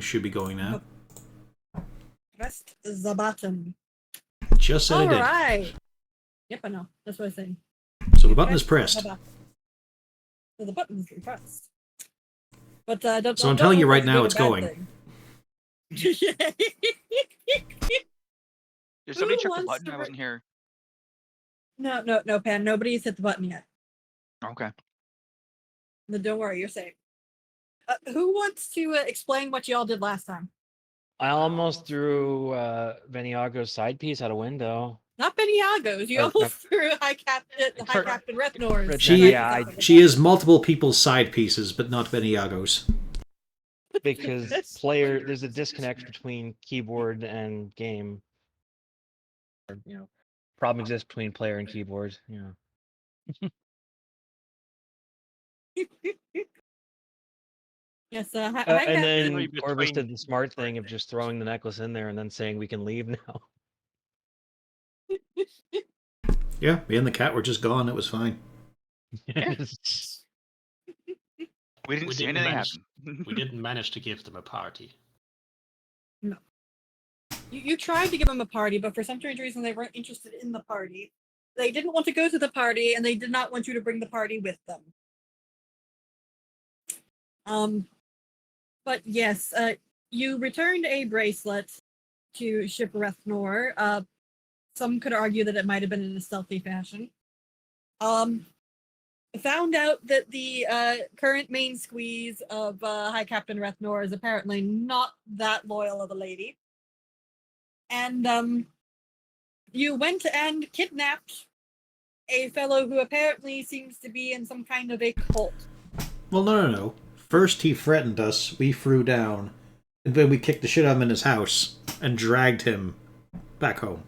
should be going now. Press the button. Just said I did. All right. Yep, I know. That's what I was saying. So the button is pressed. So the button is pressed. But don't. So I'm telling you right now, it's going. Did somebody check the button? I wasn't here. No, Pan. Nobody's hit the button yet. Okay. But don't worry, you're safe. Who wants to explain what y'all did last time? I almost threw Beniago's side piece out a window. Not Beniago's. You almost threw High Captain Rethnor's. She is multiple people's side pieces, but not Beniago's. Because there's a disconnect between keyboard and game. Problem exists between player and keyboard. Yes, and then Orvis did the smart thing of just throwing the necklace in there and then saying we can leave now. Yeah, me and the cat were just gone. It was fine. We didn't see anything happen. We didn't manage to give them a party. No. You tried to give them a party, but for some strange reason they weren't interested in the party. They didn't want to go to the party, and they did not want you to bring the party with them. But yes, you returned a bracelet to Ship Rethnor. Some could argue that it might have been in a stealthy fashion. Found out that the current main squeeze of High Captain Rethnor is apparently not that loyal of a lady. And you went and kidnapped a fellow who apparently seems to be in some kind of a cult. Well, no. First he threatened us, we threw down, and then we kicked the shit out of him in his house and dragged him back home.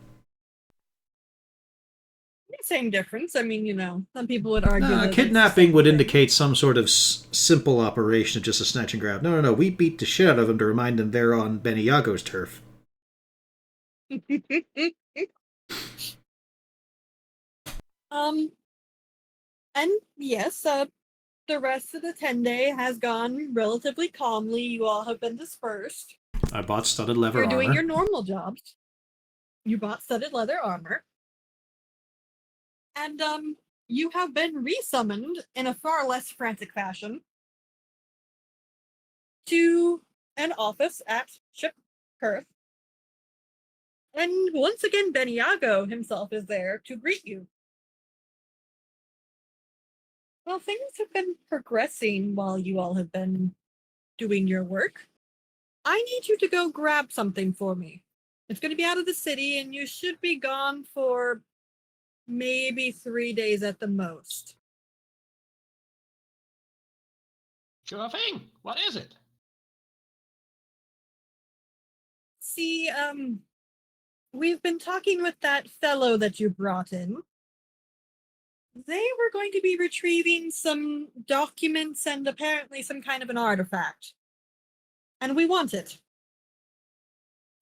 Same difference. I mean, some people would argue that kidnapping would indicate some sort of simple operation of just a snatch and grab. No. We beat the shit out of him to remind him they're on Beniago's turf. And yes, the rest of the 10-day has gone relatively calmly. You all have been dispersed. I bought studded leather armor. You're doing your normal jobs. You bought studded leather armor. And you have been resummoned in a far less frantic fashion to an office at Ship Kurth. And once again, Beniago himself is there to greet you. Well, things have been progressing while you all have been doing your work. I need you to go grab something for me. It's going to be out of the city, and you should be gone for maybe 3 days at the most. Sure thing. What is it? See, we've been talking with that fellow that you brought in. They were going to be retrieving some documents and apparently some kind of an artifact. And we want it.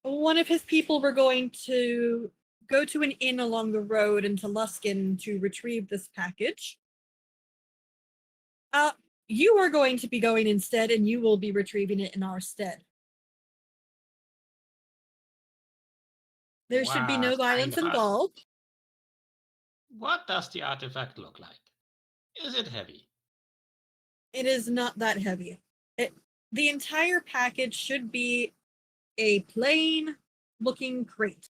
One of his people were going to go to an inn along the road into Luskan to retrieve this package. You are going to be going instead, and you will be retrieving it in our stead. There should be no violence involved. What does the artifact look like? Is it heavy? It is not that heavy. The entire package should be a plain-looking crate.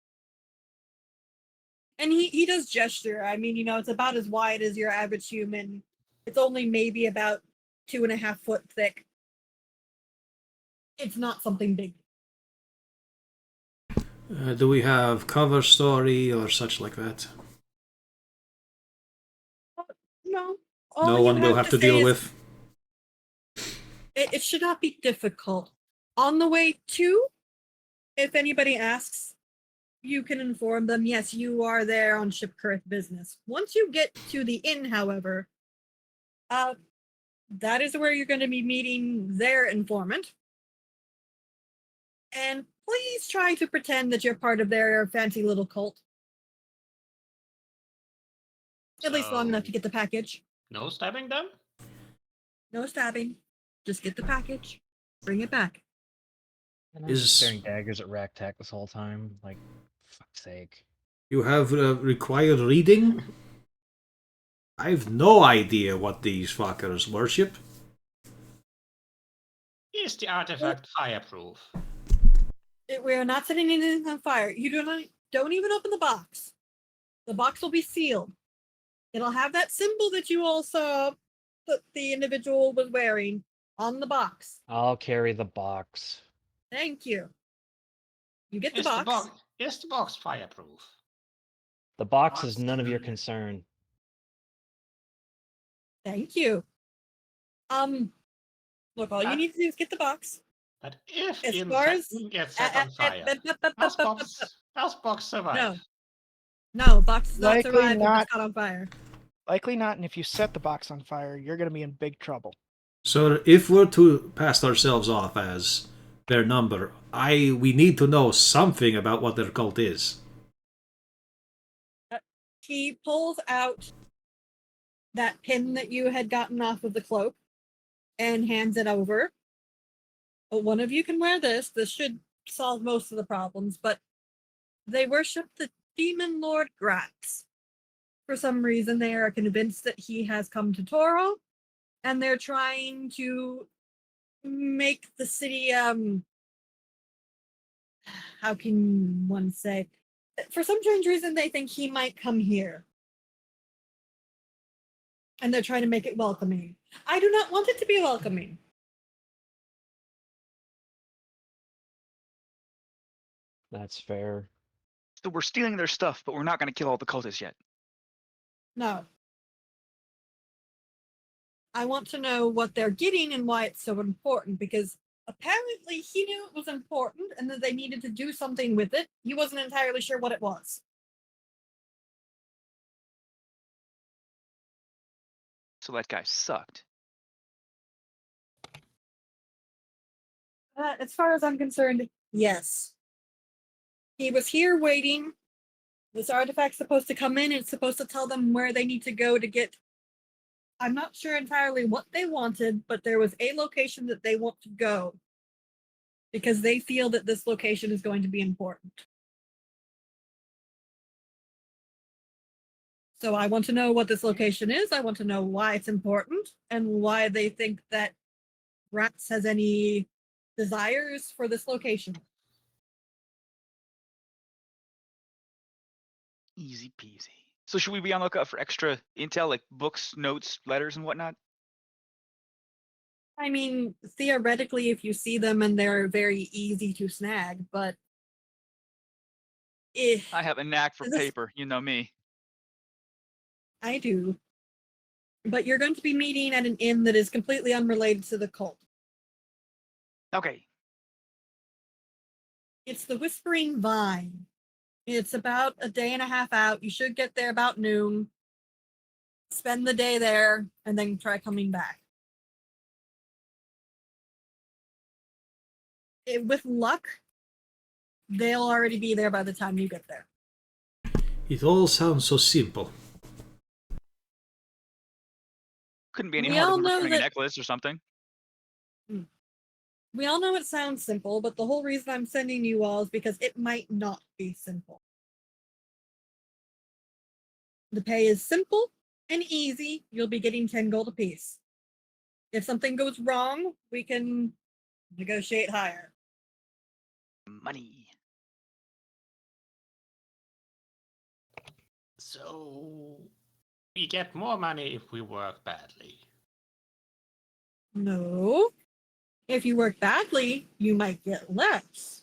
And he does gesture. I mean, it's about as wide as your average human. It's only maybe about 2.5 foot thick. It's not something big. Do we have cover story or such like that? No. No one will have to deal with? It should not be difficult. On the way to, if anybody asks, you can inform them, yes, you are there on Ship Kurth business. Once you get to the inn, however, that is where you're going to be meeting their informant. And please try to pretend that you're part of their fancy little cult. At least long enough to get the package. No stabbing them? No stabbing. Just get the package. Bring it back. And I'm Is- just staring daggers at Ractac this whole time. Like, fuck's sake. You have required reading? I've no idea what these fuckers worship. Is the artifact fireproof? We are not setting anything on fire. You don't even open the box. The box will be sealed. It'll have that symbol that you all saw that the individual was wearing on the box. I'll carry the box. Thank you. You get the Is box. Is the box fireproof? The box is none of your concern. Thank you. Look, all you need to do is get the box. But if As far as gets set on fire, how's box survive? No, box does not Likely survive if not. it's caught on fire. Likely not, and if you set the box on fire, you're going to be in big trouble. So if we're to pass ourselves off as their number, we need to know something about what their cult is. He pulls out that pin that you had gotten off of the cloak and hands it over. But one of you can wear this. This should solve most of the problems, but they worship the demon lord Grax. For some reason, they are convinced that he has come to Toro, and they're trying to make the city, how can one say? For some strange reason, they think he might come here. And they're trying to make it welcoming. I do not want it to be welcoming. That's fair. So we're stealing their stuff, but we're not going to kill all the cultists yet. No. I want to know what they're getting and why it's so important, because apparently he knew it was important and that they needed to do something with it. He wasn't entirely sure what it was. So that guy sucked. As far as I'm concerned, yes. He was here waiting. This artifact's supposed to come in and it's supposed to tell them where they need to go to get. I'm not sure entirely what they wanted, but there was a location that they want to go because they feel that this location is going to be important. So I want to know what this location is. I want to know why it's important and why they think that Rats has any desires for this location. Easy peasy. So should we be on lookout for extra intel, like books, notes, letters, and whatnot? I mean, theoretically, if you see them and they're very easy to snag, but I have a knack for This- paper, you know me. I do. But you're going to be meeting at an inn that is completely unrelated to the cult. Okay. It's the Whispering Vine. It's about a day and a half out. You should get there about noon. Spend the day there, and then try coming back. With luck, they'll already be there by the time you get there. It all sounds so simple. Couldn't be any We harder all than know returning a that- necklace or something. We all know it sounds simple, but the whole reason I'm sending you all is because it might not be simple. The pay is simple and easy. You'll be getting 10 gold apiece. If something goes wrong, we can negotiate higher. Money. So we get more money if we work badly. No. If you work badly, you might get less.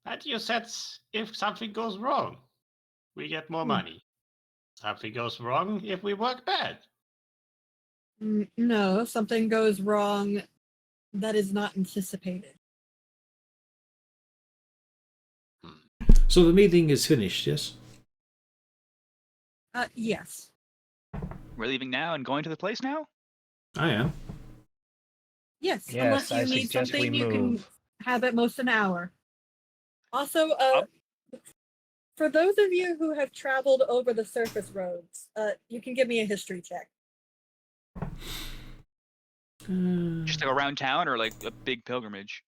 But you said if something goes wrong, we get more money. Something goes wrong if we work bad. No, if something goes wrong that is not anticipated. So the meeting is finished, yes? Yes. We're leaving now and going to the place now? I am. Yes, Yes, unless I you need suggest something, we you can move. have at most an hour. Also, for those of you who have traveled over the surface roads, you can give me a history check. Just like around town or like a big pilgrimage?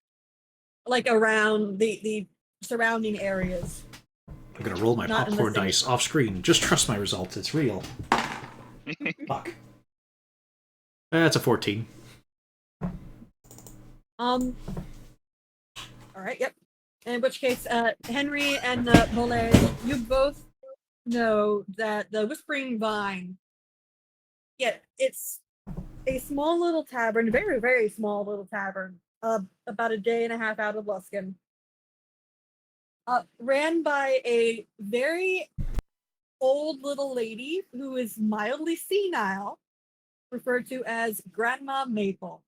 like around the surrounding areas. I'm gonna roll my Not in the popcorn same- dice off screen. Just trust my results. It's real. Fuck. That's a 14. All right. Yep. In which case, Henry and Mole, you both know that the Whispering Vine. Yeah, it's a small little tavern, very very small little tavern, about a day and a half out of Luskan. Ran by a very old little lady who is mildly senile, referred to as Grandma Maple.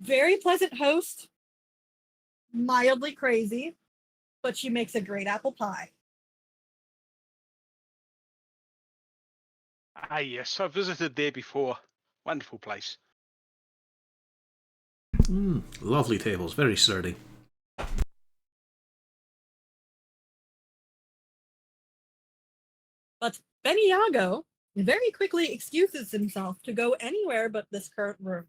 Very pleasant host, mildly crazy, but she makes a great apple pie. Ah, yes, I visited there before. Wonderful place. Lovely tables, very sturdy. But Beniago very quickly excuses himself to go anywhere but this current room.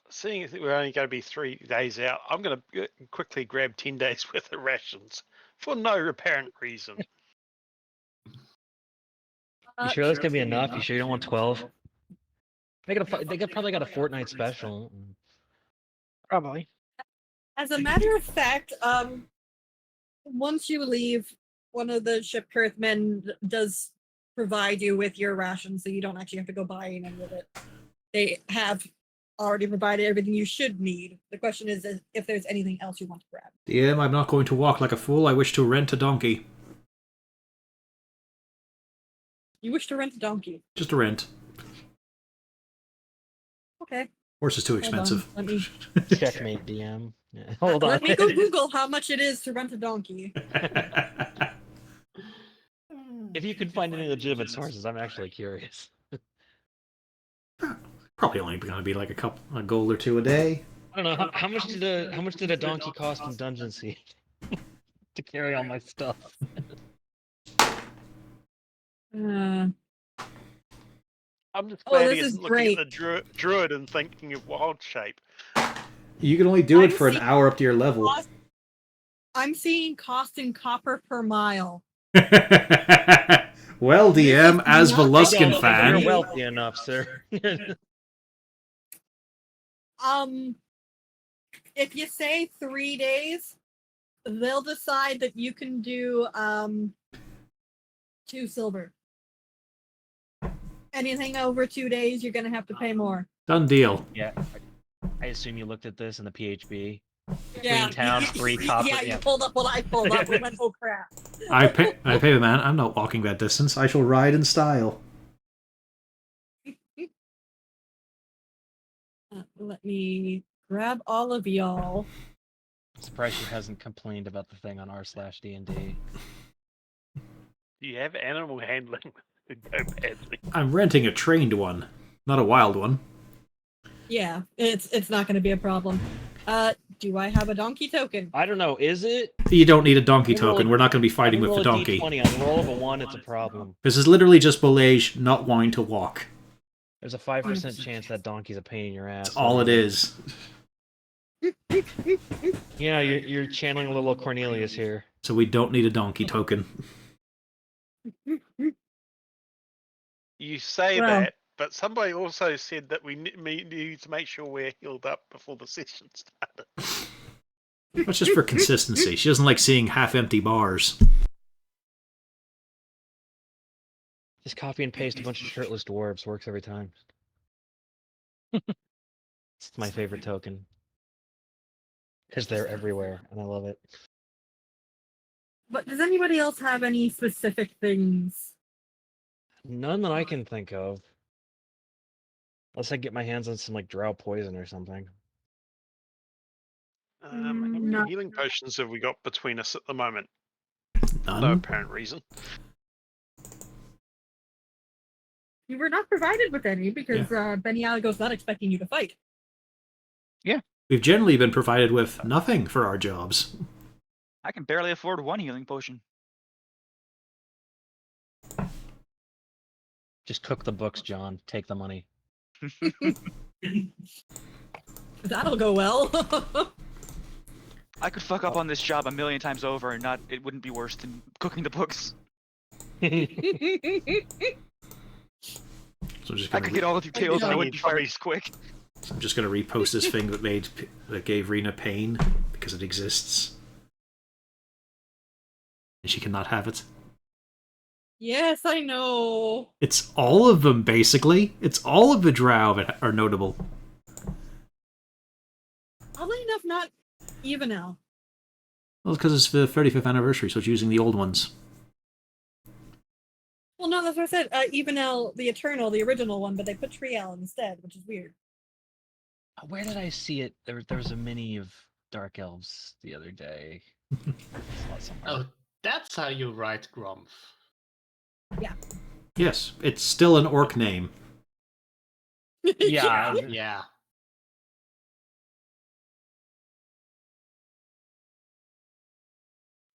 Seeing as we're only going to be 3 days out, I'm going to quickly grab 10 days worth of rations for no apparent reason. You sure that's gonna be enough? You sure you don't want 12? They probably got a fortnight special. Probably. As a matter of fact, once you leave, one of the ship men does provide you with your rations, so you don't actually have to go buy any of it. They have already provided everything you should need. The question is if there's anything else you want to grab. DM, I'm not going to walk like a fool. I wish to rent a donkey. You wish to rent a donkey. Just a rent. Okay. Horse is too Hold on. expensive. Let me Checkmate, DM. Yeah. Hold on. let me go Google how much it is to rent a donkey. If you can find any legitimate sources, I'm actually curious. Probably only going to be like a gold or two a day. I don't know how much did a donkey cost in Dungeon Siege to carry all my stuff. I'm just Oh, glad this he is isn't looking at great. the druid and thinking of wild shape. You can only do it I'm for an seeing hour up to your level. I'm seeing cost in copper per mile. Well, DM, as not- Veluskan You're fan, wealthy enough, sir. If you say 3 days, they'll decide that you can do 2 silver. Anything over 2 days, you're gonna have to pay more. done deal. Yeah. I assume you looked at this in the PHB. Yeah, Green town, 3 copper. Yeah, you Yeah. pulled up what I pulled up. We went, oh crap. I pay the man. I'm not walking that distance. I shall ride in style. Let me grab all of y'all. I'm surprised she hasn't complained about the thing on r/D&D. Do you have animal handling that go badly? I'm renting a trained one, not a wild one. Yeah, it's not going to be a problem. Do I have a donkey token? I don't know. Is it? You don't need a donkey I roll token. a- We're not going to be fighting with roll the a donkey. D20 on the roll of a 1, it's a problem. This is literally just Belage not wanting to walk. There's a 5% chance that donkey's a pain in your ass. That's all it is. Yeah, you're channeling a little Cornelius here. So we don't need a donkey token. You say Well- that, but somebody also said that we need to make sure we're healed up before the session started. That's just for consistency. She doesn't like seeing half-empty bars. Just copy and paste a bunch of shirtless dwarves. Works every time. It's my favorite token. Because they're everywhere, and I love it. But does anybody else have any specific things? None that I can think of. Unless I get my hands on some, like, drow poison or something. How many No. healing potions have we got between us at the moment? No None? apparent reason. You were not provided with any because Beniago's not expecting you to fight. We've generally been provided with nothing for our jobs. I can barely afford 1 healing potion. Just cook the books, John. Take the money. That'll go well. I could fuck up on this job a million times over, and it wouldn't be worse than cooking the books. So I'm just I gonna could get all the details, and I wouldn't be fired Probably- as quick. so I'm just gonna repost this thing that gave Rena pain because it exists, and she cannot have it. Yes, I know. It's all of them basically. It's all of the drow that are notable. Oddly enough, not Evenel. Well, because it's the 35th anniversary, so it's using the old ones. Well, no, that's what I said. Evenel, the Eternal, the original one, but they put Triel instead, which is weird. Where did I see it? There was a mini of Dark Elves the other day. I saw it somewhere. Oh, that's how you write Grumph. Yes, it's still an orc name. Yeah. Yeah.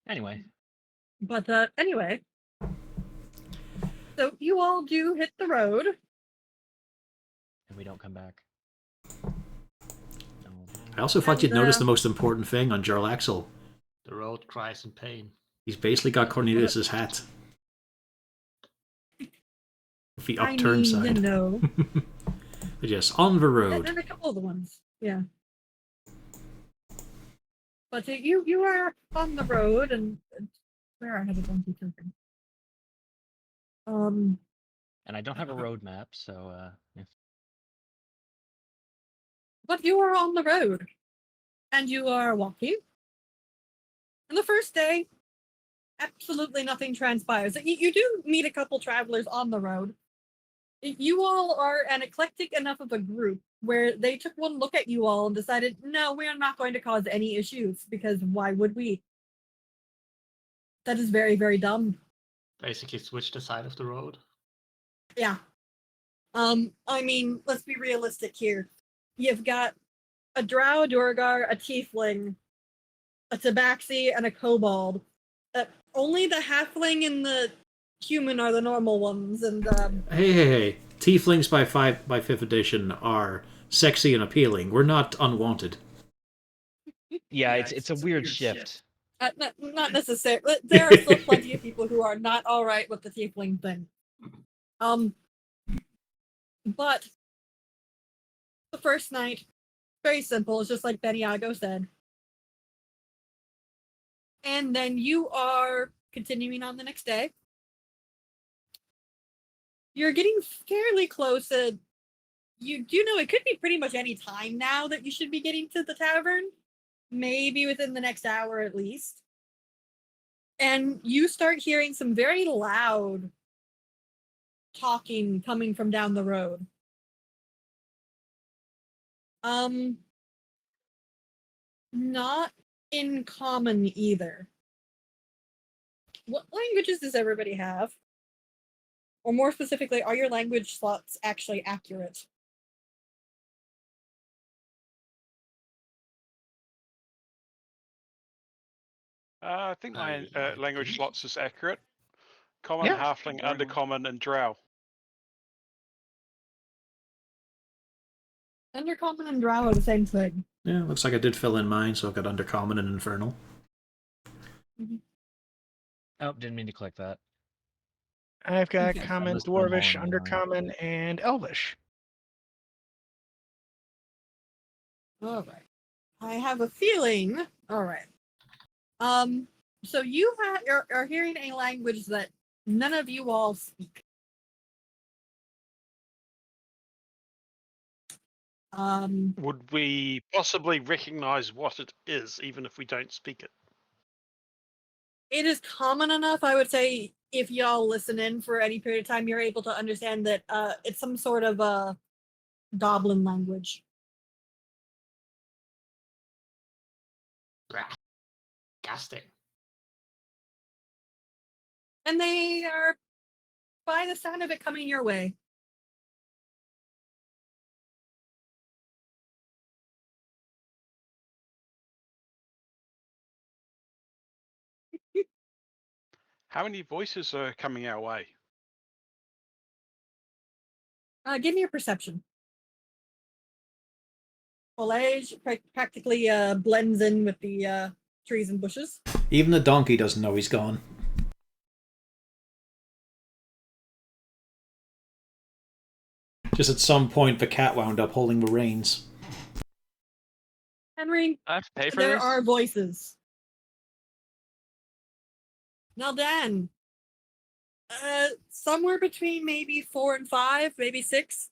Anyway, But anyway, so you all do hit the road. and we don't come back. No. I also thought you'd And, notice the most important thing on Jarlaxle. The road cries in pain. He's basically got Cornelius's hat. With the upturned side. You know. But yes, on the road. And a couple of the ones, yeah. But you are on the road, and where I have a donkey token. And I don't have a road map, so yeah. But you are on the road, and you are walking. And the first day, absolutely nothing transpires. You do meet a couple travelers on the road. You all are an eclectic enough of a group where they took one look at you all and decided, no, we're not going to cause any issues, because why would we? That is very, very dumb. Basically switch the side of the road. Yeah. I mean, let's be realistic here. You've got a drow, a Durgar, a tiefling, a tabaxi, and a kobold. Only the halfling and the human are the normal ones, and Hey. Tieflings by 5th edition are sexy and appealing. We're not unwanted. Yeah, it's a weird shift. not necessarily. There are still plenty of people who are not all right with the tiefling thing. But the first night, very simple. It's just like Beniago said. And then you are continuing on the next day. You're getting fairly close. You do know it could be pretty much any time now that you should be getting to the tavern. Maybe within the next hour at least. And you start hearing some very loud talking coming from down the road. Not in common either. What languages does everybody have? Or more specifically, are your language slots actually accurate? I think my I language think- slots is accurate. Common, Yeah. halfling, undercommon, and drow. Undercommon and Drow are the same thing. Yeah, looks like I did fill in mine, so I've got Undercommon and Infernal. Oh, didn't mean to click that. I've got Okay. common, List them all dwarvish, in line. undercommon, and elvish. All right. I have a feeling. All right. So you are hearing a language that none of you all speak. Would we possibly recognize what it is, even if we don't speak it? It is common enough, I would say, if y'all listen in for any period of time, you're able to understand that it's some sort of a goblin language. Disgusting. And they are, by the sound of it, coming your way. How many voices are coming our way? Give me a perception. Foliage practically blends in with the trees and bushes. Even the donkey doesn't know he's gone. Just at some point, the cat wound up holding the reins. Henry, I have to pay for there this. are voices. Now, Dan, somewhere between maybe 4 and 5, maybe 6.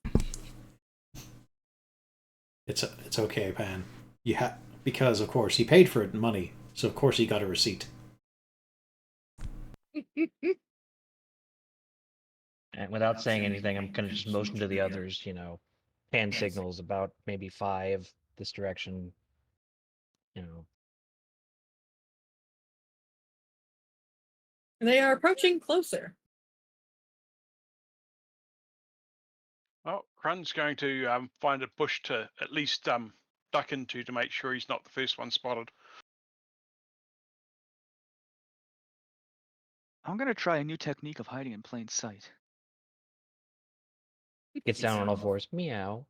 It's okay, Pan. Because of course he paid for it in money, so of course he got a receipt. And without saying anything, I'm gonna just motion to the others, hand signals about maybe 5 this direction. They are approaching closer. Well, Crun's going to find a bush to at least duck into to make sure he's not the first one spotted. I'm gonna try a new technique of hiding in plain sight. Gets down on all fours. Meow.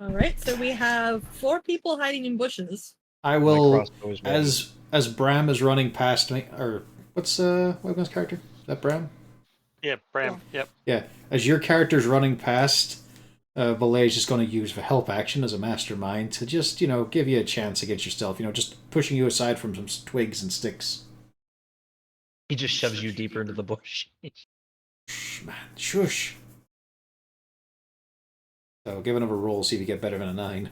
All right, so we have 4 people hiding in bushes. I My will, crossbow is ready. as Bram is running past me, or what's Logan's character? Is that Bram? Yeah, Bram. Yep. Yeah. As your character's running past, Valet's just going to use the help action as a mastermind to just, give you a chance against your stealth. Just pushing you aside from some twigs and sticks. He just shoves you deeper into the bush. Shh, man, shush. So give another roll, see if you get better than a 9.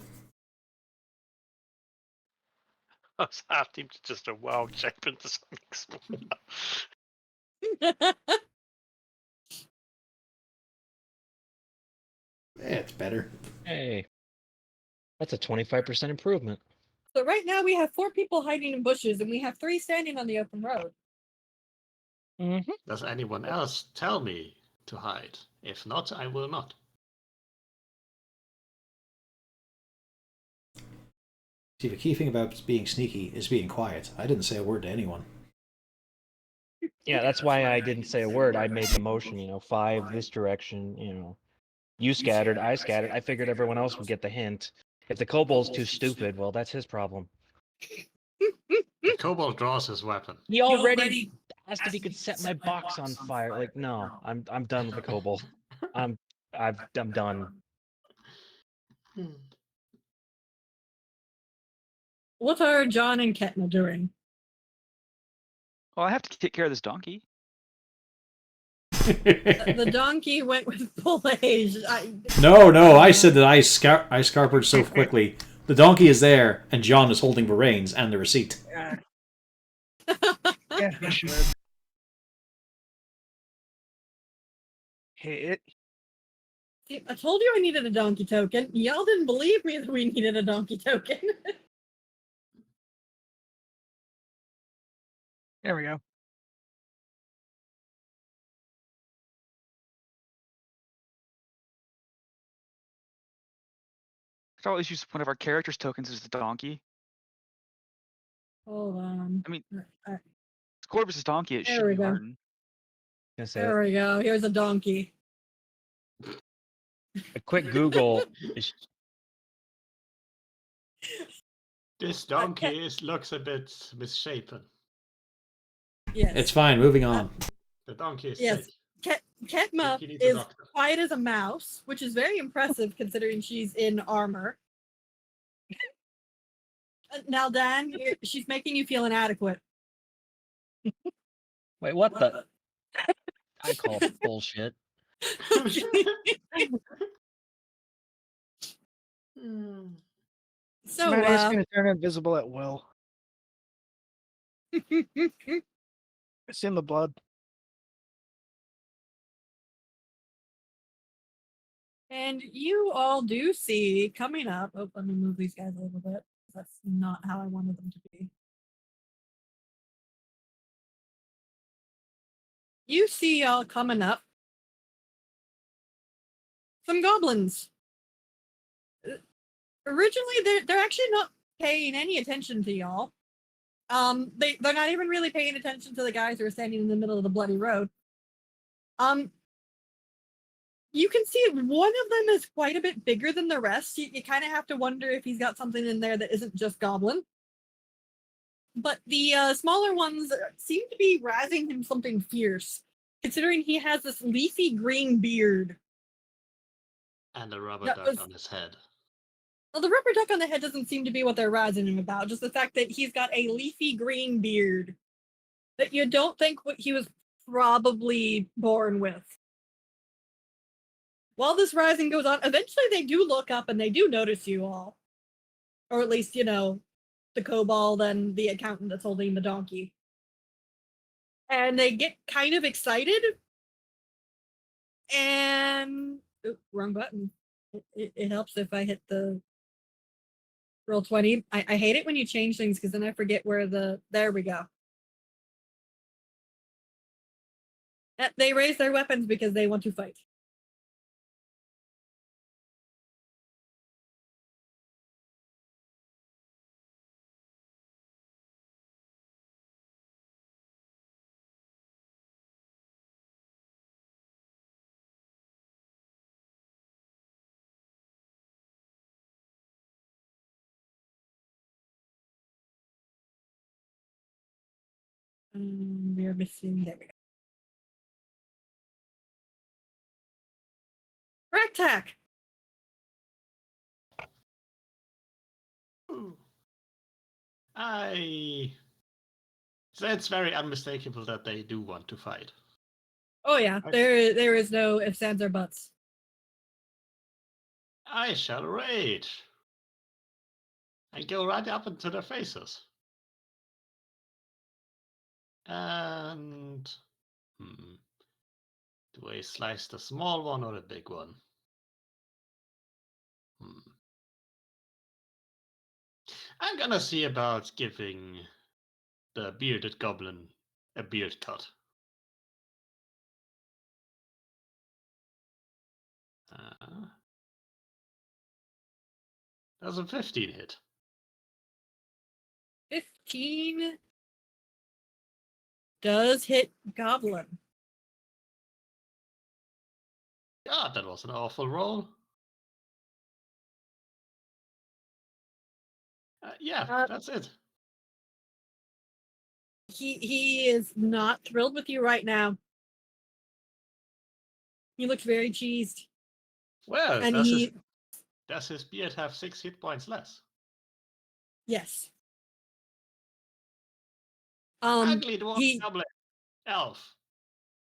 I was half tempted just to wild shape into something small. It's better. Hey, that's a 25% improvement. So right now we have 4 people hiding in bushes, and we have 3 standing on the open road. Mm-hmm. Does anyone else tell me to hide? If not, I will not. See, the key thing about being sneaky is being quiet. I didn't say a word to anyone. Yeah, that's why I didn't say a word. I made the motion, 5 this direction, You scattered, I scattered. I figured everyone else would get the hint. If the kobold's too stupid, well, that's his problem. The kobold draws his weapon. He already asked if he could set my box on fire. Like, no, I'm done with the kobold. I'm done. What are John and Ketna doing? Well, I have to take care of this donkey. The donkey went with Foliage. No, I said that I scarpered so quickly. The donkey is there, and John is holding the reins and the receipt. Yeah, you should. Hit. See, I told you I needed a donkey token. Y'all didn't believe me that we needed a donkey token. There we go. I could always use one of our characters' tokens as the donkey. Hold on. I mean, Uh, Score versus donkey, it There should we be go. hard. Gonna say There we go. Here's a donkey. a quick Google. This donkey looks a bit misshapen. Yes. It's fine, moving on. The donkey is Yes. sick. Ketma Think you need a is doctor. quiet as a mouse, which is very impressive considering she's in armor. Now, Dan, she's making you feel inadequate. Wait, what the? I call bullshit. So, Man, it's gonna turn invisible at will. It's in the blood. and you all do see coming up. Oh, let me move these guys a little bit. That's not how I wanted them to be. You see y'all coming up. Some goblins. originally they're actually not paying any attention to y'all. They're not even really paying attention to the guys who are standing in the middle of the bloody road. You can see one of them is quite a bit bigger than the rest. You kind of have to wonder if he's got something in there that isn't just goblin. But the smaller ones seem to be razzing him something fierce, considering he has this leafy green beard. And a rubber That duck was- on his head. Well, the rubber duck on the head doesn't seem to be what they're razzing him about, just the fact that he's got a leafy green beard that you don't think he was probably born with. While this rising goes on, eventually they do look up and they do notice you all. Or at least, the kobold and the accountant that's holding the donkey. And they get kind of excited. And wrong button. It helps if I hit the roll 20. I hate it when you change things because then I forget where there we go. They raise their weapons because they want to fight. We're missing. There we go. Rack-tack! Ooh. It's very unmistakable that they do want to fight. Oh yeah, there is no ifs, ands, or buts. I shall rage. And go right up into their faces. And do I slice the small one or the big one? I'm gonna see about giving the bearded goblin a beard cut. Does a 15 hit? 15 does hit goblin. God, that was an awful roll. That's it. He is not thrilled with you right now. He looks very cheesed. Well, And does his beard have 6 hit points less? Yes. Ugly dwarf, goblin, elf,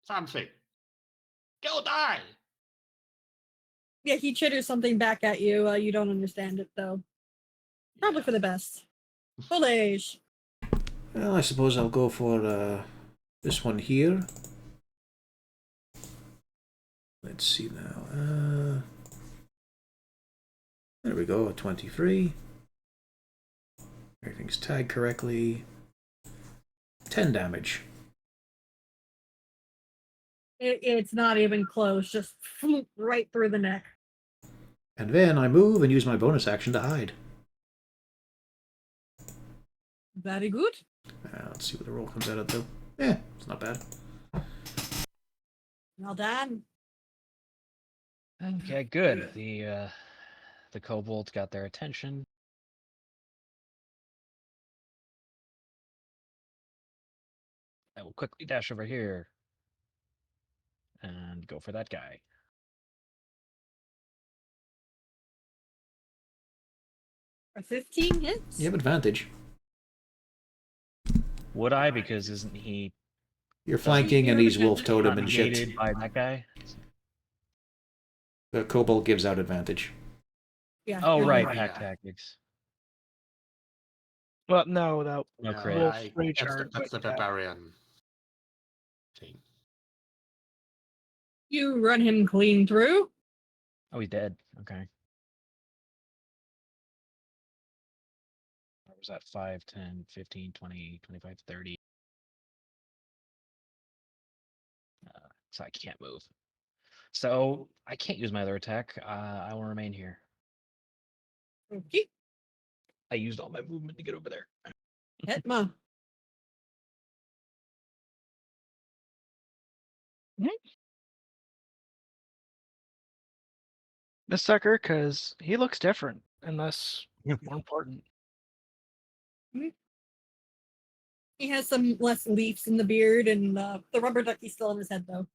something. Go die! Yeah, he chitters something back at you. You don't understand it though. Probably for the best. Foolish. Well, I suppose I'll go for this one here. Let's see now. There we go, a 23. Everything's tagged correctly. 10 damage. It's not even close. Just right through the neck. And then I move and use my bonus action to hide. Very good. Let's see what the roll comes out at though. Yeah, it's not bad. Well done. Okay, good. The kobolds got their attention. I will quickly dash over here and go for that guy. A 15 hits? You have advantage. Would I? Because isn't he You're flanking and he's wolf totem not and shit. negated by that guy? The kobold gives out advantage. Yeah. Oh, you're right, right. pack tactics. Well, no, No No, crit. Wolf I- rage that's, art, that's the but, barbarian thing. You run him clean through. Oh, he's dead. Okay. What was that? 5, 10, 15, 20, 25, 30. So I can't move. So I can't use my other attack. I will remain here. Okay. I used all my movement to get over there. Hetma. This sucker, because he looks different, and thus more important. He has some less leaves in the beard, and the rubber ducky's still on his head, though.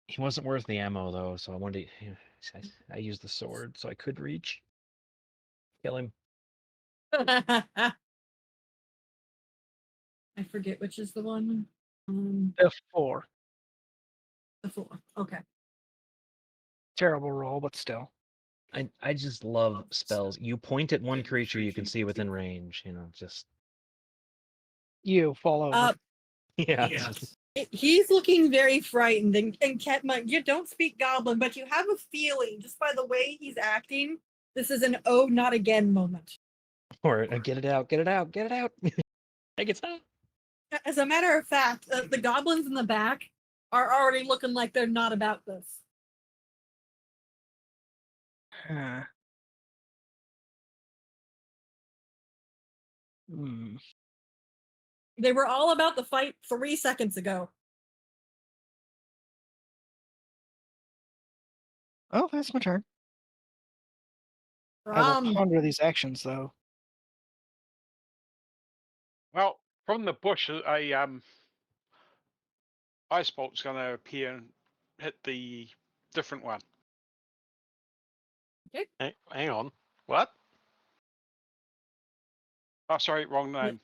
He wasn't worth the ammo though, so I wanted to. I used the sword so I could reach. Kill him. I forget which is the one. F4. The 4. Okay. Terrible roll, but still. I just love spells. You point at one creature you can see within range. You know, just You fall over. yeah. He's looking very frightened, and Ketma, you don't speak Goblin, but you have a feeling, just by the way he's acting, this is an oh, not again moment. Or get it out, get it out, get it out. Take it out. As a matter of fact, the goblins in the back are already looking like they're not about this. Huh. Hmm. They were all about the fight 3 seconds ago. Oh, that's my turn. I will Rom, ponder these actions, though. Well, from the bush, a ice bolt's going to appear and hit the different one. Hang on. What? Oh, sorry, wrong name.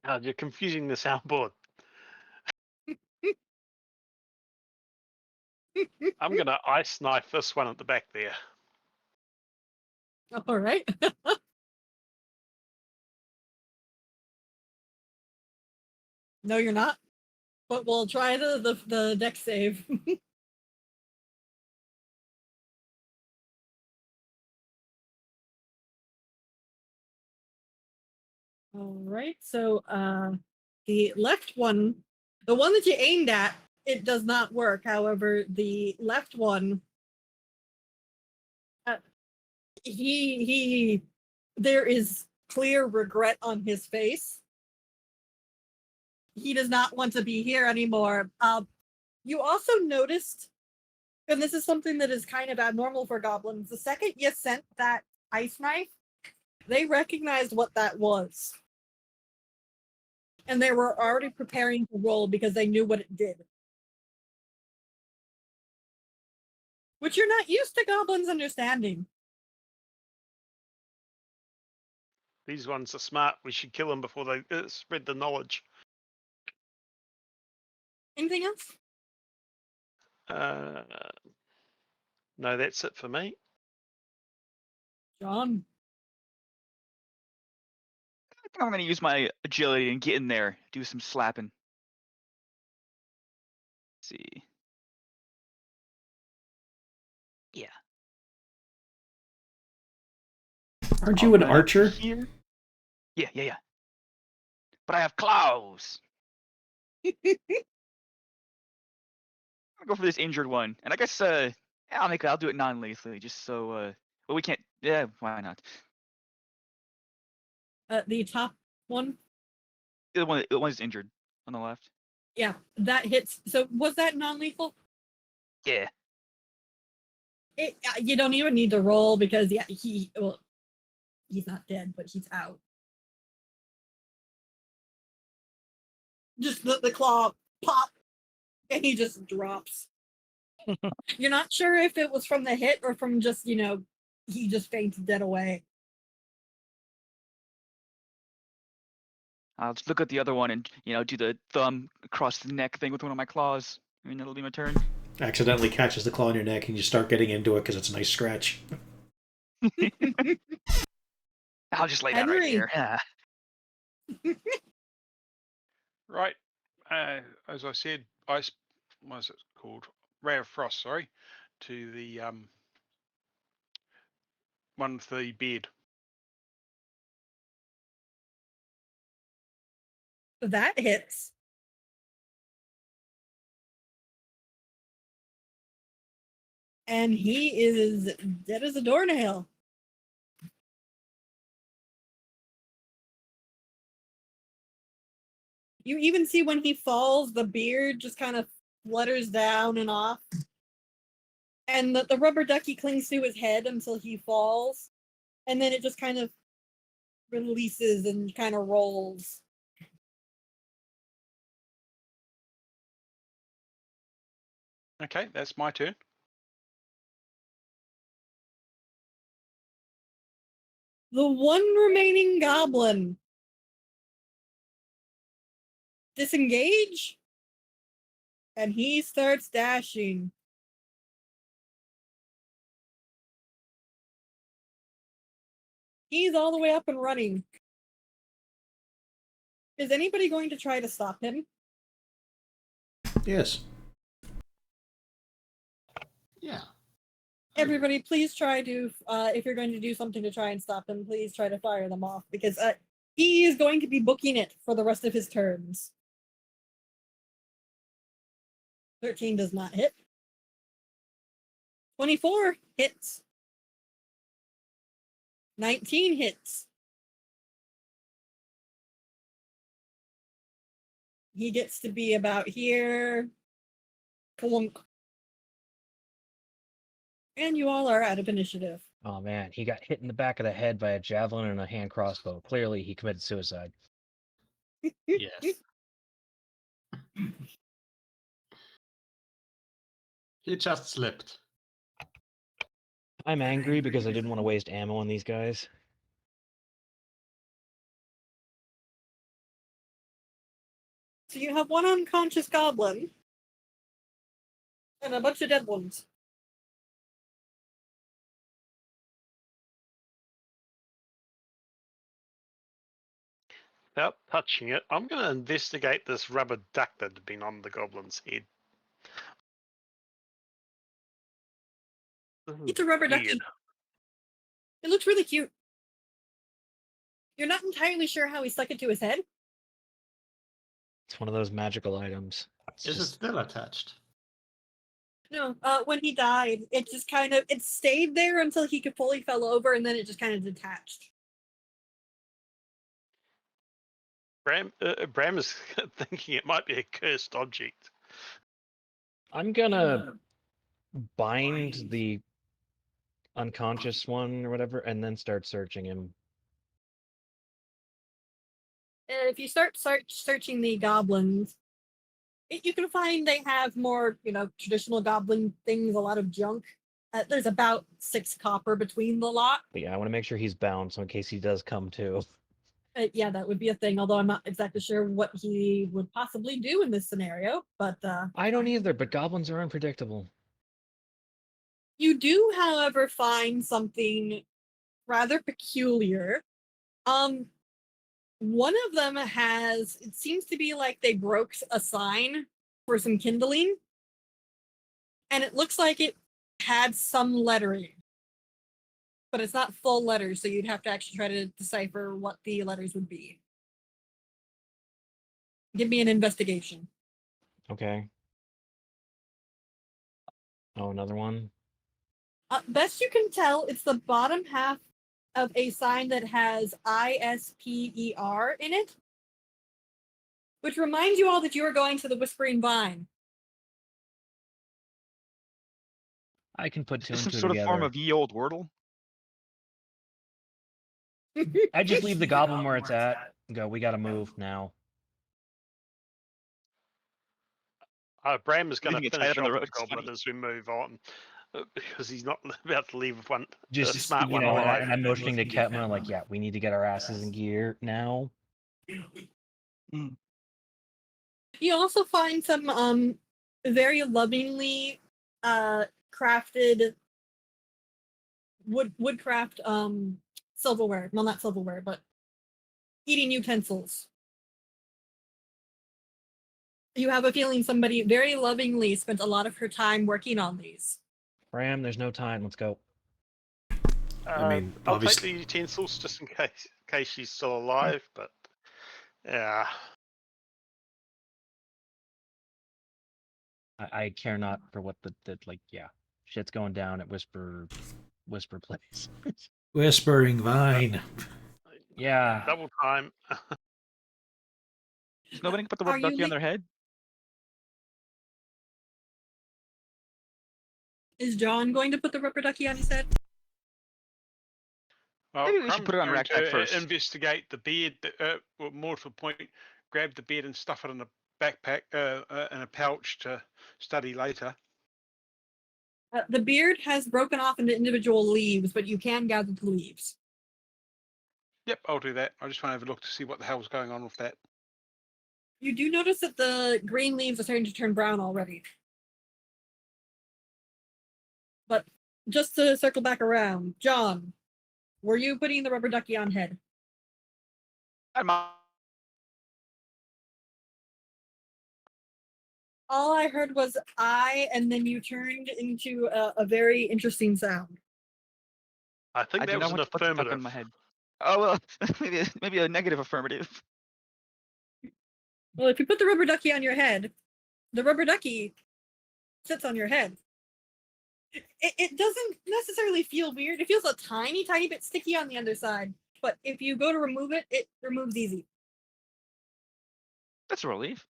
Oh, you're confusing the soundboard. I'm going to ice knife this one at the back there. all right. No, you're not. But we'll try the deck save. All right. So the left one, the one that you aimed at, it does not work. However, the left one, he there is clear regret on his face. He does not want to be here anymore. You also noticed, and this is something that is kind of abnormal for goblins, the second you sent that ice knife, they recognized what that was. And they were already preparing to roll because they knew what it did. Which you're not used to goblins understanding. These ones are smart. We should kill them before they spread the knowledge. Anything else? No, that's it for me. John. I think I'm going to use my agility and get in there, do some slapping. Let's see. Yeah. Aren't you an Run up archer? Here. Yeah. But I have claws. I'll go for this injured one, and I guess I'll do it non-lethally, just so well we can't. Yeah, why not? The top one. The one is injured on the left. Yeah, that hits. So was that non-lethal? Yeah. You don't even need to roll because he's not dead, but he's out. Just the claw pop, and he just drops. You're not sure if it was from the hit or from just he just fainted dead away. I'll just look at the other one and do the thumb across the neck thing with one of my claws. I mean, that'll be my turn. Accidentally catches the claw in your neck and you start getting into it because it's a nice scratch. I'll just lay down right Henry. here. Right. As I said, ice. What is it called? Ray of Frost. Sorry, to the one with the beard. That hits. And he is dead as a doornail. You even see when he falls, the beard just kind of flutters down and off. And the rubber ducky clings to his head until he falls. And then it just kind of releases and kind of rolls. Okay, that's my turn. The one remaining goblin. Disengage. And he starts dashing. He's all the way up and running. Is anybody going to try to stop him? Yes. Yeah. Everybody, please try to, if you're going to do something to try and stop him, please try to fire them off, because he is going to be booking it for the rest of his turns. 13 does not hit. 24 hits. 19 hits. He gets to be about here. Clunk. And you all are out of initiative. Oh man, he got hit in the back of the head by a javelin and a hand crossbow. Clearly, he committed suicide. Yes. He just slipped. I'm angry because I didn't want to waste ammo on these guys. So you have one unconscious goblin and a bunch of dead ones. Without touching it, I'm going to investigate this rubber duck that had been on the goblin's head. It's a rubber ducky. Weird. It looks really cute. You're not entirely sure how he stuck it to his head. It's one of those magical items. Is it still attached? No, when he died, it just kind of, it stayed there until he fully fell over, and then it just kind of detached. Bram is thinking it might be a cursed object. I'm gonna bind the unconscious one or whatever, and then start searching him. If you start searching the goblins, you can find they have more, traditional goblin things, a lot of junk. There's about 6 copper between the lot. But yeah, I want to make sure he's bound, so in case he does come to. Yeah, that would be a thing, although I'm not exactly sure what he would possibly do in this scenario. But I don't either, but goblins are unpredictable. you do, however, find something rather peculiar. One of them has, it seems to be like they broke a sign for some kindling, and it looks like it had some lettering, but it's not full letters, so you'd have to actually try to decipher what the letters would be. Give me an investigation. Okay. Oh, another one? Best you can tell, it's the bottom half of a sign that has ISPER in it, which reminds you all that you are going to the Whispering Vine. I can put Is two this and some two sort of form together. of ye old Wordle? I just leave the goblin where it's at and go, we gotta move now. Bram is going Leaving to it tied finish up on off the the road is goblin funny. as we move on. Because he's not about to leave a Just, smart you one know, alive. and I'm motioning to Ketma, like, yeah, we need to get our asses in gear now. You also find some very lovingly crafted woodcraft silverware. Well, not silverware, but eating utensils. You have a feeling somebody very lovingly spent a lot of her time working on these. Bram, there's no time. Let's go. I mean, I'll obviously, take the utensils just in case she's still alive, but yeah. I care not for what the like, yeah, Shit's going down at Whisper Place. Whispering Vine. Yeah. Double time. Is nobody gonna put the Are rubber you ducky on li- their head? Is John going to put the rubber ducky on his head? Well, Maybe we should Crumb's put it on going Rackback to first. investigate the bed. Well, more to the point, grab the bed and stuff it in a backpack, in a pouch to study later. The beard has broken off into individual leaves, but you can gather the leaves. Yep, I'll do that. I just want to have a look to see what the hell's going on with that. You do notice that the green leaves are starting to turn brown already. But just to circle back around, John, were you putting the rubber ducky on head? All I heard was I, and then you turned into a very interesting sound. I think I do that was not an want to put the duck affirmative. on my head. Oh well, maybe a negative affirmative. Well, if you put the rubber ducky on your head, the rubber ducky sits on your head. It doesn't necessarily feel weird. It feels a tiny, tiny bit sticky on the underside. But if you go to remove it, it removes easy. That's a relief.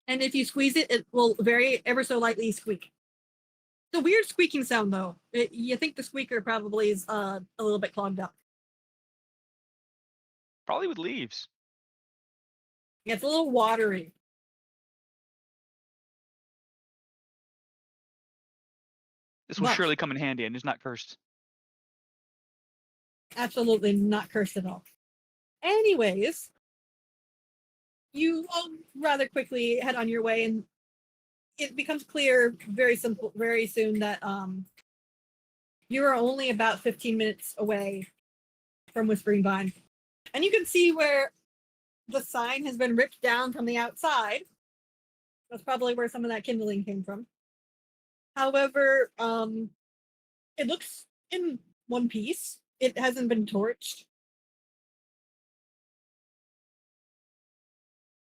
And if you squeeze it, it will very ever so lightly squeak. It's a weird squeaking sound, though. You think the squeaker probably is a little bit clogged up. Probably with leaves. Yeah, it's a little watery. This will But- surely come in handy and is not cursed. Absolutely not cursed at all. Anyways, you all rather quickly head on your way, and it becomes clear very soon that you are only about 15 minutes away from Whispering Vine. And you can see where the sign has been ripped down from the outside. That's probably where some of that kindling came from. However, it looks in one piece. It hasn't been torched.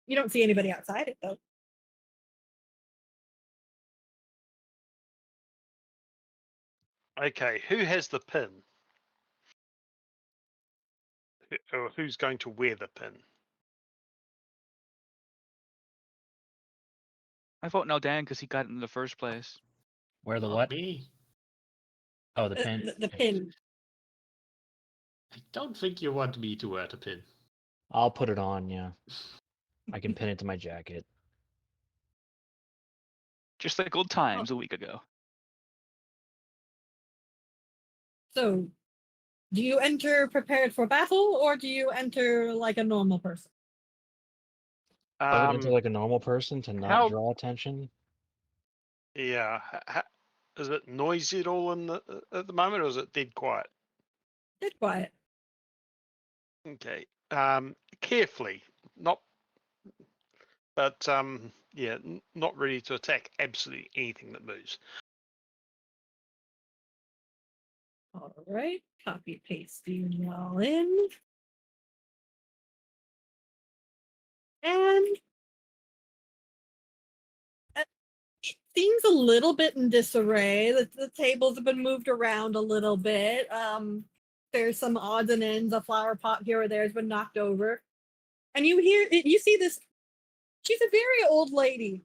You don't see anybody outside it, though. Okay, who has the pin? Or who's going to wear the pin? I vote no Dan because he got it in the first place. Where the Not what? me. Oh, the pin. The pin. I don't think you want me to wear the pin. I'll put it on, yeah. I can pin it to my jacket. Just like old times a week ago. So, do you enter prepared for battle, or do you enter like a normal person? I would enter like a normal person to not how- draw attention. Yeah. Is it noisy at all at the moment, or is it dead quiet? Dead quiet. Okay. Carefully, not, but yeah, not ready to attack absolutely anything that moves. All right, copy pasting y'all in. And it seems a little bit in disarray. The tables have been moved around a little bit. There's some odds and ends. A flower pot here or there has been knocked over. And you see this. She's a very old lady.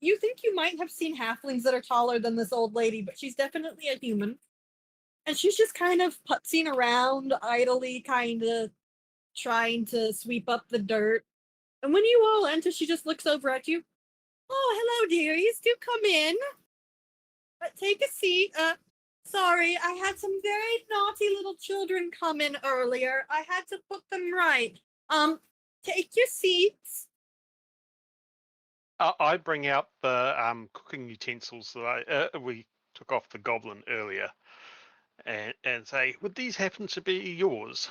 You think you might have seen halflings that are taller than this old lady, but she's definitely a human. And she's just kind of putzing around idly, kind of trying to sweep up the dirt. And when you all enter, she just looks over at you. Oh, hello, dearies. Do come in. Take a seat. Sorry, I had some very naughty little children come in earlier. I had to put them right. Take your seats. I bring out the cooking utensils that we took off the goblin earlier, and say, would these happen to be yours?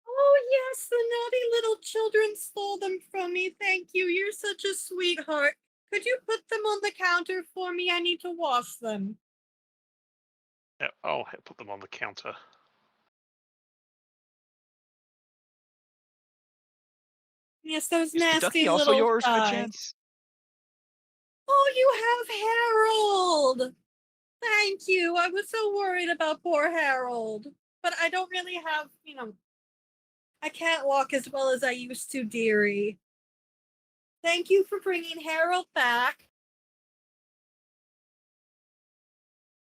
Oh, yes, the naughty little children stole them from me. Thank you. You're such a sweetheart. Could you put them on the counter for me? I need to wash them. Yeah, I'll put them on the counter. Yes, those Is the ducky nasty also little yours by thighs. chance? Oh, you have Harold! Thank you. I was so worried about poor Harold. But I don't really have, I can't walk as well as I used to, dearie. Thank you for bringing Harold back.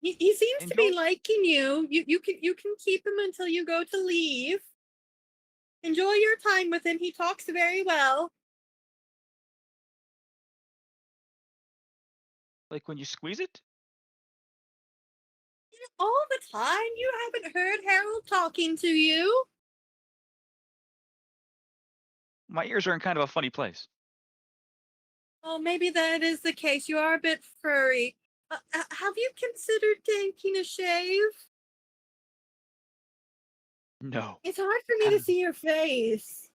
He seems to be Enjoy. liking you. You can keep him until you go to leave. Enjoy your time with him. He talks very well. Like when you squeeze it? All the time. You haven't heard Harold talking to you. My ears are in kind of a funny place. Oh, maybe that is the case. You are a bit furry. Have you considered taking a shave? No. It's hard for me to see your face.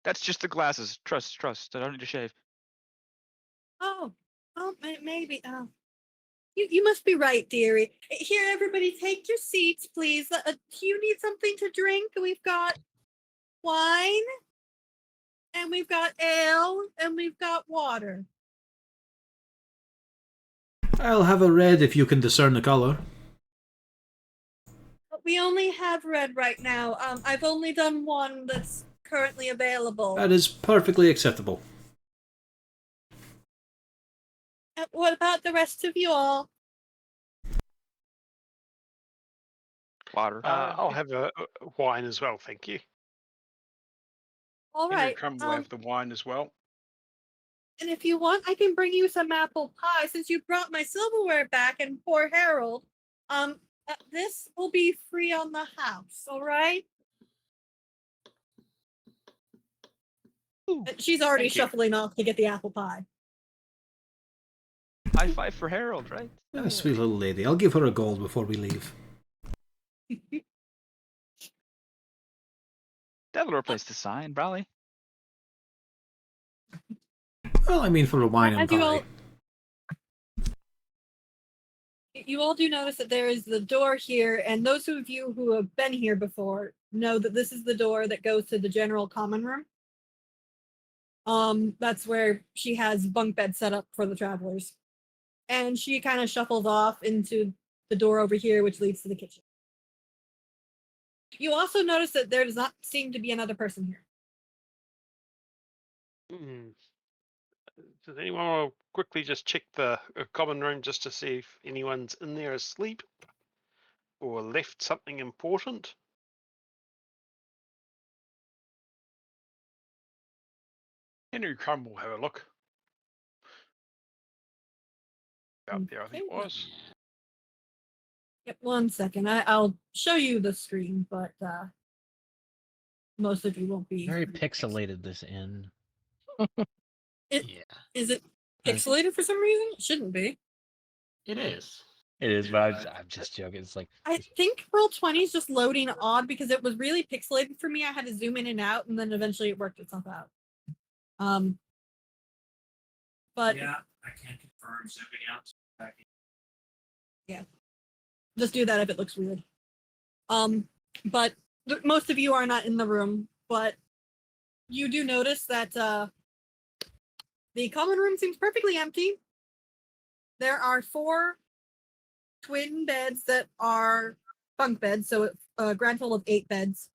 That's just the glasses. Trust. I don't need to shave. Oh, maybe. Oh, you must be right, dearie. Here, everybody, take your seats, please. Do you need something to drink? We've got wine, and we've got ale, and we've got water. I'll have a red if you can discern the color. But we only have red right now. I've only done one that's currently available. That is perfectly acceptable. What about the rest of you all? Water. I'll have a wine as well, thank you. All Henry right. Crumb will have the wine as well. And if you want, I can bring you some apple pie since you brought my silverware back and poor Harold. This will be free on the house, all right? Ooh, She's already thank you. shuffling off to get the apple pie. high five for Harold, right? Ah, sweet little lady. I'll give her a gold before we leave. That'll replace the sign, probably. Well, I mean for a wine and As you all, pie. you all do notice that there is the door here, and those of you who have been here before know that this is the door that goes to the general common room. That's where she has bunk bed set up for the travelers. And she kind of shuffles off into the door over here, which leads to the kitchen. You also notice that there does not seem to be another person here. Does anyone want to quickly just check the common room just to see if anyone's in there asleep or left something important? Henry Crumb will have a look. Out there, I think it Okay. was. Yep, 1 second. I'll show you the screen, but most of you won't be. Very pixelated, this inn. Yeah, Is it pixelated for some reason? It shouldn't be. it is. It is, but I'm just joking. It's like I think Roll20 is just loading odd because it was really pixelated for me. I had to zoom in and out, and then eventually it worked itself out. But yeah, I can't confirm zooming out. Yeah, just do that if it looks weird. But most of you are not in the room, but you do notice that the common room seems perfectly empty. There are 4 twin beds that are bunk beds, so a grand total of 8 beds.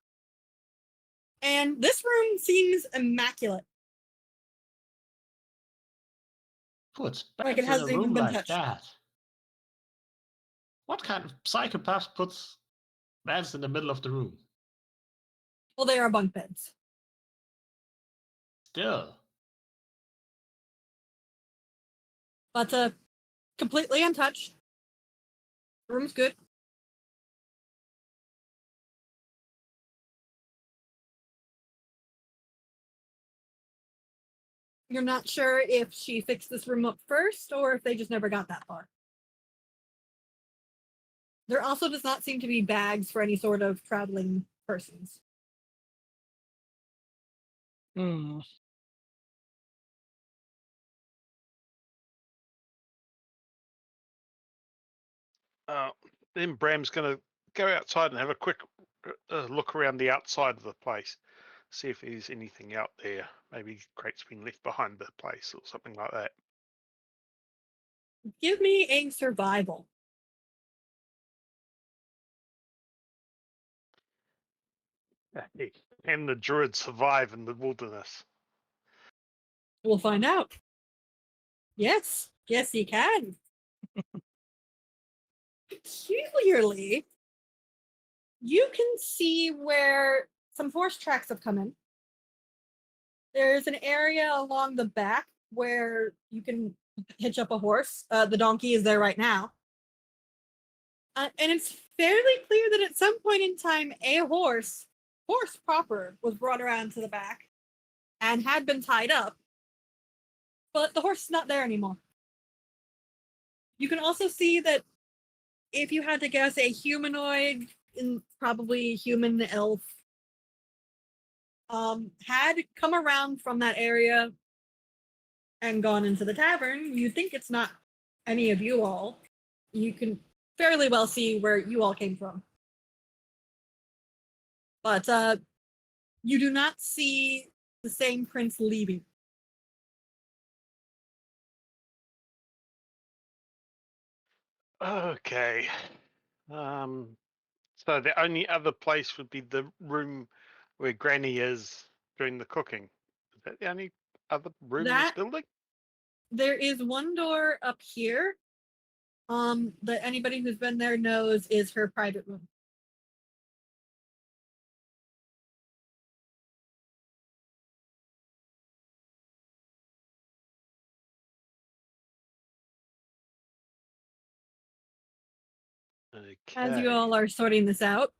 And this room seems immaculate. Puts Like beds it hasn't in a even room been like touched. that. What kind of psychopath puts beds in the middle of the room? Well, they are bunk beds. Still. But completely untouched. The room's good. You're not sure if she fixed this room up first or if they just never got that far. There also does not seem to be bags for any sort of traveling persons. Hmm. Then Bram's going to go outside and have a quick look around the outside of the place, see if there's anything out there. Maybe crates been left behind the place or something like that. Give me a survival. Hey, can the druid survive in the wilderness? We'll find out. Yes, yes, he can. Peculiarly, you can see where some horse tracks have come in. There's an area along the back where you can hitch up a horse. The donkey is there right now. And it's fairly clear that at some point in time, a horse proper, was brought around to the back and had been tied up. But the horse is not there anymore. You can also see that if you had to guess, a humanoid, probably human elf, had come around from that area and gone into the tavern. You think it's not any of you all. You can fairly well see where you all came from. But you do not see the same prince leaving. Okay. So the only other place would be the room where Granny is doing the cooking. Is that the only other room in this building? There is one door up here that anybody who's been there knows is her private room. Okay. As you all are sorting this out,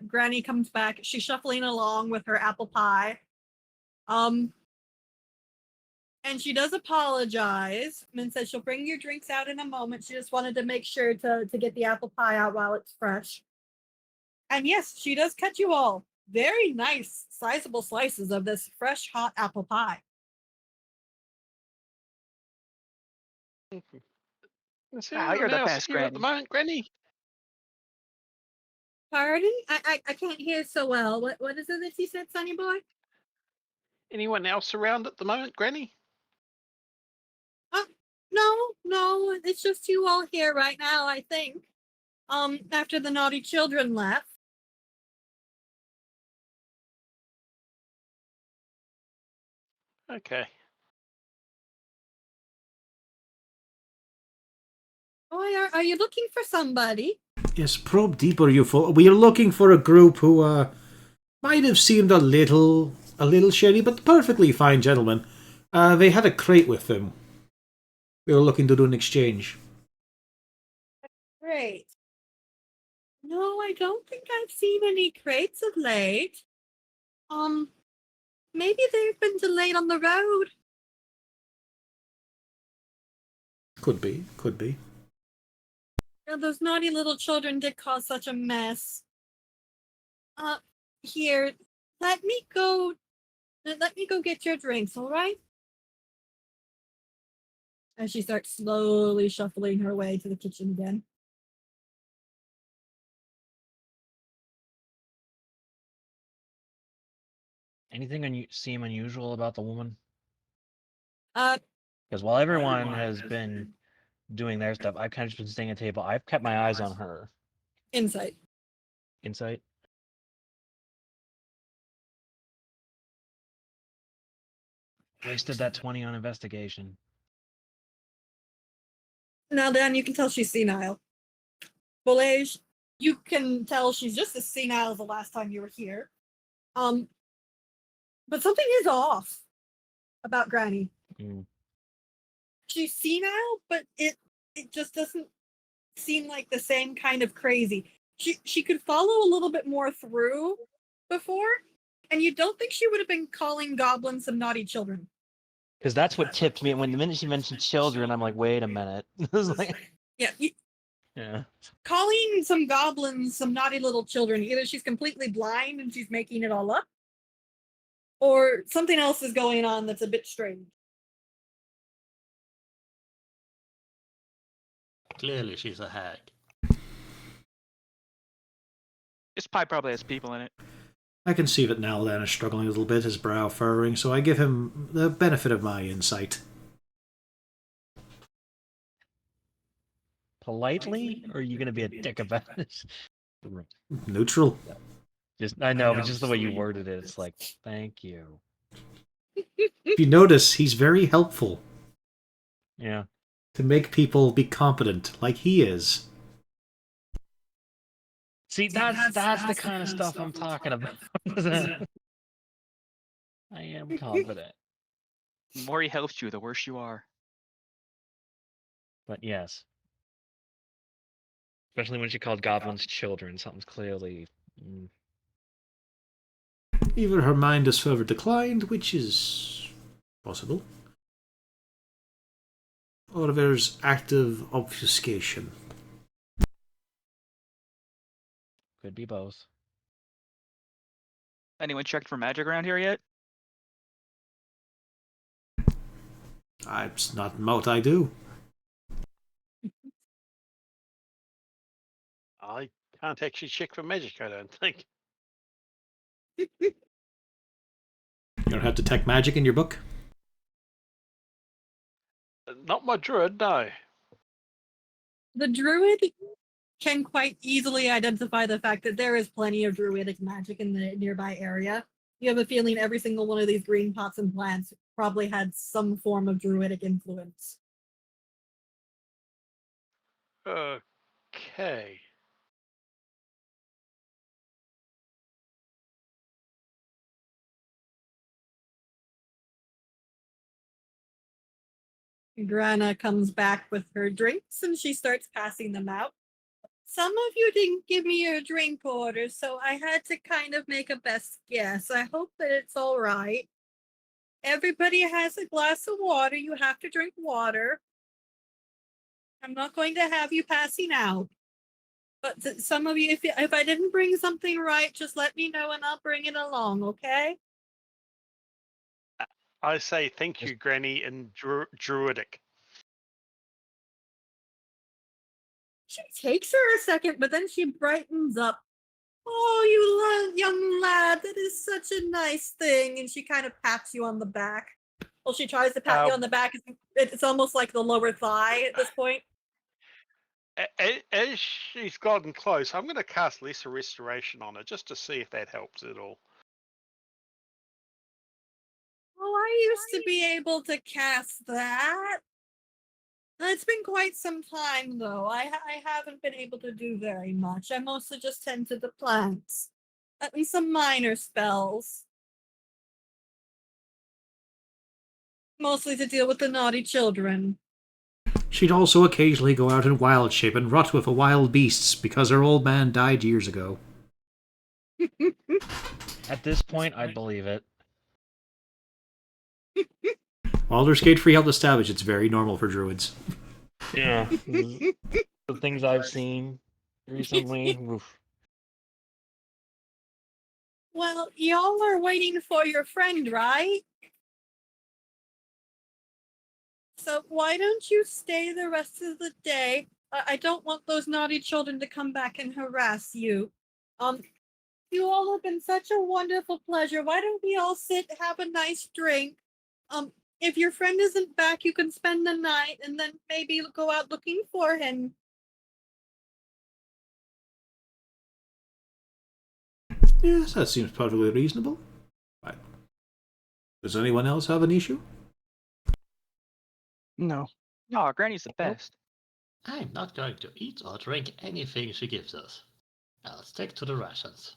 Granny comes back. She's shuffling along with her apple pie. And she does apologize and says she'll bring your drinks out in a moment. She just wanted to make sure to get the apple pie out while it's fresh. And yes, she does cut you all very nice, sizable slices of this fresh, hot apple pie. Is there You're anyone the else best, here at the Granny. moment, Granny? Pardon? I can't hear so well. What is it that you said, Sonny boy? Anyone else around at the moment, Granny? No, it's just you all here right now, I think. After the naughty children left. Okay. Oh, are you looking for somebody? Yes, probe deeper, you fool. We are looking for a group who might have seemed a little shady, but perfectly fine gentlemen. They had a crate with them. We were looking to do an exchange. Great. No, I don't think I've seen any crates of late. Maybe they've been delayed on the road. Could be. Those naughty little children did cause such a mess. Here, let me go get your drinks, all right? As she starts slowly shuffling her way to the kitchen again. Anything seem unusual about the woman? Uh, Because while everyone has been doing their stuff, I've kind of just been staying at the table. I've kept my eyes on her. Insight. Insight? Wasted that 20 on investigation. Now then, you can tell she's senile. Bolage, you can tell she's just as senile as the last time you were here. But something is off about Granny. Mm. She's senile, but it just doesn't seem like the same kind of crazy. She could follow a little bit more through before, and you don't think she would have been calling goblins some naughty children. Because that's what tipped me. When the minute she mentioned children, I'm like, wait a minute. It was like, Yeah, yeah. calling some goblins some naughty little children, either she's completely blind and she's making it all up, or something else is going on that's a bit strange. Clearly, she's a hag. This pie probably has people in it. I can see that Naldan is struggling a little bit, his brow furrowing, so I give him the benefit of my insight. politely, or are you gonna be a dick about it? Neutral. Just I know, but just the way you worded it, it's like, thank you. If you notice, he's very helpful Yeah. to make people be competent, like he is. See, that's the kind of stuff I'm talking about. I am confident. The more he helps you, the worse you are. But yes. Especially when she called goblins children. Something's clearly. Either her mind has further declined, which is possible, or there's active obfuscation. Could be both. Anyone checked for magic around here yet? It's not what I do. I can't actually check for magic, I don't think. You don't have detect magic in your book? Not my druid, no. The druid can quite easily identify the fact that there is plenty of druidic magic in the nearby area. You have a feeling every single one of these green pots and plants probably had some form of druidic influence. Okay. Grana comes back with her drinks and she starts passing them out. Some of you didn't give me your drink order, so I had to kind of make a best guess. I hope that it's all right. Everybody has a glass of water. You have to drink water. I'm not going to have you passing out. But some of you, if I didn't bring something right, just let me know and I'll bring it along, okay? I say thank you, Granny, in druidic. She takes her a second, but then she brightens up. Oh, you young lad, that is such a nice thing. And she kind of pats you on the back. Well, she tries to pat you on the back. It's almost like the lower thigh at this point. As she's gotten close, I'm going to cast Lesser Restoration on her just to see if that helps at all. Well, I used to be able to cast that. It's been quite some time, though. I haven't been able to do very much. I mostly just tend to the plants. At least some minor spells. Mostly to deal with the naughty children. She'd also occasionally go out in wild shape and rut with the wild beasts because her old man died years ago. At this point, I believe it. Baldur's Gate free health established, it's very normal for druids. Yeah. The things I've seen recently. Oof. Well, y'all are waiting for your friend, right? So why don't you stay the rest of the day? I don't want those naughty children to come back and harass you. You all have been such a wonderful pleasure. Why don't we all sit, have a nice drink? If your friend isn't back, you can spend the night and then maybe go out looking for him. Yes, that seems perfectly reasonable. Right. Does anyone else have an issue? No. No, Granny's the best. I'm not going to eat or drink anything she gives us. I'll stick to the rations.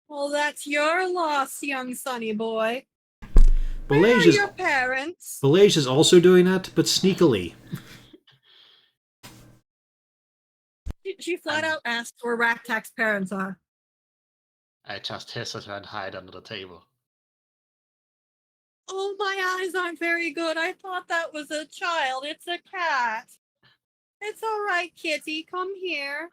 Well, that's your loss, young sonny boy. Where are your parents? Belage is also doing that, but sneakily. She flat out asked where Raktak's parents are. I just hiss at her and hide under the table. Oh, my eyes aren't very good. I thought that was a child. It's a cat. It's all right, kitty. Come here.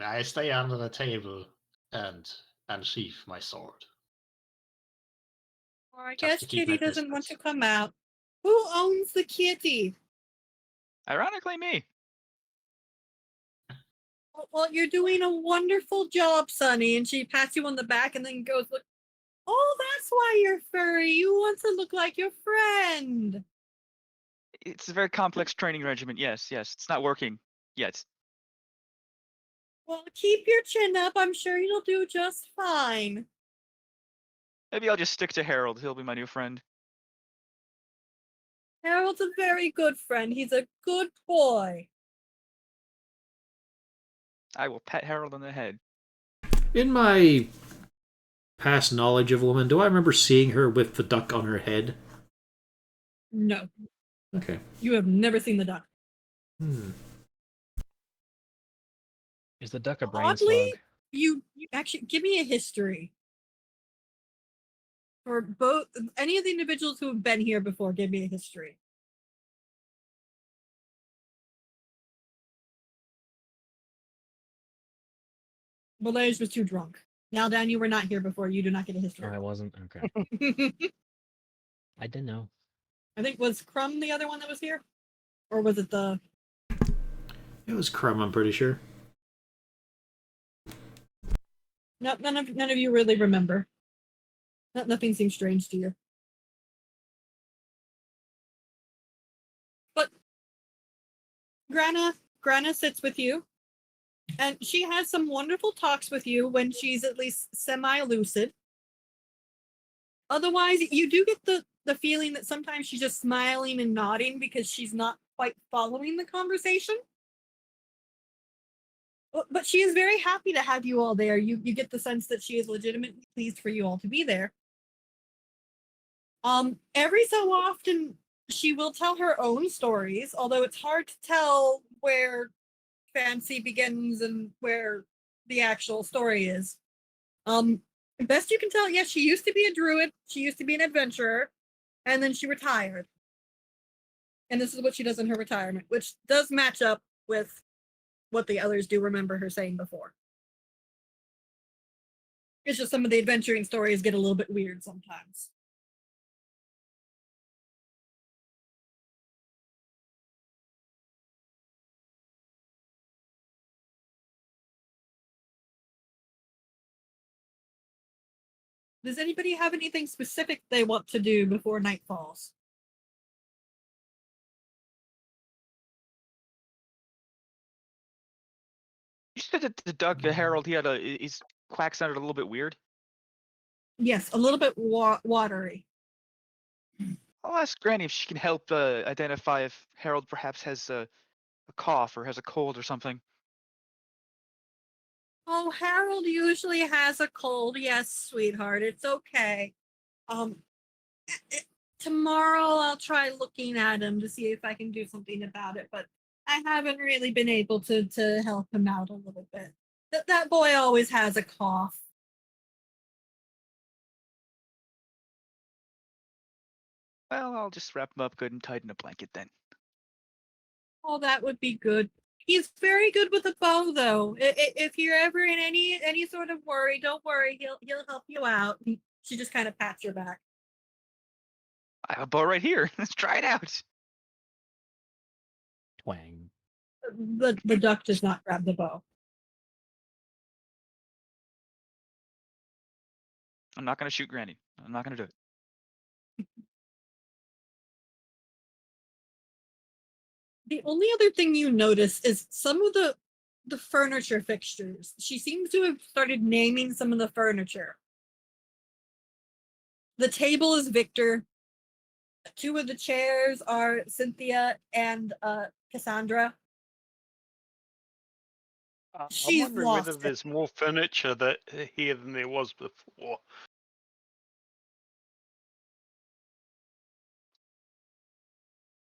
I stay under the table and unsheath my sword. Or I Just guess to keep Kitty my doesn't want to distance. come out. Who owns the kitty? Ironically, me. Well, you're doing a wonderful job, Sonny. And she pats you on the back and then goes, look, Oh, that's why you're furry. You want to look like your friend. It's a very complex training regimen. Yes, it's not working yet. Well, keep your chin up. I'm sure you'll do just fine. Maybe I'll just stick to Harold. He'll be my new friend. Harold's a very good friend. He's a good boy. I will pat Harold on the head. In my past knowledge of woman, do I remember seeing her with the duck on her head? No, Okay. you have never seen the duck. Is the duck a brain Oddly, slug? you actually give me a history. For both, any of the individuals who have been here before, give me a history. Belage was too drunk. Now, Dan, you were not here before. You do not get a Oh, history. I wasn't? Okay. I didn't know. I think, was Crumb the other one that was here? Or was it the... It was Crumb, I'm pretty sure. No, none of you really remember. Nothing seems strange to you. But Grana sits with you, and she has some wonderful talks with you when she's at least semi-lucid. Otherwise, you do get the feeling that sometimes she's just smiling and nodding because she's not quite following the conversation. But she is very happy to have you all there. You get the sense that she is legitimately pleased for you all to be there. Every so often, she will tell her own stories, although it's hard to tell where fancy begins and where the actual story is. Best you can tell, yes, she used to be a druid, she used to be an adventurer, and then she retired. And this is what she does in her retirement, which does match up with what the others do remember her saying before. It's just some of the adventuring stories get a little bit weird sometimes. Does anybody have anything specific they want to do before night falls? You said that the duck, the Harold, his quack sounded a little bit weird. Yes, a little bit watery. I'll ask Granny if she can help identify if Harold perhaps has a cough or has a cold or something. Oh, Harold usually has a cold. Yes, sweetheart, it's okay. Tomorrow I'll try looking at him to see if I can do something about it, but I haven't really been able to help him out a little bit. That boy always has a cough. Well, I'll just wrap him up good and tight in a blanket then. Oh, that would be good. He's very good with a bow, though. If you're ever in any sort of worry, don't worry. He'll help you out. She just kind of pats your back. I have a bow right here. Let's try it out. Twang. The duck does not grab the bow. I'm not gonna shoot Granny. I'm not gonna do it. The only other thing you notice is some of the furniture fixtures. She seems to have started naming some of the furniture. The table is Victor. Two of the chairs are Cynthia and Cassandra. I'm She's wondering whether lost it. there's more furniture here than there was before.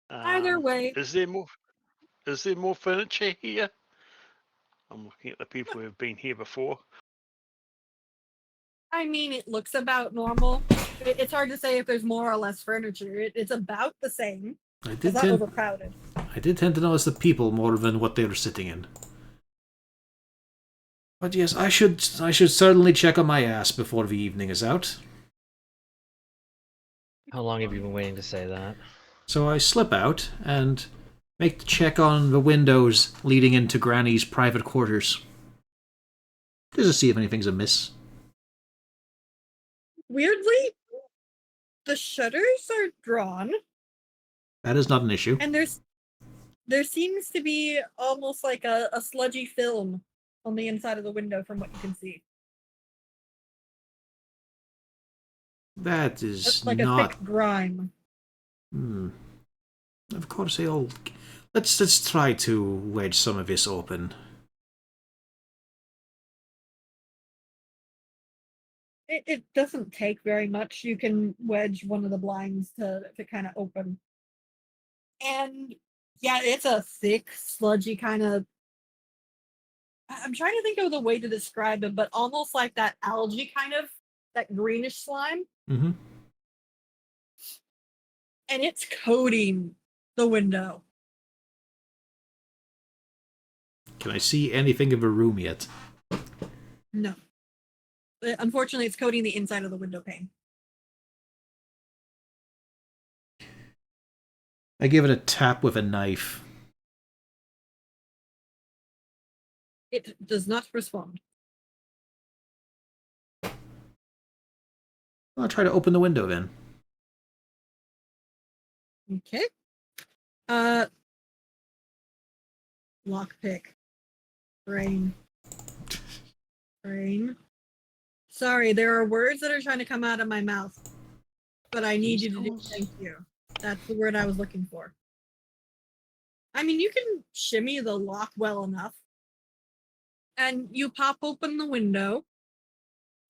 Either way, Is there more furniture here? I'm looking at the people who have been here before. I mean, it looks about normal. It's hard to say if there's more or less furniture. It's about the same. It's not overcrowded. I did tend to notice the people more than what they were sitting in. But yes, I should certainly check on my ass before the evening is out. How long have you been waiting to say that? So I slip out and make the check on the windows leading into Granny's private quarters. Just to see if anything's amiss. Weirdly, the shutters are drawn, That is not an issue. and there seems to be almost like a sludgy film on the inside of the window from what you can see. That is It's like not. a thick grime. Of course, they'll. Let's try to wedge some of this open. It doesn't take very much. You can wedge one of the blinds to kind of open. And yeah, it's a thick, sludgy kind of. I'm trying to think of the way to describe it, but almost like that algae kind of, that greenish slime. Mm-hmm. And it's coating the window. Can I see anything of a room yet? No. Unfortunately, it's coating the inside of the window pane. I give it a tap with a knife. It does not respond. I'll try to open the window then. Okay. Lockpick. Brain. Sorry, there are words that are trying to come out of my mouth, but I need you to do thank you. That's the word I was looking for. I mean, you can shimmy the lock well enough, and you pop open the window,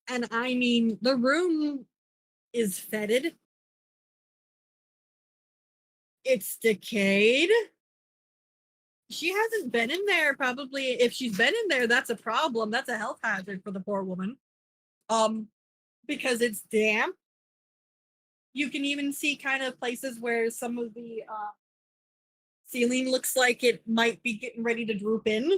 and I mean, the room is fetid. It's decayed. She hasn't been in there probably. If she's been in there, that's a problem. That's a health hazard for the poor woman. Because it's damp. You can even see kind of places where some of the ceiling looks like it might be getting ready to droop in.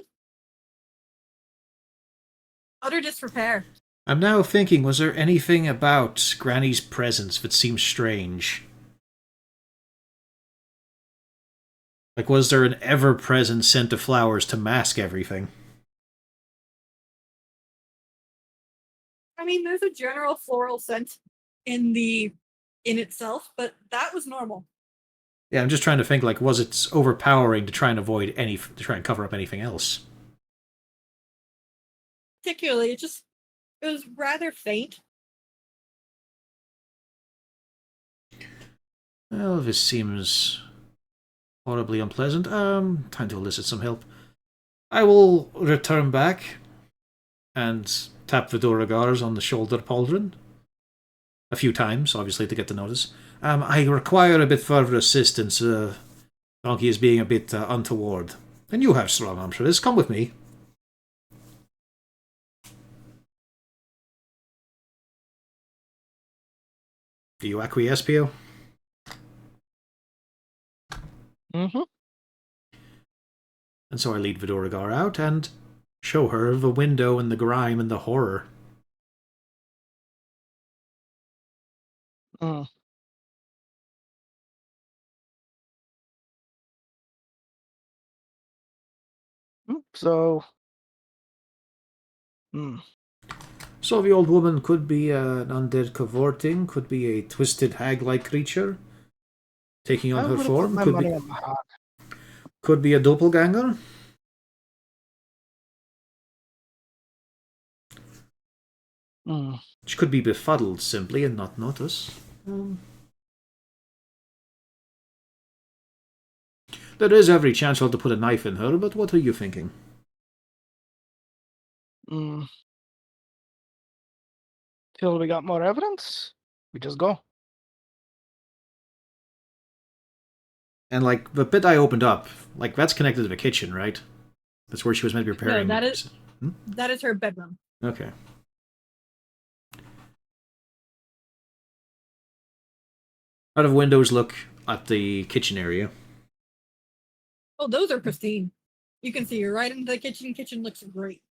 Utter disrepair. I'm now thinking, was there anything about Granny's presence that seemed strange? Like, was there an ever-present scent of flowers to mask everything? I mean, there's a general floral scent in itself, but that was normal. Yeah, I'm just trying to think, like, was it overpowering to try and to try and cover up anything else? Particularly, it was rather faint. Well, this seems horribly unpleasant. Time to elicit some help. I will return back and tap the Doragars on the shoulder pauldron. A few times, obviously, to get the notice. I require a bit further assistance. Donkey is being a bit untoward. And you have strong arms for this. Come with me. Do you acquiesce, Pio? Mm-hmm. And so I lead Vidoragar out and show her the window and the grime and the horror. Mm. So, So the old woman could be an undead cavorting, could be a twisted hag-like creature taking on I her would have put form, my money on the hog. could be a doppelganger. She could be befuddled simply and not notice. There is every chance I'll to put a knife in her, but what are you thinking? Till we got more evidence, we just go. And, like, the bit I opened up, like, that's connected to the kitchen, right? That's where she was meant to be preparing. No, that is her bedroom. Okay. Out of windows, look at the kitchen area. Oh, those are pristine. You can see right into the kitchen. Kitchen looks great.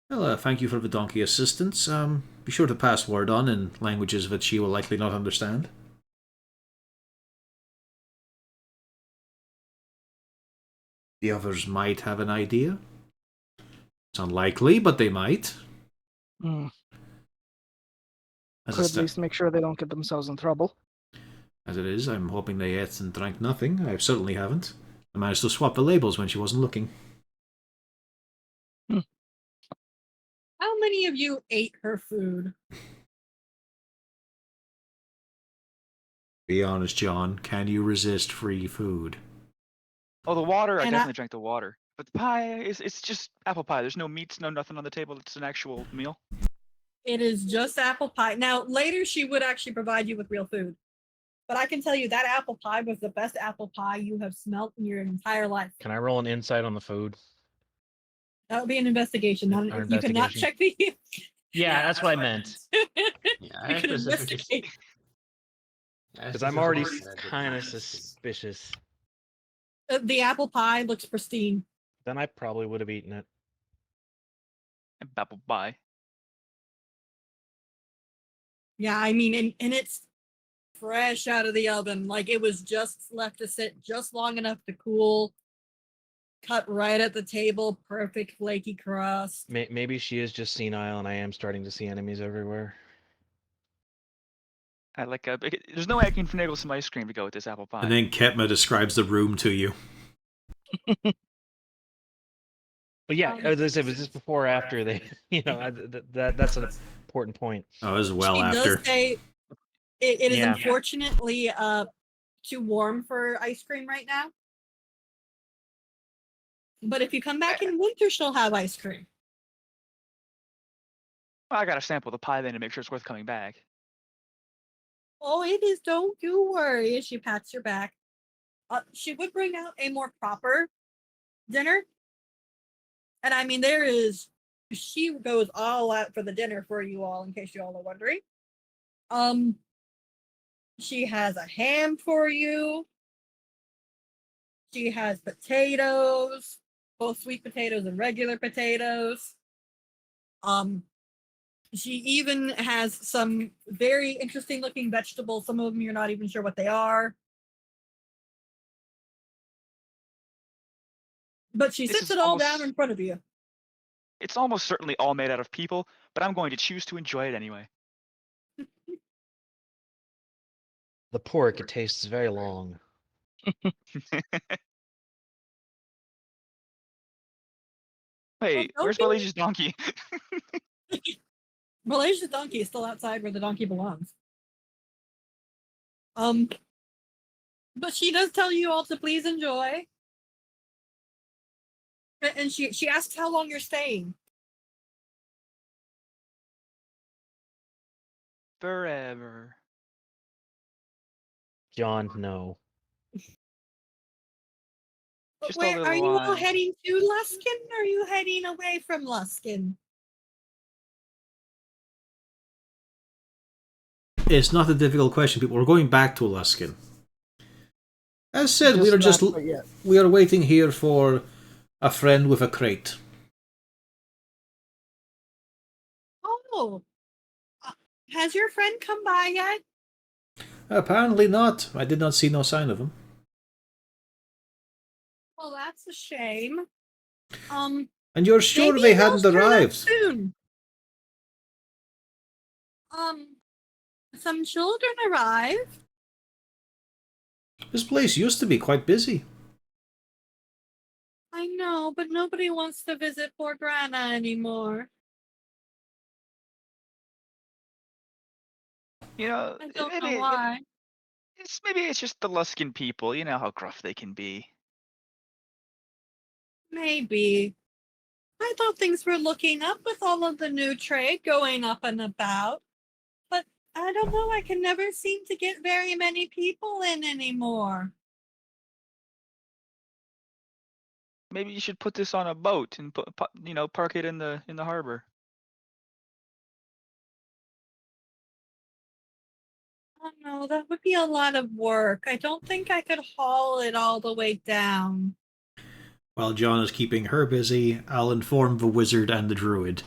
Well, thank you for the donkey assistance. Be sure to pass word on in languages that she will likely not understand. The others might have an idea. It's unlikely, but they might. Hmm. As, Could at least make sure they don't get themselves in trouble. as it is, I'm hoping they ate and drank nothing. I certainly haven't. I managed to swap the labels when she wasn't looking. How many of you ate her food? Be honest, John. Can you resist free food? Oh, the water. I And definitely drank the water. But the pie it's just apple pie. There's no meats, no nothing on the table. It's an actual meal. It is just apple pie. Now, later she would actually provide you with real food. But I can tell you that apple pie was the best apple pie you have smelt in your entire life. Can I roll an insight on the food? That would be an investigation. Not Our you cannot investigation. check the. Yeah, that's what I meant. Yeah, You can investigate. Because I'm already kind of suspicious. The apple pie looks pristine. Then I probably would have eaten it. And apple pie. Yeah, I mean, and it's fresh out of the oven. Like it was just left to sit just long enough to cool. Cut right at the table, perfect flaky crust. Maybe she is just senile, and I am starting to see enemies everywhere. I like there's no way I can finagle some ice cream to go with this apple pie. And then Ketma describes the room to you. But yeah, as I said, was this before or after they? That's an important point. Oh, as well She after. does say it is Yeah. unfortunately too warm for ice cream right now. But if you come back in winter, she'll have ice cream. Well, I gotta sample the pie then to make sure it's worth coming back. Oh, it is. Don't you worry. She pats your back. She would bring out a more proper dinner. And I mean, she goes all out for the dinner for you all, in case you all are wondering. She has a ham for you. She has potatoes, both sweet potatoes and regular potatoes. She even has some very interesting looking vegetables. Some of them you're not even sure what they are. But she This sits is it all almost- down in front of you. It's almost certainly all made out of people, but I'm going to choose to enjoy it anyway. The pork, it tastes very long. Wait, don't where's you- Malaysia's donkey? Malaysia's donkey is still outside where the donkey belongs. But she does tell you all to please enjoy. And she asks how long you're staying. Forever. John, no. But Just a where little are you all while. heading to, Luskan? Or are you heading away from Luskan? It's not a difficult question, people. We're going back to Luskan. As said, we are waiting here for a friend with a crate. Oh, has your friend come by yet? Apparently not. I did not see no sign of him. Well, that's a shame. And you're sure maybe they they'll hadn't turn up arrived? soon. Some children arrived. This place used to be quite busy. I know, but nobody wants to visit poor Grana anymore. You know, I don't know why. maybe it's just the Luskan people. You know how gruff they can be. Maybe. I thought things were looking up with all of the new trade going up and about. But I don't know, I can never seem to get very many people in anymore. Maybe you should put this on a boat and park it in the harbor. Oh no, that would be a lot of work. I don't think I could haul it all the way down. While John is keeping her busy, I'll inform the wizard and the druid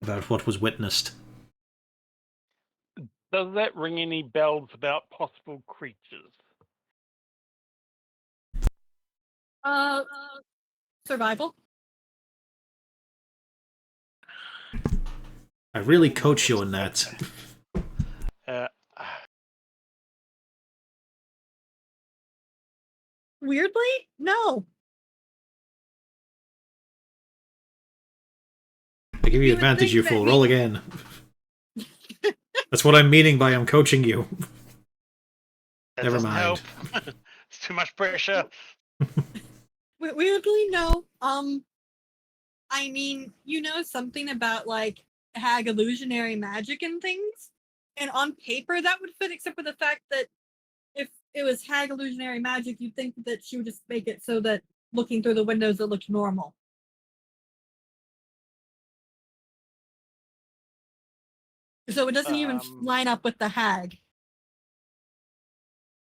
about what was witnessed. Does that ring any bells about possible creatures? Survival. I really coach you in that. Uh, Weirdly, no. I give you You would advantage, think you that fool. we- Roll again. That's what I'm meaning by I'm coaching you. that Never doesn't mind. help. It's too much pressure. Weirdly, no. I mean, you know something about like hag illusionary magic and things, and on paper that would fit, except for the fact that if it was hag illusionary magic, you'd think that she would just make it so that looking through the windows it looked normal. So it doesn't even line up with the hag.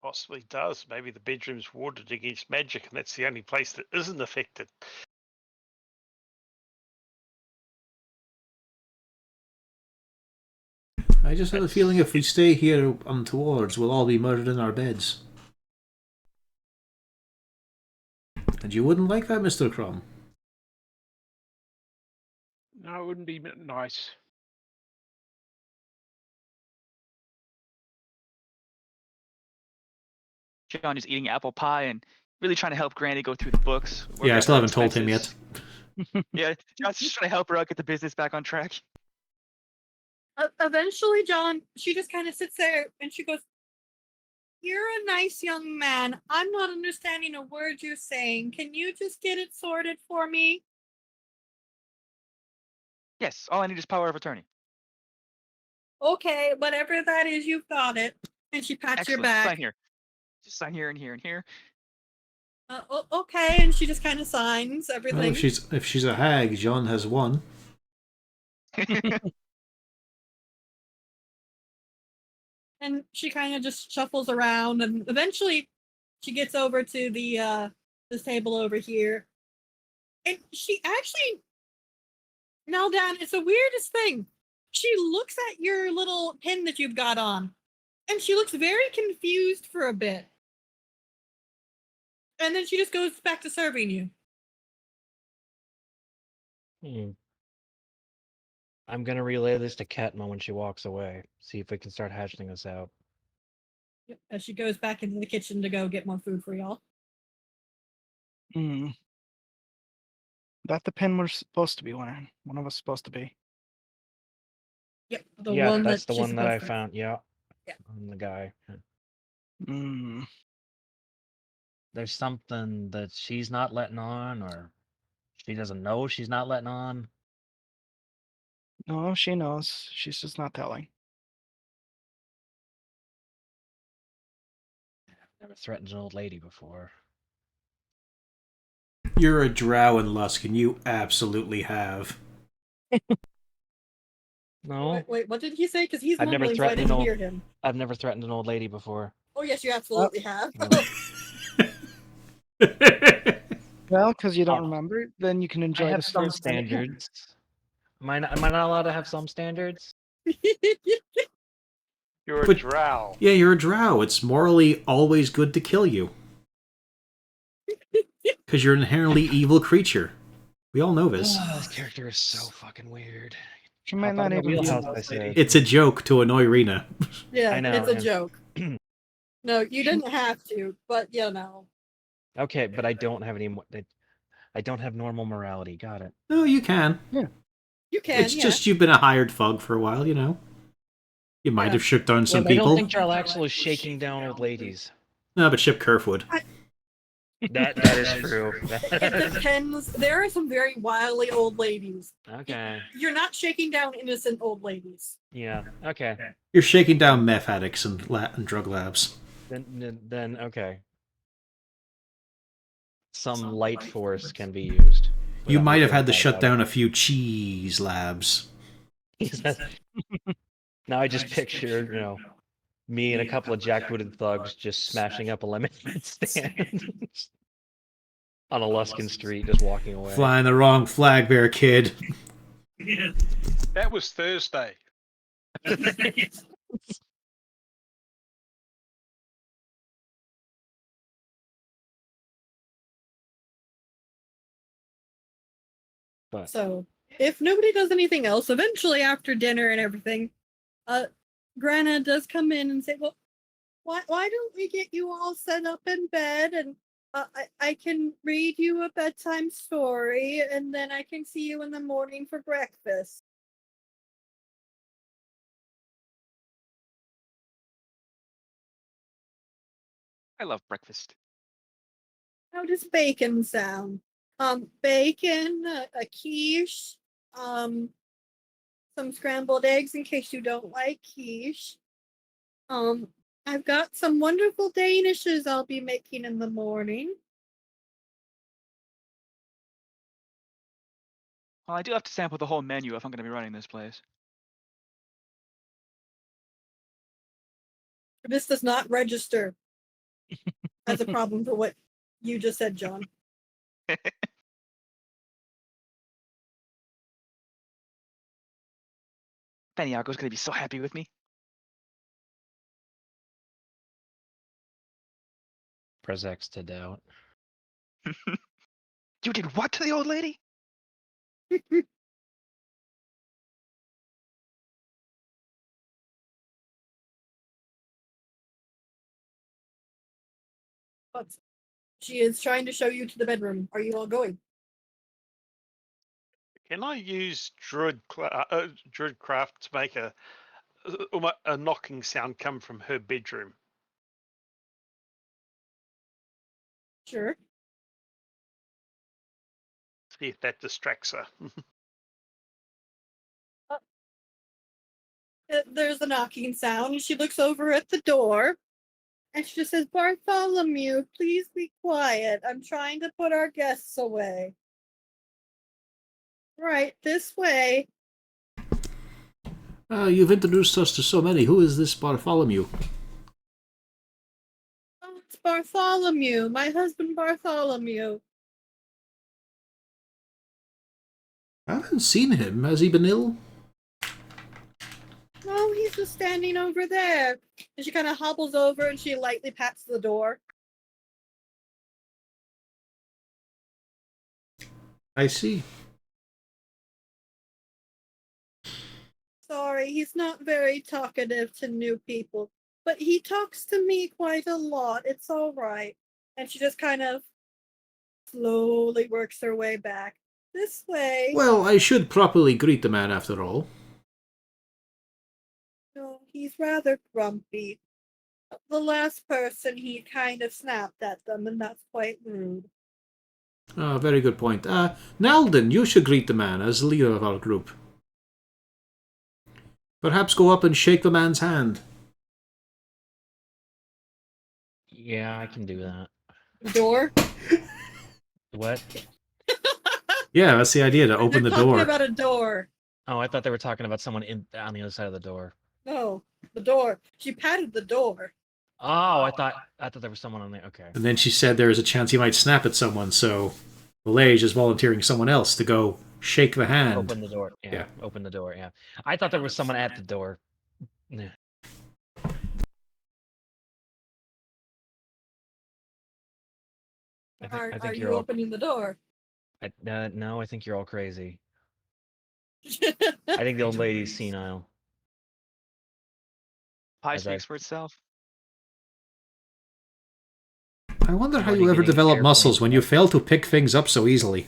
Possibly does. Maybe the bedroom's warded against magic, and that's the only place that isn't affected. I just have a feeling if we stay here untowards, we'll all be murdered in our beds. And you wouldn't like that, Mr. Crumb. No, it wouldn't be nice. John is eating apple pie and really trying to help Granny go through the books. work Yeah, I out still her haven't told him yet. expenses. Yeah, John's just trying to help her out get the business back on track. Eventually, John, she just kind of sits there and she goes, "You're a nice young man. I'm not understanding a word you're saying. Can you just get it sorted for me?" Yes, all I need is power of attorney. Okay, whatever that is, you've got it. And she pats your Excellent. back. Sign here. Just sign here and here and here. Okay, and she just kind of signs everything. Well, if she's a hag, John has one. And she kind of just shuffles around, and eventually she gets over to the this table over here. And she actually, now Dan, it's the weirdest thing. She looks at your little pin that you've got on, and she looks very confused for a bit. And then she just goes back to serving you. I'm gonna relay this to Ketma when she walks away. See if we can start hashing this out. Yep, as she goes back into the kitchen to go get more food for y'all. That the pin we're supposed to be wearing. One of us supposed to be. Yep, the Yeah, one that's the she's one that I supposed to- found. Yeah. Yeah. I'm the guy. Mm. There's something that she's not letting on, or she doesn't know she's not letting on. No, she knows. She's just not telling. Never threatened an old lady before. You're a drow in Luskan. You absolutely have. No, Wait, what did he say? Because he's I've never mumbling, so I threatened didn't an hear old. him. I've never threatened an old lady before. Oh, yes, you absolutely have. Well, because you don't remember, then you can enjoy I have the some story from the beginning. standards. Am I not allowed to have some standards? You're a But- drow. Yeah, you're a drow. It's morally always good to kill you. Because you're an inherently evil creature. We all know this. This character is so fucking weird. She might Hop out not of my even be. wheelhouse, I say. It's a joke to annoy Rena. Yeah, I know, it's a yeah. joke. No, you didn't have to, but you know. Okay, but I don't have any. I don't have normal morality. Got it. No, you can. You can, It's yeah. just you've been a hired thug for a while, you know. You might Yeah. have shook down some I people. don't think Jarlaxle is shaking down old ladies. No, but Ship Kerf would. That is true. It depends. There are some very wily old ladies. Okay. You're not shaking down innocent old ladies. Yeah. Okay. You're shaking down meth addicts and drug labs. Then okay. Some light force can be used. You without might me have had feeling to bad shut about down a few cheese labs. it. Now I just picture, me and a couple of jackbooted thugs just smashing up a lemonade stand on a Luskan street, just walking away. Flying the wrong flag there, kid. That was Thursday. But So if nobody does anything else, eventually after dinner and everything, Grana does come in and say, "Well, why don't we get you all set up in bed and I can read you a bedtime story and then I can see you in the morning for breakfast." I love breakfast. How does bacon sound? Bacon, a quiche, some scrambled eggs in case you don't like quiche. Um, I've got some wonderful danishes I'll be making in the morning. Well, I do have to sample the whole menu if I'm going to be running this place. This does not register as a problem for what you just said, John. Beniago's going to be so happy with me. press X to doubt. You did what to the old lady? But she is trying to show you to the bedroom. Are you all going? Can I use Druidcraft to make a knocking sound come from her bedroom? Sure. See if that distracts her. There's a knocking sound. She looks over at the door and she just says, "Bartholomew, please be quiet. I'm trying to put our guests away." Right, this way. You've introduced us to so many. Who is this Bartholomew? Oh, it's Bartholomew, my husband Bartholomew. I haven't seen him. Has he been ill? No, he's just standing over there. And she kind of hobbles over and she lightly pats the door. I see. Sorry, he's not very talkative to new people, but he talks to me quite a lot. It's all right. And she just kind of slowly works her way back. This way. Well, I should properly greet the man after all. No, he's rather grumpy. The last person he kind of snapped at them, and that's quite rude. Very good point. Nalden, you should greet the man as leader of our group. Perhaps go up and shake the man's hand. Yeah, I can do that. Door? What? Yeah, that's the idea, to open They're the talking door. about a door. Oh, I thought they were talking about someone on the other side of the door. No, the door. She patted the door. Oh, I thought there was someone on there. Okay. And then she said there is a chance he might snap at someone, so Valege is volunteering someone else to go shake the hand. Open the door. Yeah. Open the door. Yeah. I thought there was someone at the door. Yeah. Are you opening the door? No, I think you're all crazy. I think the old lady's senile. Pie speaks for itself. I wonder how Already you ever getting develop airplane muscles when you fail to pick things up so easily.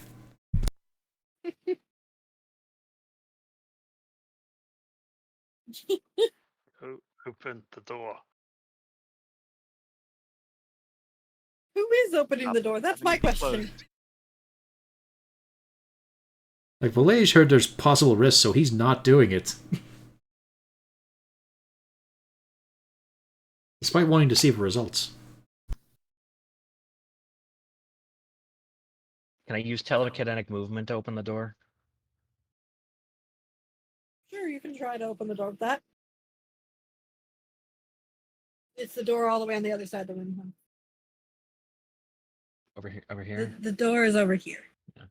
Open the door. Who is opening the door? That's my question. Like, Valege heard there's possible risks, so he's not doing it. Despite wanting to see for results. Can I use telekinetic movement to open the door? Sure, you can try to open the door with that. It's the door all the way on the other side of the room. Huh? Over here. Over here. The door is over here. Yeah.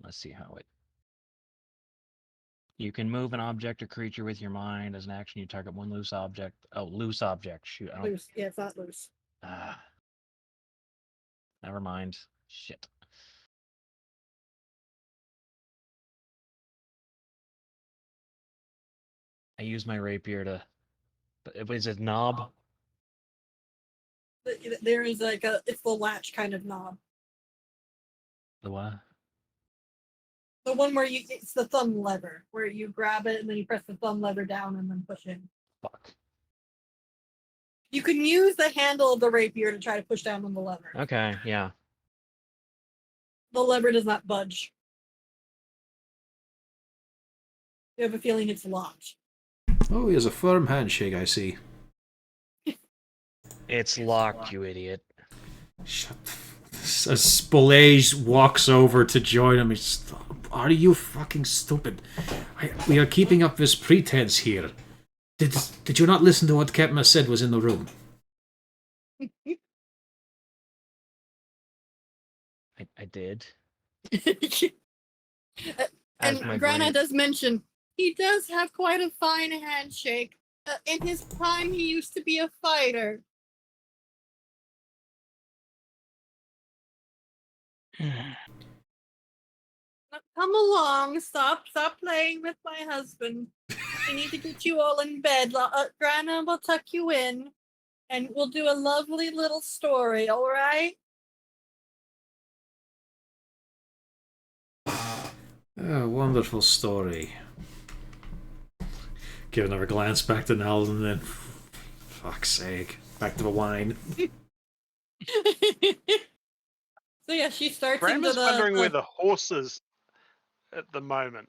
Let's see how it. You can move an object or creature with your mind. As an action, you target one loose object. Oh, loose object. Shoot. Loose. Yeah, it's not loose. Never mind. Shit. I use my rapier to. Is it knob? There is like it's the latch kind of knob. The what? The one where it's the thumb lever, where you grab it and then you press the thumb lever down and then push in. Fuck. You can use the handle of the rapier to try to push down on the lever. Okay, yeah. The lever does not budge. You have a feeling it's locked. Oh, he has a firm handshake, I see. It's locked, you idiot. Shut the As Spolage walks over to join him, he's, are you fucking stupid? We are keeping up this pretense here. Did you not listen to what Kepma said was in the room? I did. And Grana does mention he does have quite a fine handshake. In his prime, he used to be a fighter. Come along, stop playing with my husband. We need to get you all in bed. Grana will tuck you in, and we'll do a lovely little story, all right? Oh, wonderful story. Give another glance back to Nell and then, fuck's sake, back to the wine. So yeah, she starts Grandma's wondering where the horse is at the moment.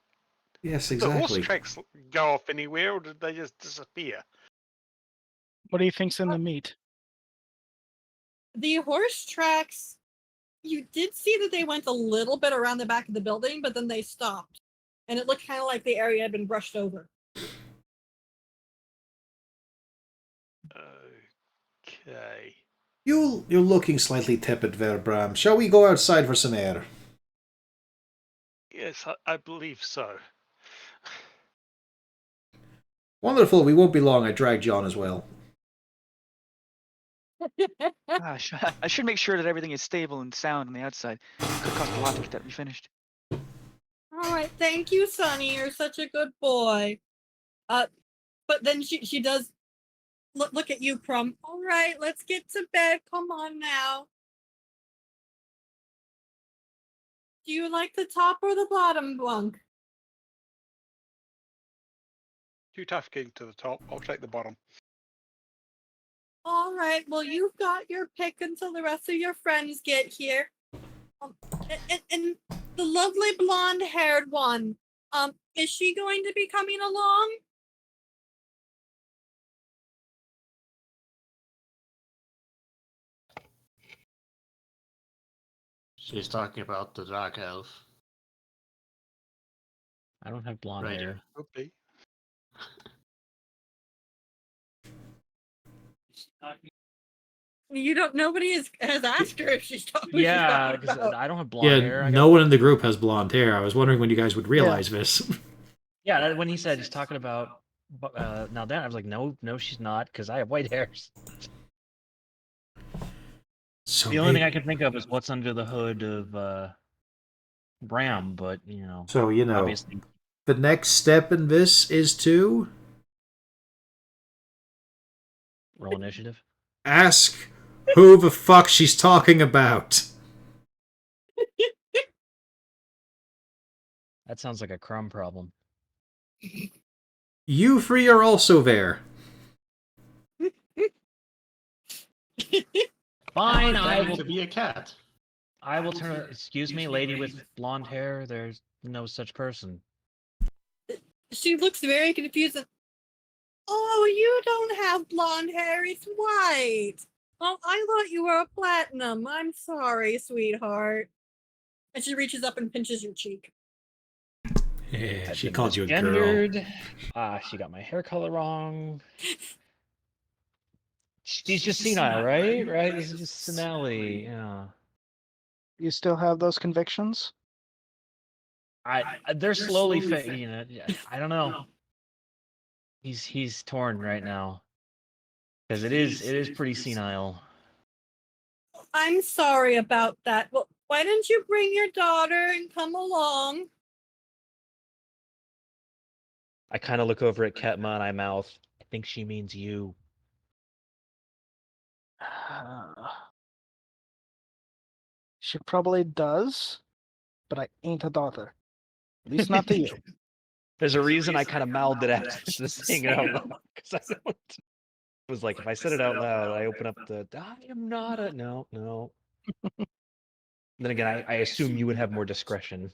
Yes, Did the exactly. horse tracks go off anywhere, or did they just disappear? What do you think's in the meat? The horse tracks, you did see that they went a little bit around the back of the building, but then they stopped. And it looked kind of like the area had been brushed over. Okay. You're looking slightly tepid there, Bram. Shall we go outside for some air? Yes, I believe so. Wonderful, we won't be long. I dragged John as well. Gosh, I should make sure that everything is stable and sound on the outside. It could cost a lot to get that refinished. All right, thank you, Sonny. You're such a good boy. But then she does look at you, Crumb. All right, let's get to bed. Come on now. Do you like the top or the bottom bunk? Too tough getting to the top. I'll take the bottom. All right, well, you've got your pick until the rest of your friends get here. And the lovely blonde-haired one, is she going to be coming along? She's talking about the dark elf. I don't have blonde Right. hair. Could be. You don't. Nobody has asked her if she's talking. Yeah, she's because talking about. I don't have blonde hair. Yeah, I no one in the group has blonde hair. I was wondering when you guys would realize this. Yeah, when he said he's talking about now that I was like, no, she's not, because I have white hairs. So The only thing I can think of is what's under the hood of Bram, but So, obviously. the next step in this is to Roll initiative. ask who the fuck she's talking about. That sounds like a Crumb problem. You three are also there. Fine, I will to be a cat. I will turn. Excuse me, lady with blonde hair. There's no such person. She looks very confused. Oh, you don't have blonde hair. It's white. Oh, I thought you were a platinum. I'm sorry, sweetheart. And she reaches up and pinches your cheek. Yeah, I've she been called you a girl. misgendered. She got my hair color wrong. She's just senile, right? Right? This is just senility. Yeah. You still have those convictions? They're slowly fading. I don't know. He's torn right now because it is pretty senile. I'm sorry about that. Well, why didn't you bring your daughter and come along? I kind of look over at Ketma and I mouth, I think she means you. She probably does, but I ain't a daughter. At least not to you. There's a reason I kind of mouthed it after the saying it out loud. Because I don't. It was like, if I said it out loud, I open up the, I am not a, no. Then again, I assume you would have more discretion.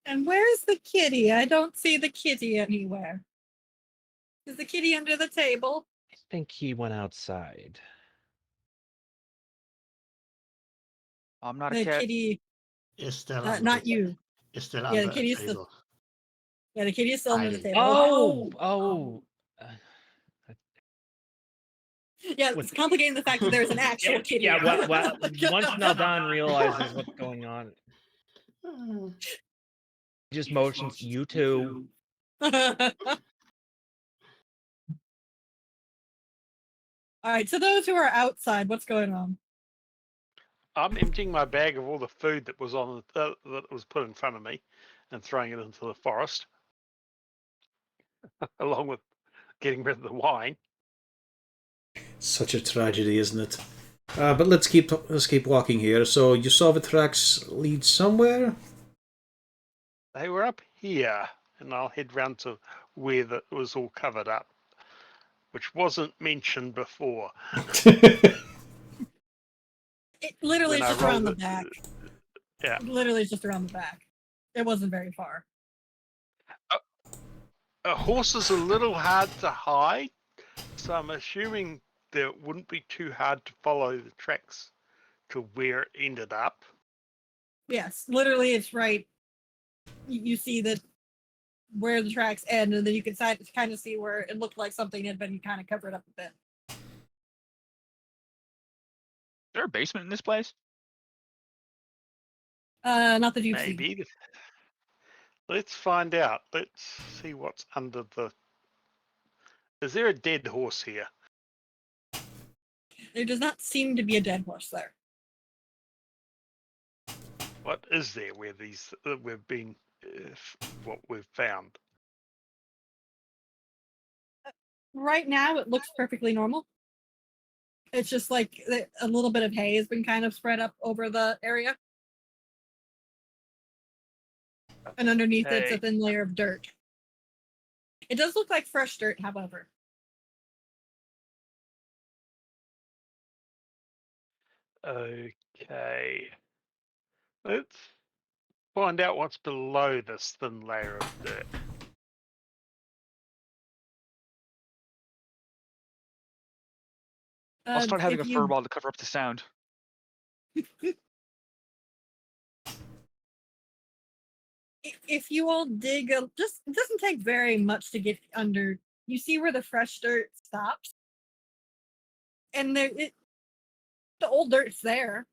And where's the kitty? I don't see the kitty anywhere. Is the kitty under the table? I think he went outside. I'm not a The cat. kitty, Is still not you. Is still Yeah, under the the kitty is table. Yeah, the kitty is still under the Hiding. table. Oh. Yeah, it's complicating the fact that there's an actual kitty. Yeah, well, once Naldan realizes what's going on, he just motions, you two. All right, so those who are outside, what's going on? I'm emptying my bag of all the food that was on that was put in front of me, and throwing it into the forest, along with getting rid of the wine. Such a tragedy, isn't it? But let's keep walking here. So you saw the tracks lead somewhere. They were up here, and I'll head round to where it was all covered up, which wasn't mentioned before. It literally is When I just around the rolled back. Yeah. It literally is just around the back. It wasn't very far. A horse is a little hard to hide, so I'm assuming that it wouldn't be too hard to follow the tracks to where it ended up. Yes, literally, it's right. You see that where the tracks end, and then you can kind of see where it looked like something had been kind of covered up a bit. Is there a basement in this place? Not that you've seen. Maybe. Let's find out. Let's see what's under the. Is there a dead horse here? There does not seem to be a dead horse there. What is there where these we've been? What we've found. Right now, it looks perfectly normal. It's just like a little bit of hay has been kind of spread up over the area. And underneath it's a thin layer of dirt. It does look like fresh dirt, however. Okay. Let's find out what's below this thin layer of dirt. I'll start having a if you- furball to cover up the sound. If you all dig, it doesn't take very much to get under. You see where the fresh dirt stops, and the old dirt's there.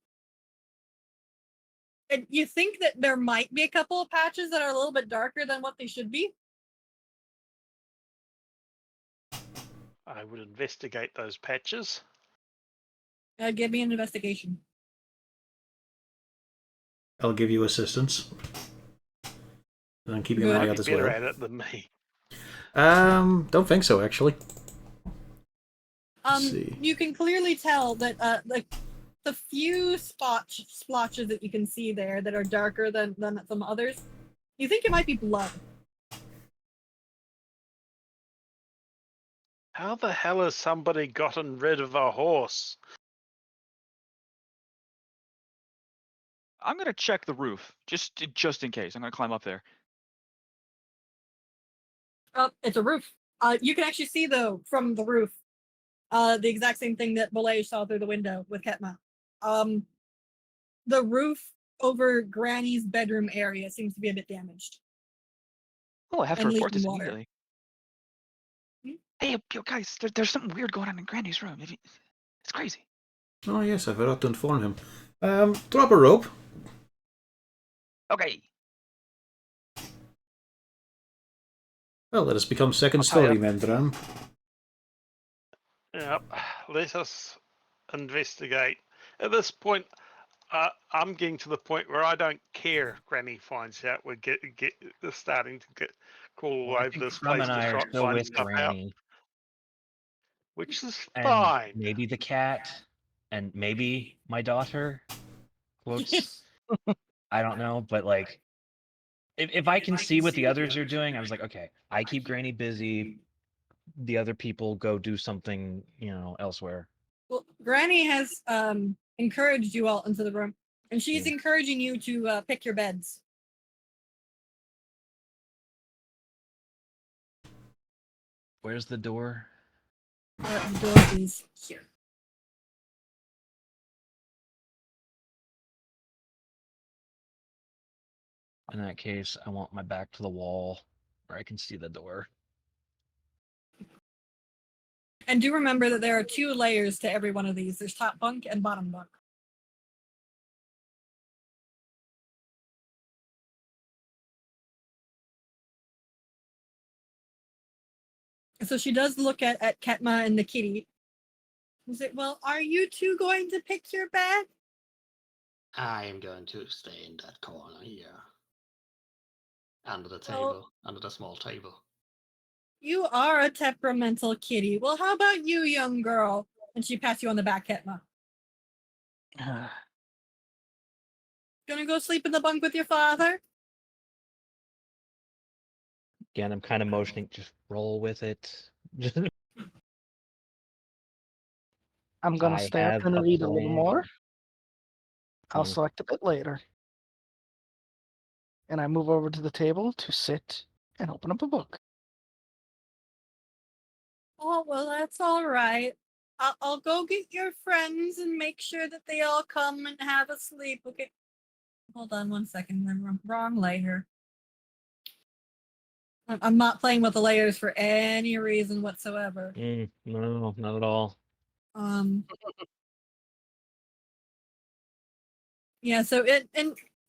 And you think that there might be a couple of patches that are a little bit darker than what they should be. I would investigate those patches. Give me an investigation. I'll give you assistance. And I'm keeping an eye out as Better well. at it than me. Don't think so, actually. See. You can clearly tell that the few splotches that you can see there that are darker than some others, you think it might be blood. How the hell has somebody gotten rid of a horse? I'm gonna check the roof just in case. I'm gonna climb up there. It's a roof. You can actually see though from the roof, the exact same thing that Belay saw through the window with Ketma. The roof over Granny's bedroom area seems to be a bit damaged. Oh, I have to And report leaking this water. immediately. Hmm? Hey, yo, guys, there's something weird going on in Granny's room. It's crazy. Oh yes, I forgot to inform him. Drop a rope. Okay. Well, let us become second I'll tie story up. men, Dram. Yep. Let us investigate. At this point, I'm getting to the point where I don't care if Granny finds out we're starting to get crawl all Well, I over think this Crumb place and to I are try and still find with stuff out, Granny, which is and fine. maybe the cat, and maybe my daughter. Quotes. I don't know, but like, if I can see what the others are doing, I was like, okay, I keep Granny busy. The other people go do something, elsewhere. Well, Granny has encouraged you all into the room, and she's Yeah. encouraging you to pick your beds. Where's the door? The door is here. In that case, I want my back to the wall where I can see the door. And do remember that there are 2 layers to every one of these. There's top bunk and bottom bunk. So she does look at Ketma and the kitty. Is it, well, are you 2 going to pick your bed? I am going to stay in that corner here. Under the Well- table, under the small table. You are a temperamental kitty. Well, how about you, young girl? And she pats you on the back, Ketma. Gonna go sleep in the bunk with your father? Again, I'm kind of motioning, just roll with it. I'm gonna I stay up have and a read a little plan. more. I'll Mm. select a bit later. And I move over to the table to sit and open up a book. Oh, well, that's all right. I'll go get your friends and make sure that they all come and have a sleep. Okay. Hold on 1 second. I'm wrong layer. I'm not playing with the layers for any reason whatsoever. No, not at all. Yeah, so it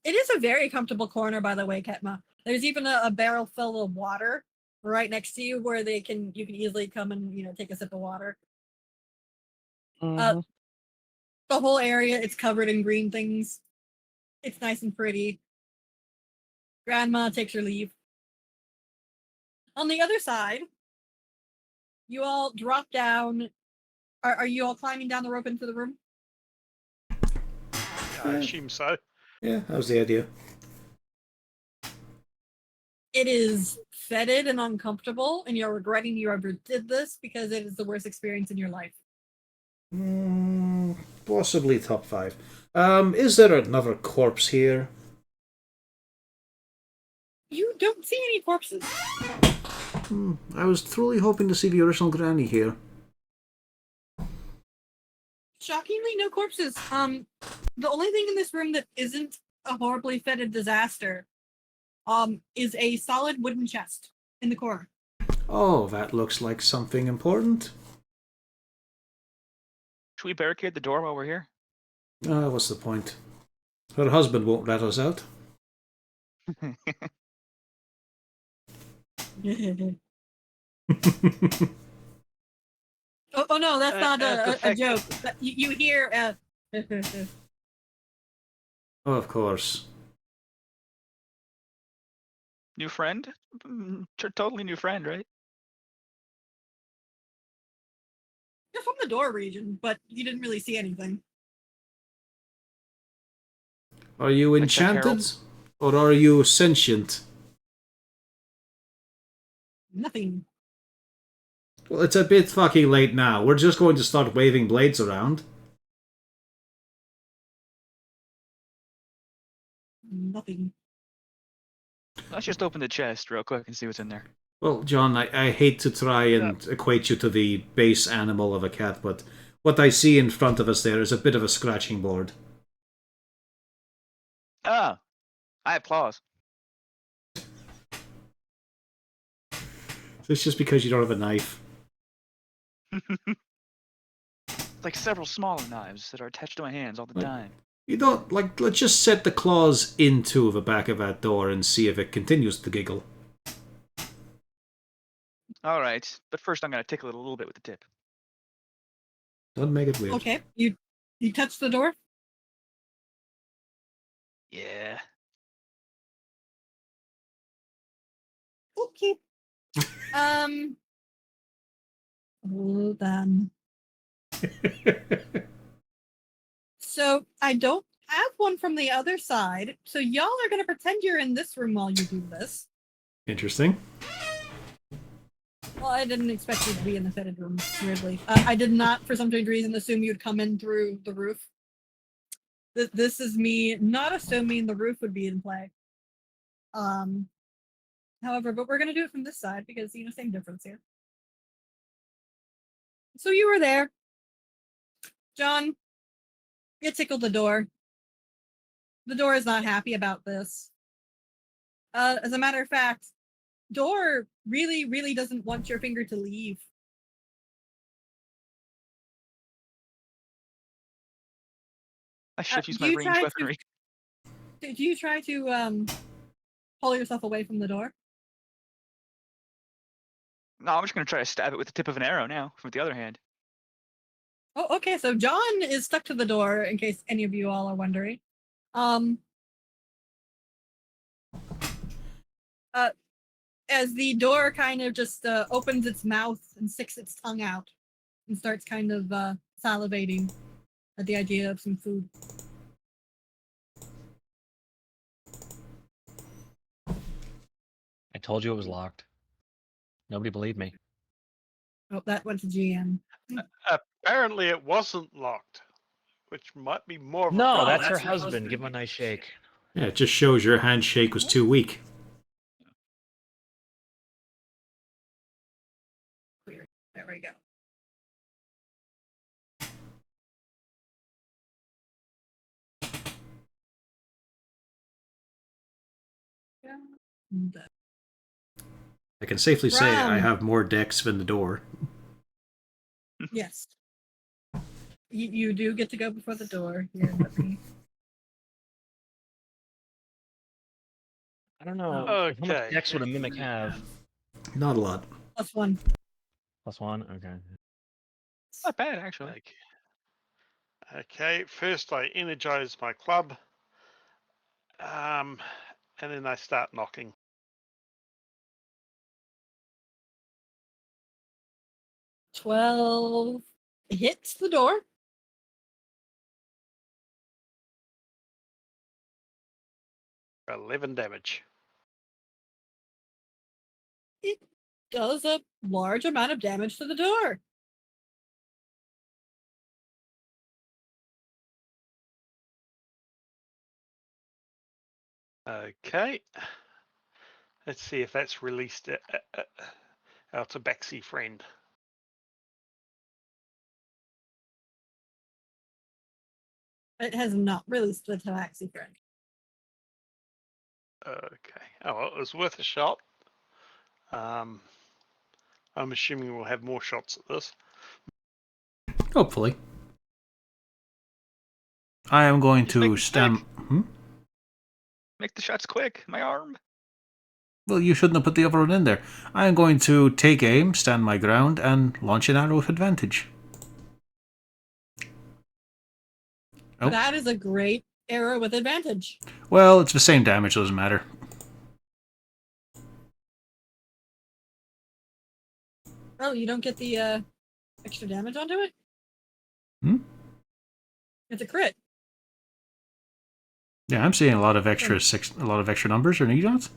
is a very comfortable corner, by the way, Ketma. There's even a barrel full of water right next to you where you can easily come and take a sip of water. Mhm. The whole area it's covered in green things. It's nice and pretty. Grandma takes her leave. On the other side, you all drop down. Are you all climbing down the rope into the room? I assume so. Yeah, that was the idea. It is fetid and uncomfortable, and you're regretting you ever did this because it is the worst experience in your life. Possibly top 5. Is there another corpse here? You don't see any corpses. I was truly hoping to see the original Granny here. Shockingly, no corpses. The only thing in this room that isn't a horribly fetid disaster, is a solid wooden chest in the corner. Oh, that looks like something important. Should we barricade the door while we're here? What's the point? Her husband won't let us out. Oh no, that's not the a fact joke. You hear Oh, of course. New friend? Totally new friend, right? you're from the door region, but you didn't really see anything. Are you Like Jack enchanted? Harold? Or are you sentient? Nothing. Well, it's a bit fucking late now. We're just going to start waving blades around. Nothing. Let's just open the chest real quick and see what's in there. Well, John, I hate to try and equate you to the base animal of a cat, but what I see in front of us there is a bit of a scratching board. Ah, I have claws. It's just because you don't have a knife. Like several smaller knives that are attached to my hands all the time. You don't, like, let's just set the claws into the back of that door and see if it continues to giggle. All right, but first I'm gonna tickle it a little bit with the tip. Don't make it weird. Okay, you touch the door. Yeah. Okay. Hold on. So I don't have one from the other side. So y'all are gonna pretend you're in this room while you do this. Interesting. Well, I didn't expect you to be in the fitted room. Weirdly, I did not, for some strange reason, assume you'd come in through the roof. This is me not assuming the roof would be in play. However, but we're gonna do it from this side because same difference here. So you were there, John. You tickled the door. The door is not happy about this. As a matter of fact, door really, really doesn't want your finger to leave. I should use do my you ranged try to- weaponry. Did you try to pull yourself away from the door? No, I'm just gonna try to stab it with the tip of an arrow now, from the other hand. Oh, okay. So John is stuck to the door, in case any of you all are wondering. As the door kind of just opens its mouth and sticks its tongue out and starts kind of salivating at the idea of some food. I told you it was locked. Nobody believed me. Oh, that went to GM. Apparently, it wasn't locked, which might be more of a No, problem. that's her husband. Give him a nice shake. Yeah, it just shows your handshake was too weak. Weird. There we go. And, I can safely say I Ram. have more decks than the door. yes. You do get to go before the door. Here, let me. I don't know. How much Okay. dex would a mimic have? Not a lot. +1. +1? Okay. Not bad, actually. Okay, first I energize my club, and then I start knocking. 12 hits the door. For 11 damage. It does a large amount of damage to the door. Okay. Let's see if that's released our tabaxi friend. It has not released the tabaxi friend. Okay. Oh, well, it was worth a shot. I'm assuming we'll have more shots at this. Hopefully. I am going Just make to it stand. Make the shots quick. My arm. Well, you shouldn't have put the other one in there. I am going to take aim, stand my ground, and launch an arrow with advantage. Oh. That is a great arrow with advantage. Well, it's the same damage, doesn't matter. Oh, you don't get the extra damage onto it? Hmm? It's a crit. Yeah, I'm seeing a lot of extra numbers, or you not?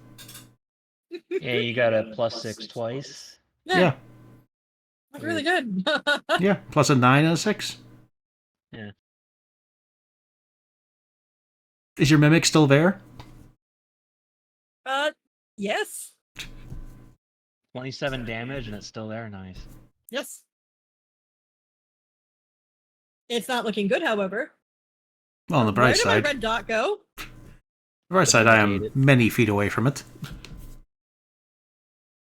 Yeah, you got a +6 twice. Yeah. That's really good. Yeah, plus a 9 and a 6. Yeah. Is your mimic still there? Yes. 27 damage and it's still there. Nice. Yes. It's not looking good, however. Well, on the bright Where did my side. red dot go? The bright side, I am many feet away from it.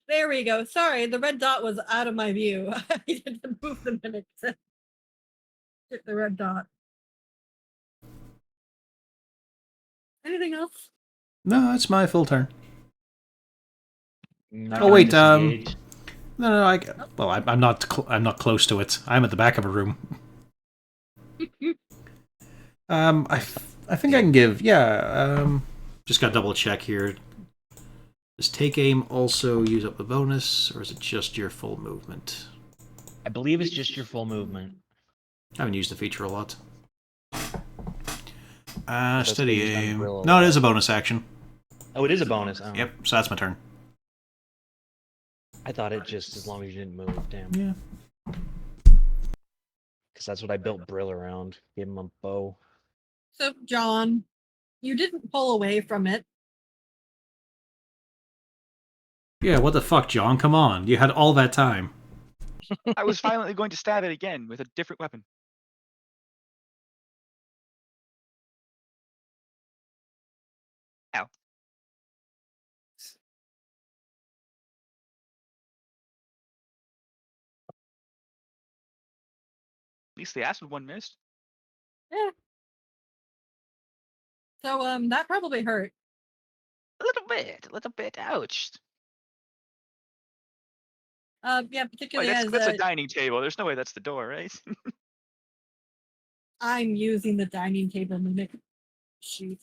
There we go. Sorry, the red dot was out of my view. I needed to move the mimic to hit the red dot. Anything else? No, it's my full turn. Not Oh wait, disengaged. no, I'm not close to it. I'm at the back of a room. I think I can give. Yeah. Just got to double check here. Does take aim also use up the bonus, or is it just your full movement? I believe it's just your full movement. I haven't used the feature a lot. That's Steady based on aim. Brillo. No, it is a bonus action. Oh, it is a bonus. Oh. Yep, so that's my turn. I thought it just as long as you didn't move. Damn. Yeah. Because that's what I built Brill around. Gave him a bow. So, John, you didn't pull away from it. Yeah, what the fuck, John? Come on. You had all that time. I was violently going to stab it again with a different weapon. Ow. At least the acid one missed. Yeah. So, that probably hurt. A little bit. Ouch. Yeah, Wait, particularly that's as a dining table. There's no way that's the door, right? I'm using the dining table mimic sheet.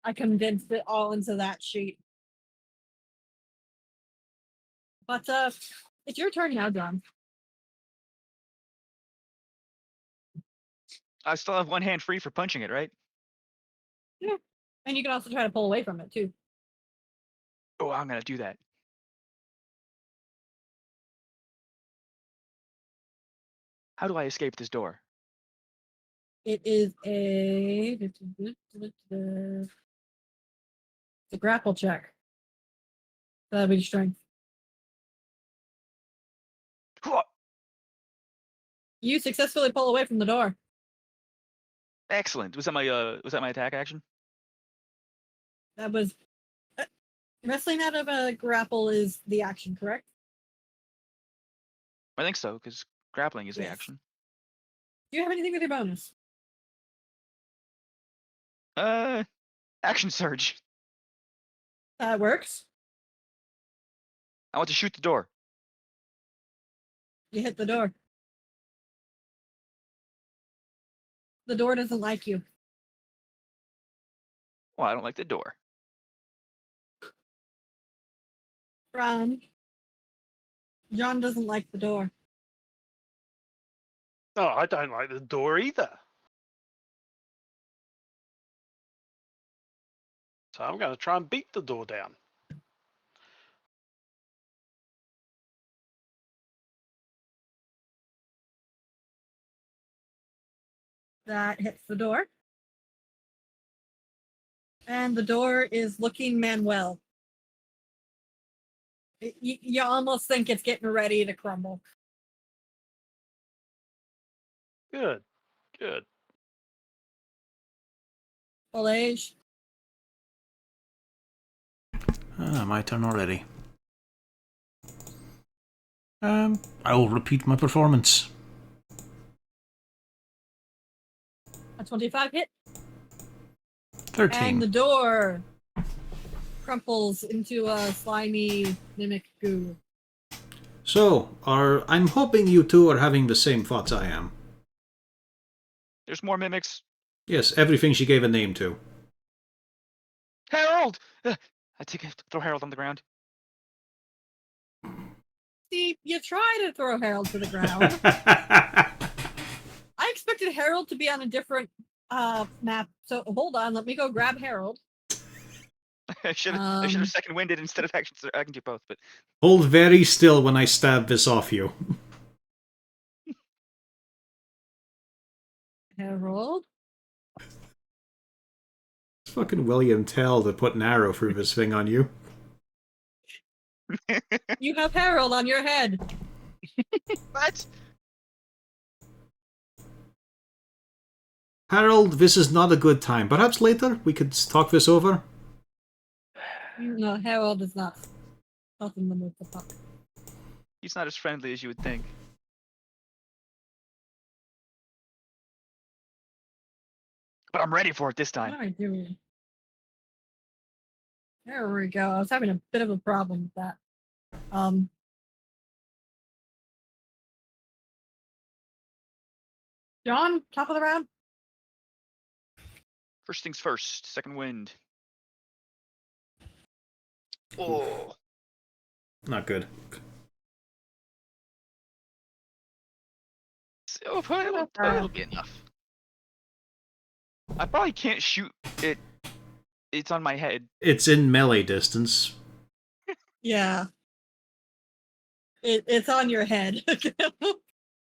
I condensed it all into that sheet. But it's your turn now, John. I still have one hand free for punching it, right? Yeah. And you can also try to pull away from it too. Oh, I'm gonna do that. How do I escape this door? It is a grapple check. That'll be strength. Hwah! You successfully pull away from the door. Excellent. Was that my attack action? That was wrestling out of a grapple is the action, correct? I think so, because grappling is the Yes. action. Do you have anything with your bonus? Action surge. That works. I want to shoot the door. You hit the door. The door doesn't like you. Well, I don't like the door. Ron. John doesn't like the door. No, I don't like the door either. So I'm going to try and beat the door down. That hits the door. And the door is looking Manuel. You almost think it's getting ready to crumble. Good, good. Full age. My turn already. I will repeat my performance. A 25 hit. 13. And the door crumples into a slimy mimic goo. So, I'm hoping you two are having the same thoughts I am. There's more mimics. Yes, everything she gave a name to. Harold! Throw Harold on the ground. See, you try to throw Harold to the ground. I expected Harold to be on a different map. So hold on, let me go grab Harold. I should have second winded instead of action. I can do both, but Hold very still when I stab this off you. Harold. It's fucking William Tell to put an arrow through this thing on you. You have Harold on your head. what? Harold, this is not a good time. Perhaps later we could talk this over? No, Harold is not in the mood to talk. He's not as friendly as you would think. But I'm ready for it this What time. am I doing? There we go. I was having a bit of a problem with that. John, top of the round. First things first. Second wind. Oh. Not good. So it'll be enough. I probably can't shoot it. It's on my head. It's in melee distance. Yeah. It's on your head.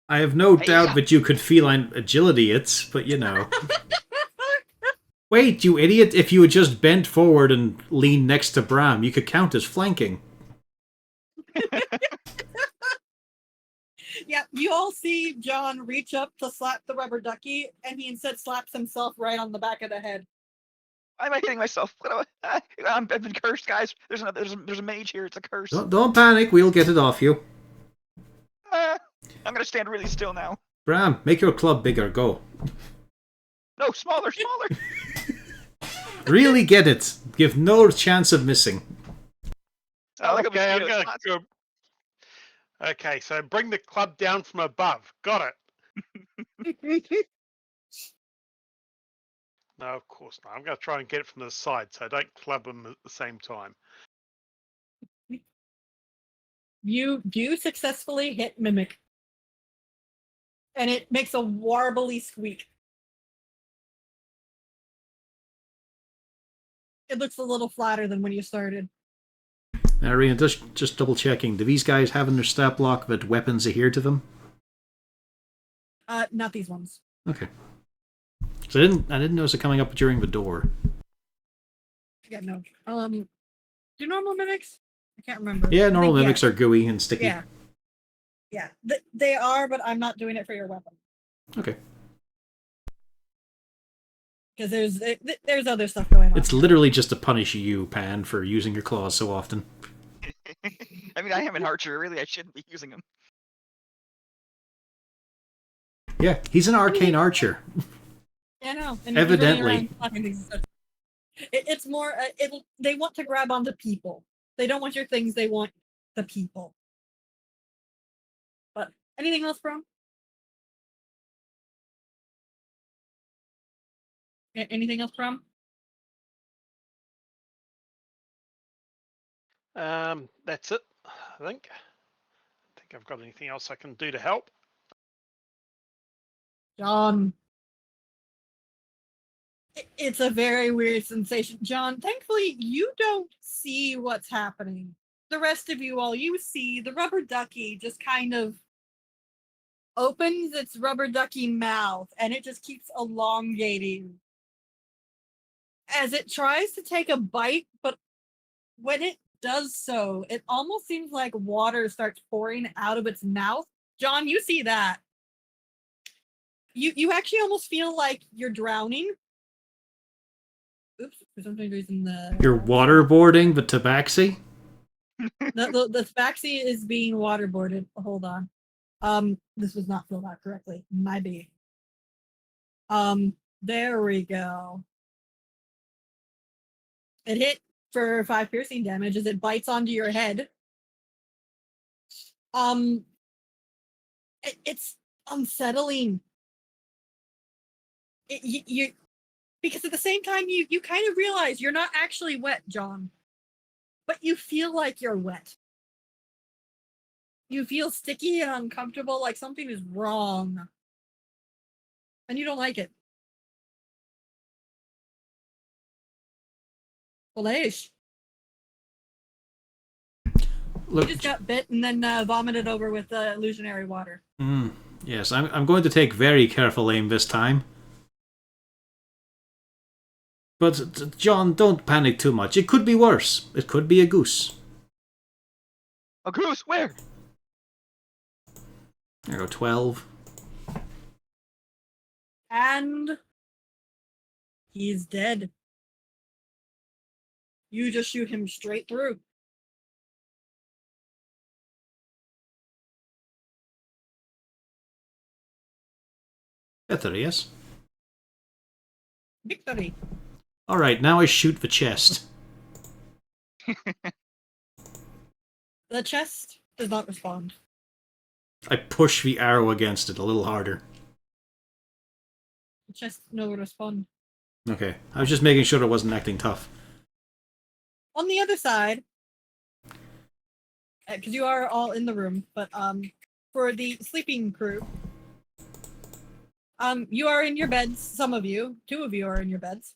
I have no Hey, doubt yeah. that you could feline agility it, but you know. Wait, you idiot! If you had just bent forward and leaned next to Bram, you could count as flanking. Yeah, you all see John reach up to slap the rubber ducky, and he instead slaps himself right on the back of the head. Why am I hitting myself? I've been cursed, guys. There's a mage here. It's a curse. Don't panic, we'll get it off you. I'm gonna stand really still now. Bram, make your club bigger, go. No, smaller. Really get it. Give no chance of missing. Oh, look at Okay, I'm mosquitoes. gonna go. Okay, so bring the club down from above. Got it. No, of course not. I'm going to try and get it from the side so I don't club them at the same time. You do successfully hit Mimic. And it makes a warbly squeak. It looks a little flatter than when you started. Arena, just double checking. Do these guys have in their stat block that weapons adhere to them? Not these ones. Okay. So I didn't notice it coming up during the door. Yeah, no. Do normal mimics? I can't remember. Yeah, I normal think, mimics are gooey and sticky. Yeah. Yeah, they are, but I'm not doing it for your weapon. Okay. Because there's other stuff going on. It's literally just to punish you, Pan, for using your claws so often. I mean, I am an archer. Really, I shouldn't be using them. Yeah, he's an arcane archer. Yeah, no. And Evidently. It's more. They want to grab onto people. They don't want your things. They want the people. But anything else, bro? Anything else, Brom? That's it, I think. I think I've got anything else I can do to help. John. It's a very weird sensation. John, thankfully, you don't see what's happening. The rest of you, all you see, the rubber ducky just kind of opens its rubber ducky mouth, and it just keeps elongating as it tries to take a bite, but when it does so, it almost seems like water starts pouring out of its mouth. John, you see that. You actually almost feel like you're drowning. Oops, for some reason You're waterboarding the tabaxi? the tabaxi is being waterboarded. Hold on. This was not filled out correctly. My bad. There we go. It hit for 5 piercing damage as it bites onto your head. It's unsettling. You because at the same time you kind of realize you're not actually wet, John, but you feel like you're wet. You feel sticky and uncomfortable, like something is wrong, and you don't like it. Felish. Look, You just got bit and then vomited over with illusionary water. Yes, I'm going to take very careful aim this time. But, John, don't panic too much. It could be worse. It could be a goose. A goose? Where? There you go, 12. And he's dead. You just shoot him straight through. Better, yes? Victory. Alright, now I shoot the chest. The chest does not respond. I push the arrow against it a little harder. The chest no respond. Okay. I was just making sure it wasn't acting tough. On the other side, because you are all in the room, but for the sleeping crew, you are in your beds. Some of you, 2 of you are in your beds.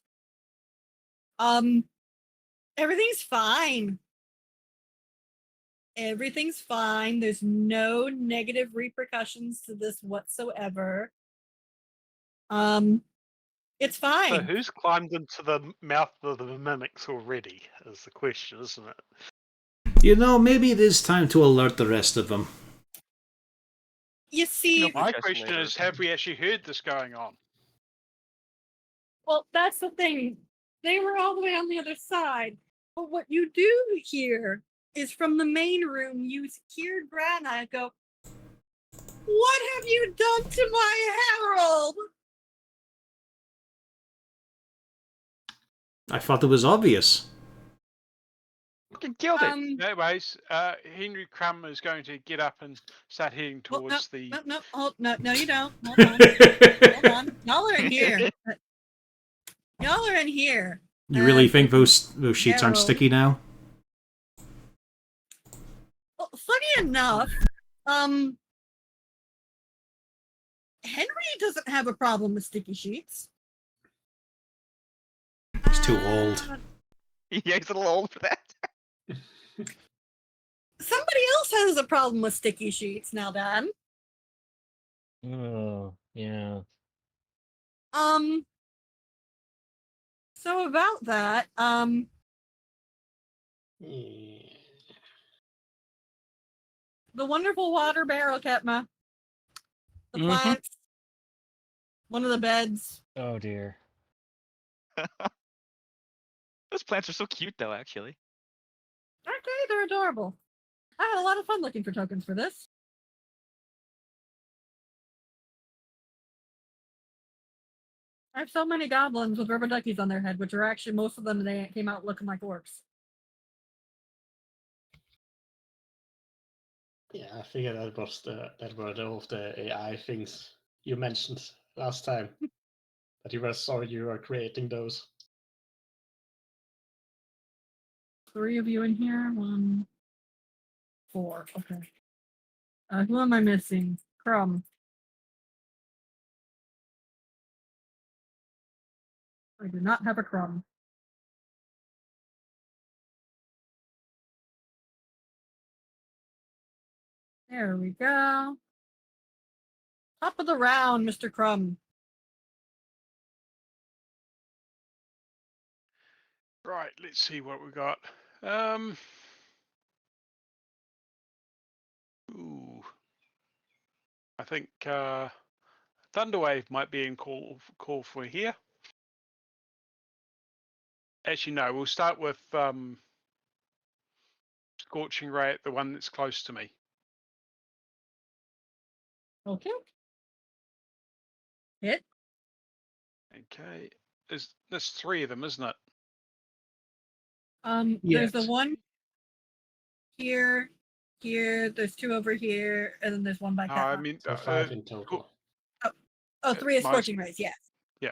Everything's fine. Everything's fine. There's no negative repercussions to this whatsoever. It's fine. So who's climbed into the mouth of the mimics already is the question, isn't it? You know, maybe it is time to alert the rest of them. You see, Nope. My Discuss question later. is, have we actually heard this going on? well, that's the thing. They were all the way on the other side. But what you do hear is from the main room, you hear Grana go, "What have you done to my Harold?" I thought it was obvious. Fucking killed it. Anyways, Henry Crumb is going to get up and start heading Well, towards the. no, you don't. Hold on. Hold on. Y'all are in here. Y'all are in here. You really think those sheets aren't Harold. sticky now? Well, funny enough, Henry doesn't have a problem with sticky sheets. He's too old. Yeah, he's a little old for that. Somebody else has a problem with sticky sheets now, Dan. Oh, yeah. So about that, Yeah. the wonderful water barrel, Ketma, the Mhm. plants, one of the beds. Oh dear. Those plants are so cute, though. Actually, Okay, they're adorable. I had a lot of fun looking for tokens for this. I have so many goblins with rubber duckies on their head, which are actually most of them they came out looking like orcs. Yeah, I figured that were all of the AI things you mentioned last time. That you were sorry you were creating those. 3 of you in here. 1, 4. Okay. Who am I missing? Crumb. I do not have a crumb. There we go. Top of the round, Mr. Crumb. Right, let's see what we got. Ooh. I think Thunderwave might be in call for here. Actually, no. We'll start with Scorching Ray, the one that's close to me. Okay. Hit. Okay, there's 3 of them, isn't it? There's the Yes. one here, there's 2 over here, and then there's one by I Katma. mean, So 5 in total. Oh, 3 is mine's- Scorching Rays, yes. Yeah.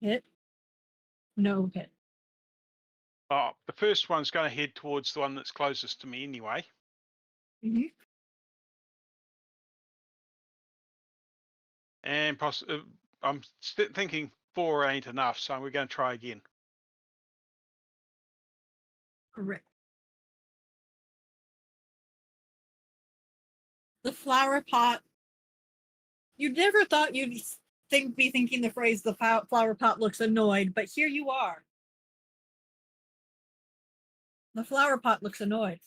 Hit. No hit. Oh, the first one's going to head towards the one that's closest to me anyway. Mhm. And I'm thinking 4 ain't enough, so we're going to try again. Correct. The flower pot. You never thought you'd be thinking the phrase "the flower pot looks annoyed," but here you are. The flower pot looks annoyed.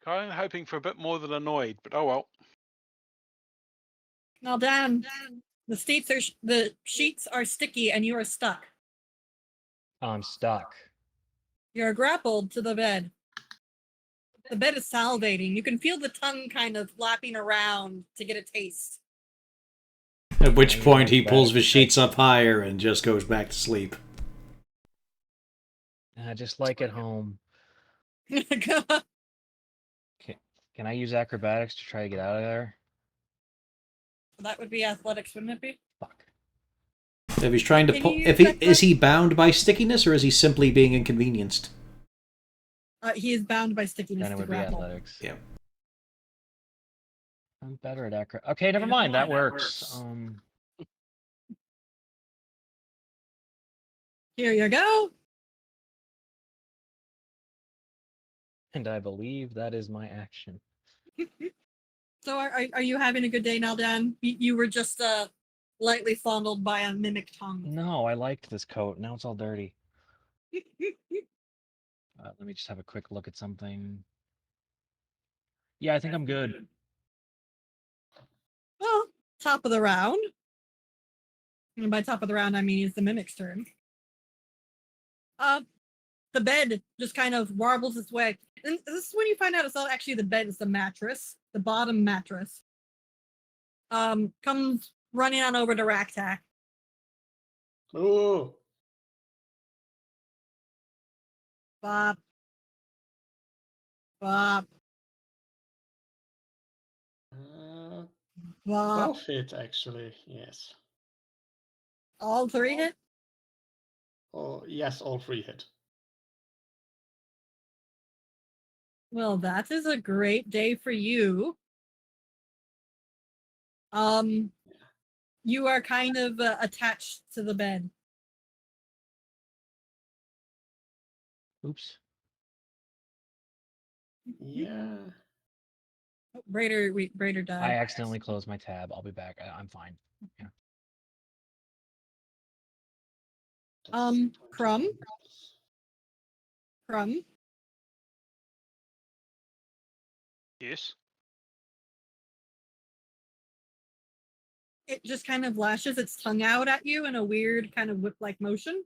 Kind of hoping for a bit more than annoyed, but oh well. Now, Dan, the sheets are sticky, and you are stuck. I'm stuck. You're grappled to the bed. The bed is salivating. You can feel the tongue kind of flapping around to get a taste. At which point he pulls the sheets up higher and just goes back to sleep. Just like at home. Can I use acrobatics to try to get out of there? That would be athletics, wouldn't it be? Fuck. If he's trying to Can pull, you if he check is that? he bound by stickiness or is he simply being inconvenienced? He is bound by stickiness Then it to would be grapple. athletics. Yeah. I'm better at acro. Okay, never mind. That works. Here you go. And I believe that is my action. So are you having a good day now, Dan? You were just lightly fondled by a mimic tongue. No, I liked this coat. Now it's all dirty. Let me just have a quick look at something. Yeah, I think I'm good. Well, top of the round. And by top of the round, I mean it's the mimic's turn. The bed just kind of warbles its way. And this is when you find out it's not actually the bed, it's the mattress. The bottom mattress. Comes running on over to Raktak. Oh, Bop. Bop. uh, Bop. both hit actually. Yes. All three hit? Oh, yes, all three hit. Well, that is a great day for you. You are kind of attached to the bed. Oops. Yeah. Oh, Raider died. I accidentally closed my tab. I'll be back. I'm fine. Yeah. Crumb? Crumb? Yes. It just kind of lashes its tongue out at you in a weird kind of whip-like motion.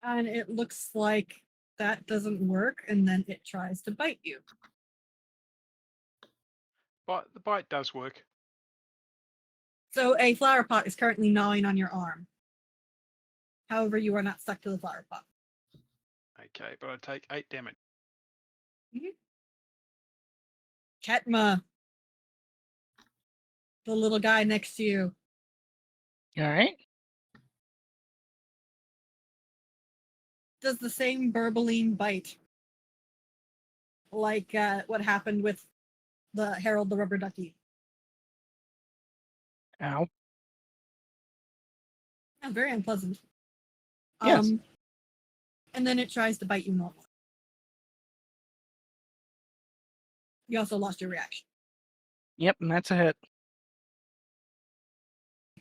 And it looks like that doesn't work, and then it tries to bite you. But the bite does work. So a flower pot is currently gnawing on your arm. However, you are not stuck to the flower pot. Okay, but I take 8 damage. Ketma, the little guy next to you. All right. Does the same burbling bite. Like what happened with the Harold the Rubber Ducky. Ow. Yeah, very unpleasant. Yes. And then it tries to bite you normally. You also lost your reaction. Yep, and that's a hit.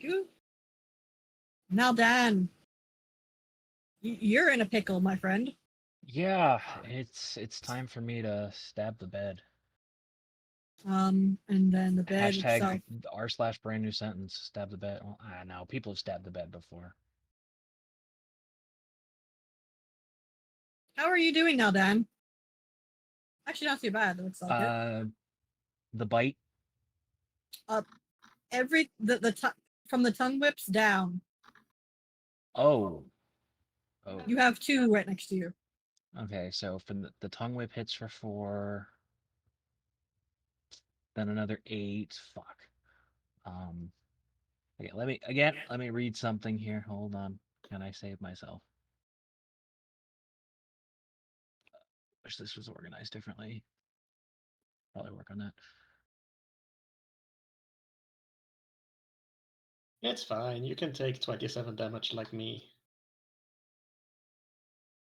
Good. Now, Dan, you're in a pickle, my friend. Yeah, it's time for me to stab the bed. And then the bed itself. Hashtag r/brand new sentence. Stab the bed. Well, I know people have stabbed the bed before. How are you doing now, Dan? Actually, not too bad. It looks like it. The bite. From the tongue whips down. Oh. You have 2 right next to you. Okay, so from the tongue whip hits for 4. Then another 8. Fuck. Okay, let me read something here. Hold on. Can I save myself? Wish this was organized differently. Probably work on that. It's fine. You can take 27 damage like me.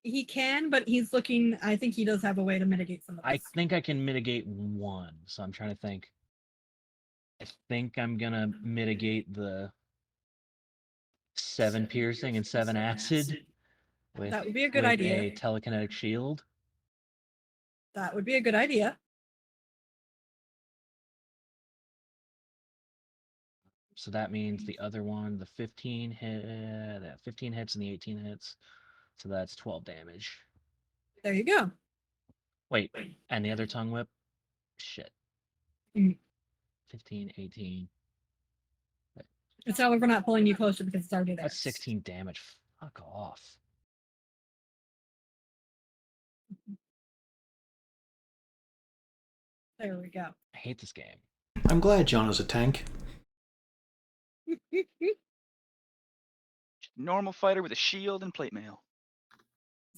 He can, but he's looking. I think he does have a way to mitigate some of this. I think I can mitigate 1, so I'm trying to think. I think I'm gonna mitigate the 7 piercing and 7 acid with, that would be a good with idea. a telekinetic shield. That would be a good idea. So that means the other one, the 15 hits and the 18 hits. So that's 12 damage. There you go. Wait, and the other tongue whip? Shit. Mm. 15, 18. It's however not pulling you closer because it's already there. That's 16 damage. Fuck off. There we go. I hate this game. I'm glad John is a tank. Normal fighter with a shield and plate mail.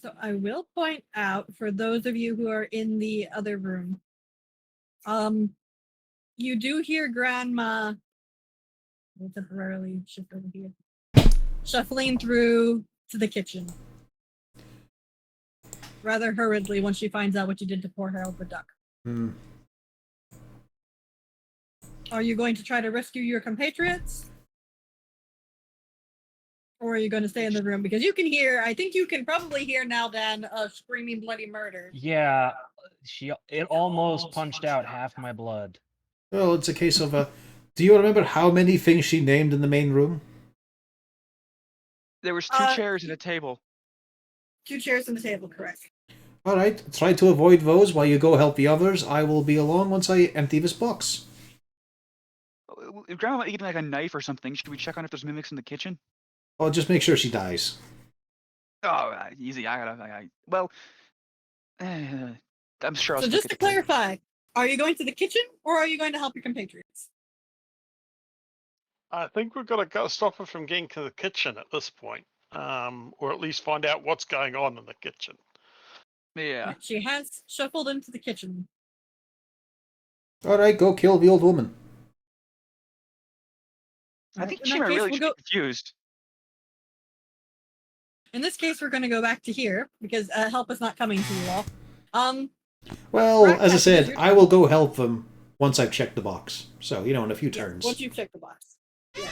So I will point out for those of you who are in the other room, you do hear Grandma will temporarily shift over here, shuffling through to the kitchen rather hurriedly once she finds out what you did to poor Harold the duck. Hmm. Are you going to try to rescue your compatriots? Or are you going to stay in the room? Because you can hear, I think you can probably hear now, Dan, screaming bloody murder. Yeah, it almost punched out half my blood. Well, it's a case of do you remember how many things she named in the main room? There was two chairs and a table. 2 chairs and a table, correct. All right, try to avoid those while you go help the others. I will be along once I empty this box. If Grandma might eat like a knife or something, should we check on if there's mimics in the kitchen? Oh, just make sure she dies. Oh, easy. Well, I'm sure I'll So stick just it to clarify, are you going to the kitchen or are you going to help your compatriots? I think we've got to stop her from getting to the kitchen at this point, or at least find out what's going on in the kitchen. Yeah. She has shuffled into the kitchen. All right, go kill the old woman. I think In she that might case, really we'll be go. confused. In this case, we're going to go back to here because help is not coming to you all. Well, Right, as I Captain, said, it's your I turn. will go help them once I've checked the box. So, you know, in a few Yes, turns. once you've checked the box. Yeah.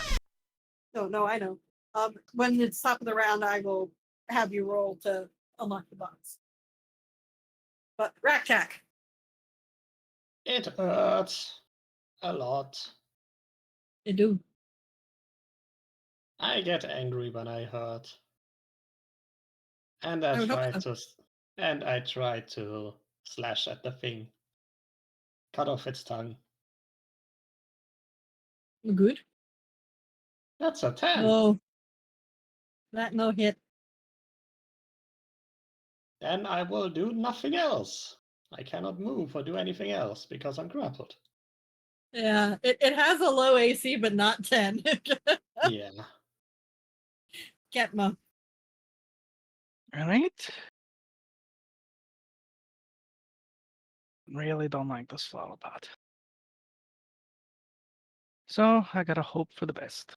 No, I know. When it's top of the round, I will have you roll to unlock the box. But Raktak. It hurts a lot. You do. I get angry when I hurt. And I I would hope try so. to slash at the thing. Cut off its tongue. Good. That's a 10. No. That no hit. Then I will do nothing else. I cannot move or do anything else because I'm grappled. Yeah, it has a low AC, but not 10. Yeah. Ketma. All right. Really don't like this flower pot. So I gotta hope for the best.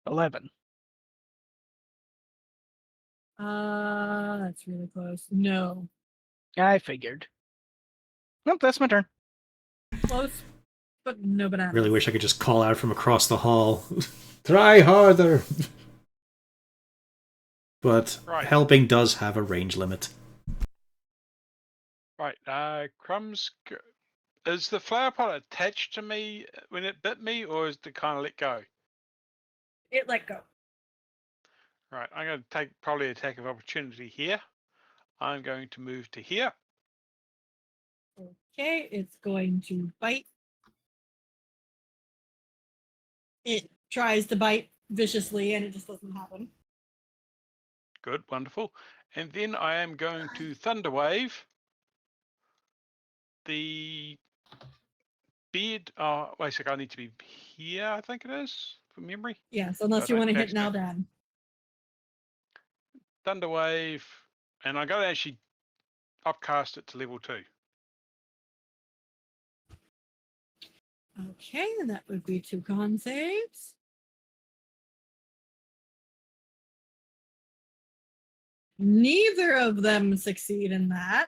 11. That's really close. No. I figured. Nope, that's my turn. Close, but no bananas. Really wish I could just call out from across the hall. Try harder! But Right. helping does have a range limit. Right, Crumbs, is the flower pot attached to me when it bit me, or is it kind of let go? It let go. Right, I'm going to take probably attack of opportunity here. I'm going to move to here. Okay, it's going to bite. It tries to bite viciously and it just doesn't happen. Good, wonderful. And then I am going to Thunder Wave the beard. Oh, wait a sec, I need to be here, I think it is, from memory. Yes, unless So you I want to don't hit now, backstab. Dan. Thunder Wave, and I got to actually upcast it to level 2. Okay, and that would be 2 con saves. Neither of them succeed in that.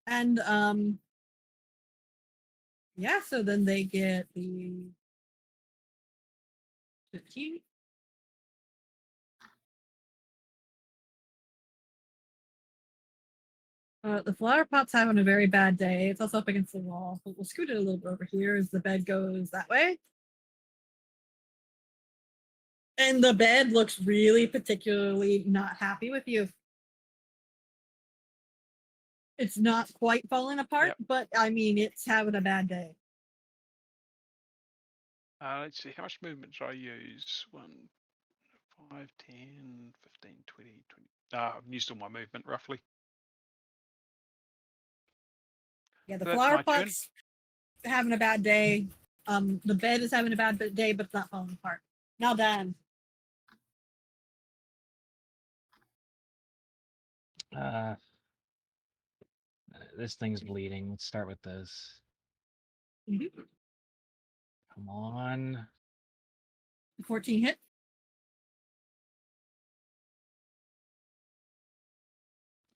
And yeah, so then they get the 15. The flower pot's having a very bad day. It's also up against the wall. We'll scoot it a little bit over here as the bed goes that way. And the bed looks really particularly not happy with you. It's not quite falling apart, Yep. but I mean, it's having a bad day. Let's see, how much movement should I use? 1, 5, 10, 15, 20, 20. I've used all my movement roughly. Yeah, the That's flower my turn. pot's having a bad day. The bed is having a bad day, but it's not falling apart. Now then, This thing's bleeding. Let's start with this. Mhm. Come on. 14 hit.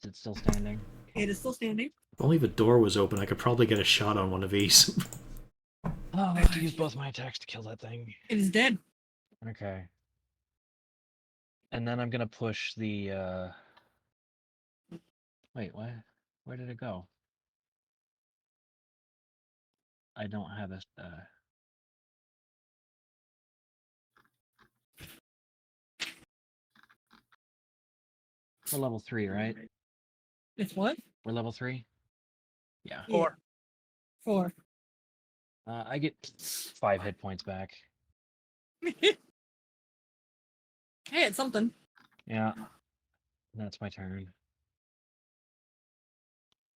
Is it still standing? It is still standing. If only the door was open, I could probably get a shot on one of these. Oh, I have to use both my attacks to kill that thing. It is dead. Okay. And then I'm gonna push the wait, what? Where did it go? I don't have this we're level 3, right? It's what? We're level 3? Yeah. Yeah. 4. I get 5 hit points back. Hey, it's something. Yeah. That's my turn.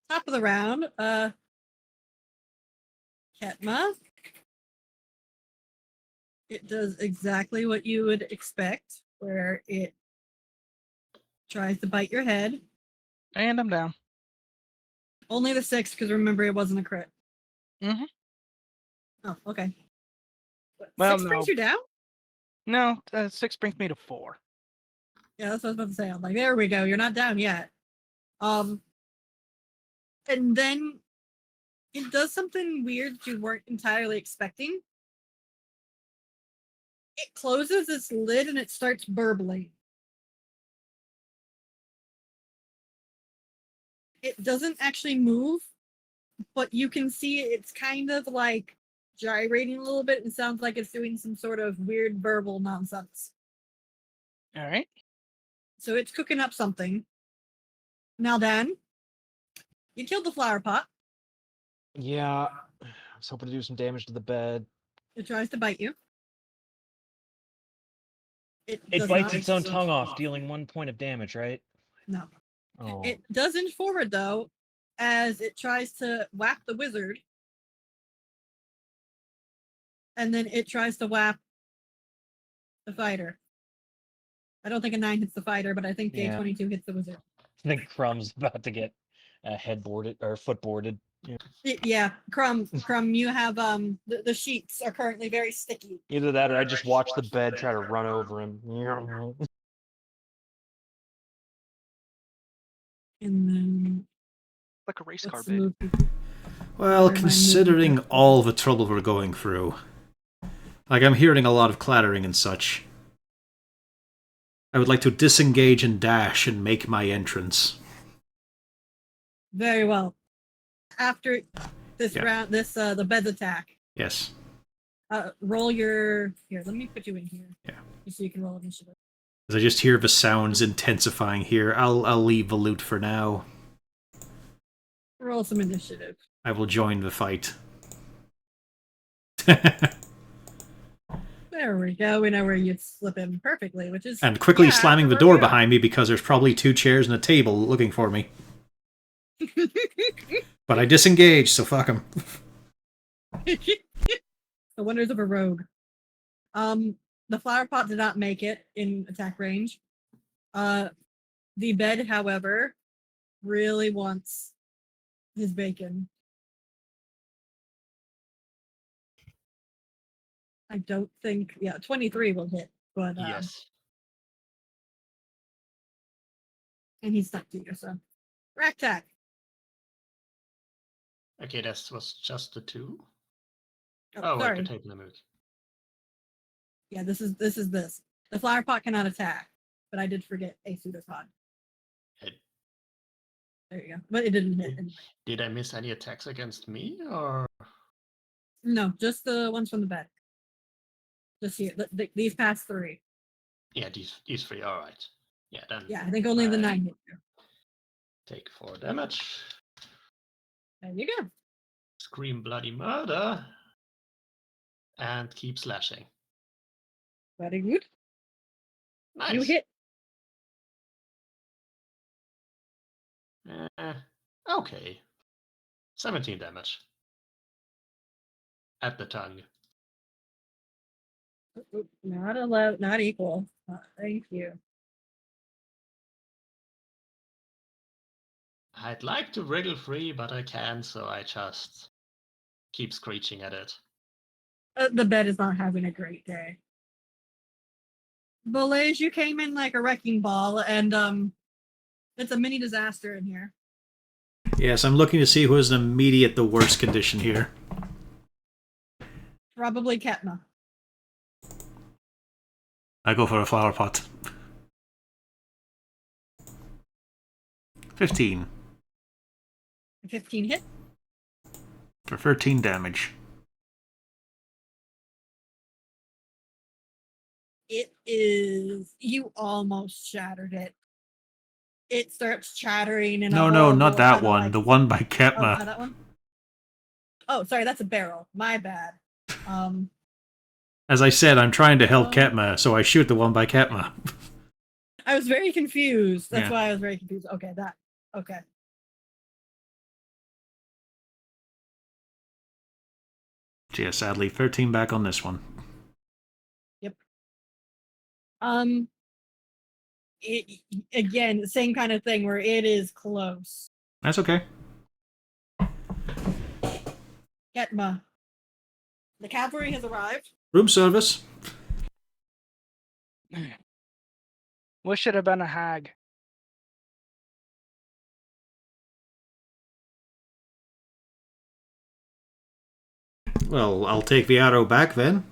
Top of the round. Ketma. It does exactly what you would expect, where it tries to bite your head. And I'm down. Only the 6, because remember it wasn't a crit. Mm-hmm. Oh, okay. What, Well, 6 brings no. you down? No, 6 brings me to 4. Yeah, that's what I was about to say. I'm like, there we go. You're not down yet. And then it does something weird that you weren't entirely expecting. It closes its lid and it starts burbling. It doesn't actually move, but you can see it's kind of like gyrating a little bit and sounds like it's doing some sort of weird verbal nonsense. All right. So it's cooking up something. Now then, you killed the flower pot. Yeah. I was hoping to do some damage to the bed. It tries to bite you. It does bites not. its own tongue off, dealing 1 point of damage, right? No. Oh. It does inch forward though, as it tries to whap the wizard. And then it tries to whap the fighter. I don't think a 9 hits the fighter, but I think the Yeah. 22 hits the wizard. I think Crumb's about to get headboarded or footboarded. Yeah. Yeah, Crumb, you have the sheets are currently very sticky. Either that or I just watch the bed try to run over him. And then Like a race car what's the bed. move? Well, Where am I considering moving? all the trouble we're going through, like I'm hearing a lot of clattering and such, I would like to disengage and dash and make my entrance. Very well. After this Yeah. round, the bed's attack. Yes. Roll your here. Let me put you in here. Yeah. Just so you can roll initiative. As I just hear the sounds intensifying here, I'll leave the loot for now. Roll some initiative. I will join the fight. There we go. We know where you'd slip in perfectly, which is And quickly yeah, slamming the where door we are. behind me because there's probably 2 chairs and a table looking for me. But I disengaged, so fuck them. The wonders of a rogue. The flower pot did not make it in attack range. The bed, however, really wants his bacon. I don't think, 23 will hit, but Yes. and he's stuck to you, so rack tack. Okay, that was just the 2. Oh, Oh, wait, sorry. the table moved. Yeah, this is this. The flower pot cannot attack, but I did forget a pseudopod. It- There you go. But it didn't hit. Anyway. Did I miss any attacks against me, or No, just the ones from the bed. Just here. These past 3. yeah, these 3? All right. Yeah, then. Yeah, I think only the 9 hit you. Take 4 damage. There you go. Scream bloody murder, and keep slashing. Very good. Nice. You hit. Okay. 17 damage. At the tongue. Not equal. Thank you. I'd like to wriggle free, but I can't, so I just keep screeching at it. The bed is not having a great day. Belage, you came in like a wrecking ball, and it's a mini disaster in here. Yes, I'm looking to see who is in immediate the worst condition here. Probably Ketma. I go for a flower pot. 15. 15 hit. For 13 damage. It is. You almost shattered it. It starts chattering in a No, horrible not that kinda one. like, The one by oh, Ketma. not that one? Oh, sorry, that's a barrel. My bad. As I said, I'm trying to help Oh. Ketma, so I shoot the one by Ketma. I was very confused. That's Yeah. why I was very confused. Okay, that. Okay. Yeah, sadly, 13 back on this one. Yep. It, again, the same kind of thing where it is close. That's okay. Ketma. The cavalry has arrived. Room service. Wish it had been a hag. Well, I'll take the arrow back then.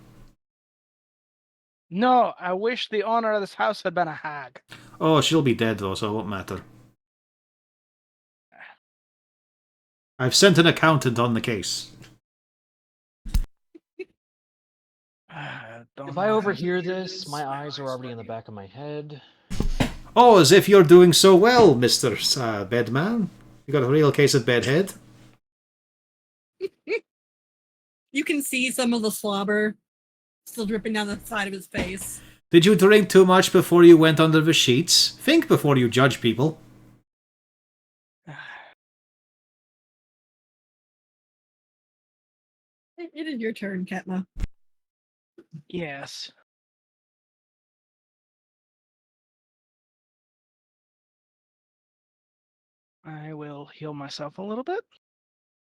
No, I wish the owner of this house had been a hag. Oh, she'll be dead though, so it won't matter. I've sent an accountant on the case. If I overhear this, my eyes are already in the back of my head. Oh, as if you're doing so well, Mr. Bedman. You got a real case of bedhead. You can see some of the slobber still dripping down the side of his face. Did you drink too much before you went under the sheets? Think before you judge people. It is your turn, Ketma. Yes. I will heal myself a little bit.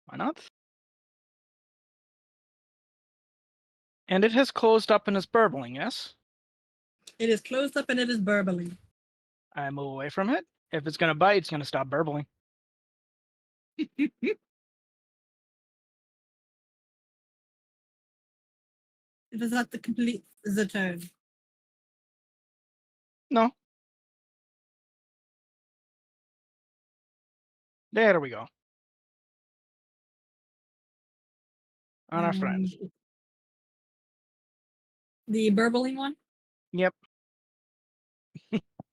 Why not? And it has closed up and is burbling, yes? It is closed up and it is burbling. I move away from it. If it's going to bite, it's going to stop burbling. It is not the complete the turn. No. There we go. On our friend. The burbling one? Yep.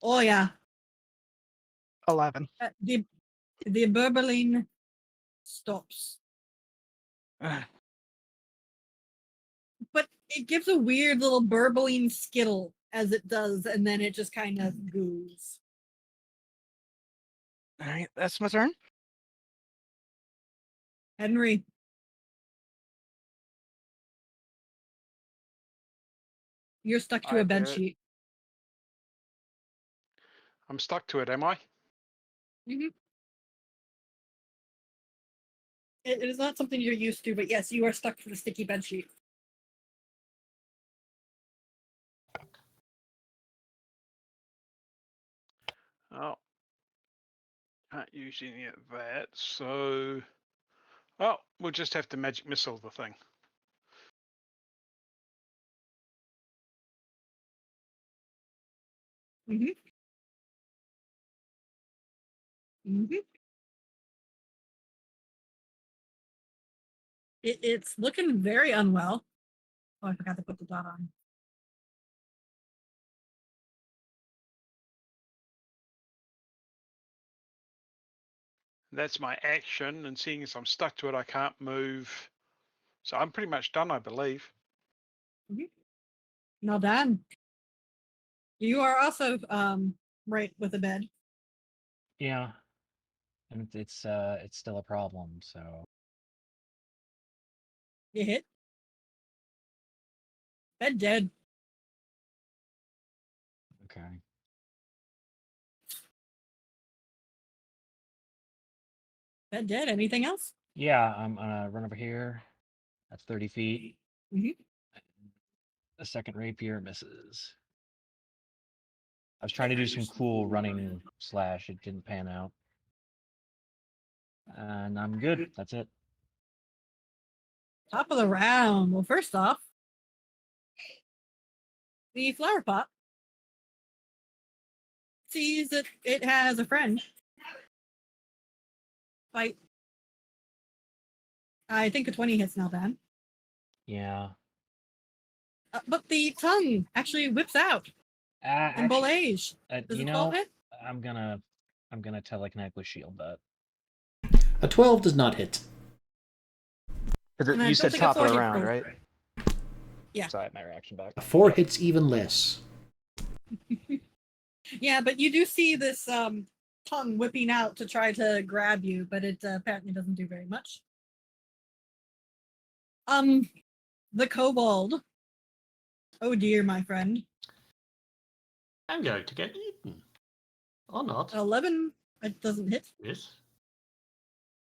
Oh yeah. 11. The burbling stops. But it gives a weird little burbling skittle as it does, and then it just kind of goes. All right, that's my turn. Henry. You're stuck to I a bed do it. sheet. I'm stuck to it, am I? Mm-hmm. It is not something you're used to, but yes, you are stuck to the sticky bed sheet. Oh. Can't use any of that, so... Oh, we'll just have to magic missile the thing. Mm-hmm. Mm-hmm. It's looking very unwell. Oh, I forgot to put the dot on. That's my action, and seeing as I'm stuck to it, I can't move. So I'm pretty much done, I believe. Well done. You are also right with the bed. Yeah. And it's still a problem, so You hit. Bed dead. Okay. Bed dead. Anything else? Yeah, I'm gonna run over here. That's 30 feet. Mhm. The second rapier misses. I was trying to do some cool running slash. It didn't pan out. And I'm good. That's it. Top of the round. Well, first off, the flower pot sees that it has a friend. Fight. I think a 20 hits now, Ben. Yeah. But the tongue actually whips out in Actually, Bolage. Does you a 12 know, hit? I'm gonna telekinetically shield that. A 12 does not hit. And I You don't said think a top of 4 the hits round, both. right? Yeah. So I have my reaction back. A 4 hits even less. Yeah, but you do see this tongue whipping out to try to grab you, but it apparently doesn't do very much. The kobold. Oh dear, my friend. I'm going to get eaten. Or not. 11. It doesn't hit. Miss.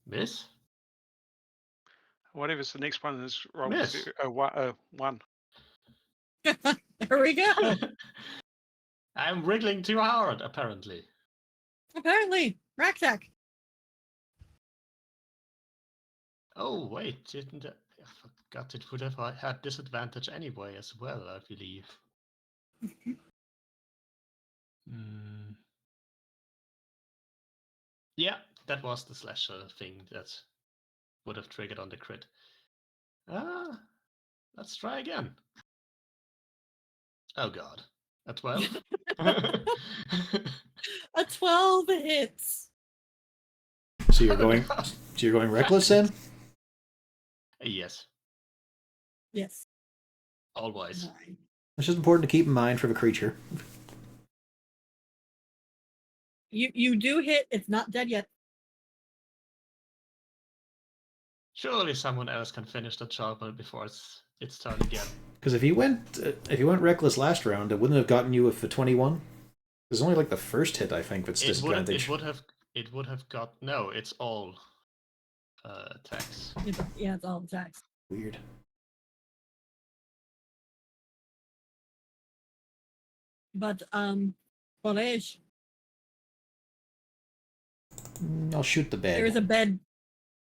Miss. Whatever's the next one is wrong. Miss. One. There we go. I'm wriggling too hard, apparently. Apparently, Raktak. Oh, wait, didn't I forgot it would have had disadvantage anyway as well, I believe. Yeah, that was the slasher thing that would have triggered on the crit. Let's try again. Oh god. A 12? A 12 hits. So you're going reckless then? Yes, Yes. always. 9. Which is important to keep in mind for the creature. You do hit. It's not dead yet. Surely someone else can finish the job before it's turn again. Because if you went reckless last round, it wouldn't have gotten you with the 21. There's only like the first hit, I think, that's disadvantage. It would have got no. It's all attacks. It's all attacks. Weird. But Bolage, I'll shoot the bed. there's a bed.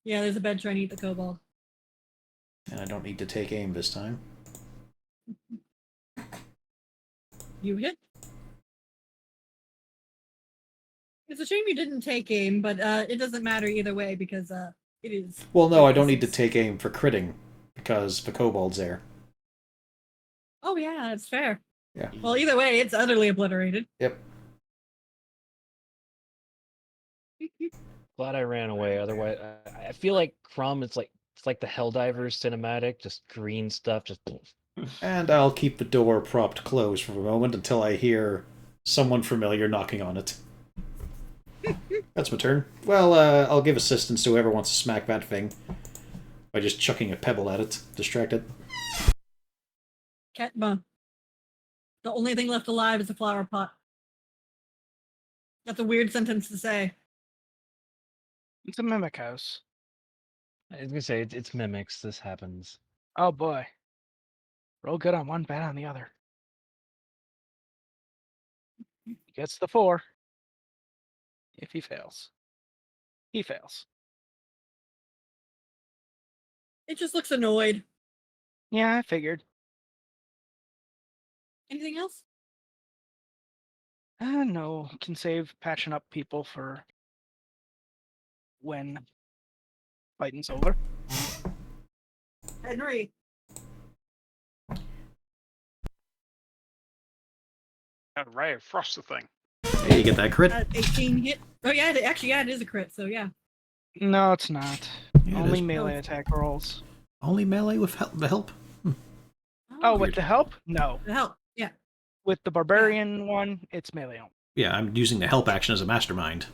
Yeah, there's a bed trying to eat the kobold. And I don't need to take aim this time. You hit. It's a shame you didn't take aim, but it doesn't matter either way because it is. Well, no, I don't need to take aim for critting because the kobold's there. Oh yeah, that's fair. Yeah. Well, either way, it's utterly obliterated. Yep. Glad I ran away. Otherwise, I feel like Crumb. It's like the Helldivers cinematic, just green stuff. Just. And I'll keep the door propped closed for a moment until I hear someone familiar knocking on it. That's my turn. Well, I'll give assistance to whoever wants to smack that thing by just chucking a pebble at it, distract it. Ketma. The only thing left alive is a flower pot. That's a weird sentence to say. It's a mimic house. I was gonna say it's mimics. This happens. Oh boy. Roll good on one, bad on the other. He gets the 4. If he fails. He fails. It just looks annoyed. Yeah, I figured. Anything else? No. Can save patching up people for when fighting's over. Henry. A ray of frost the thing. Hey, you get that crit? 18 hit. Oh yeah, it is a crit. So yeah. No, it's not. Yeah, it Only is. melee attack rolls. Only melee with the help? Oh, with Weird. the help? No. The help. Yeah. With the barbarian one, it's melee only. Yeah, I'm using the help action as a mastermind.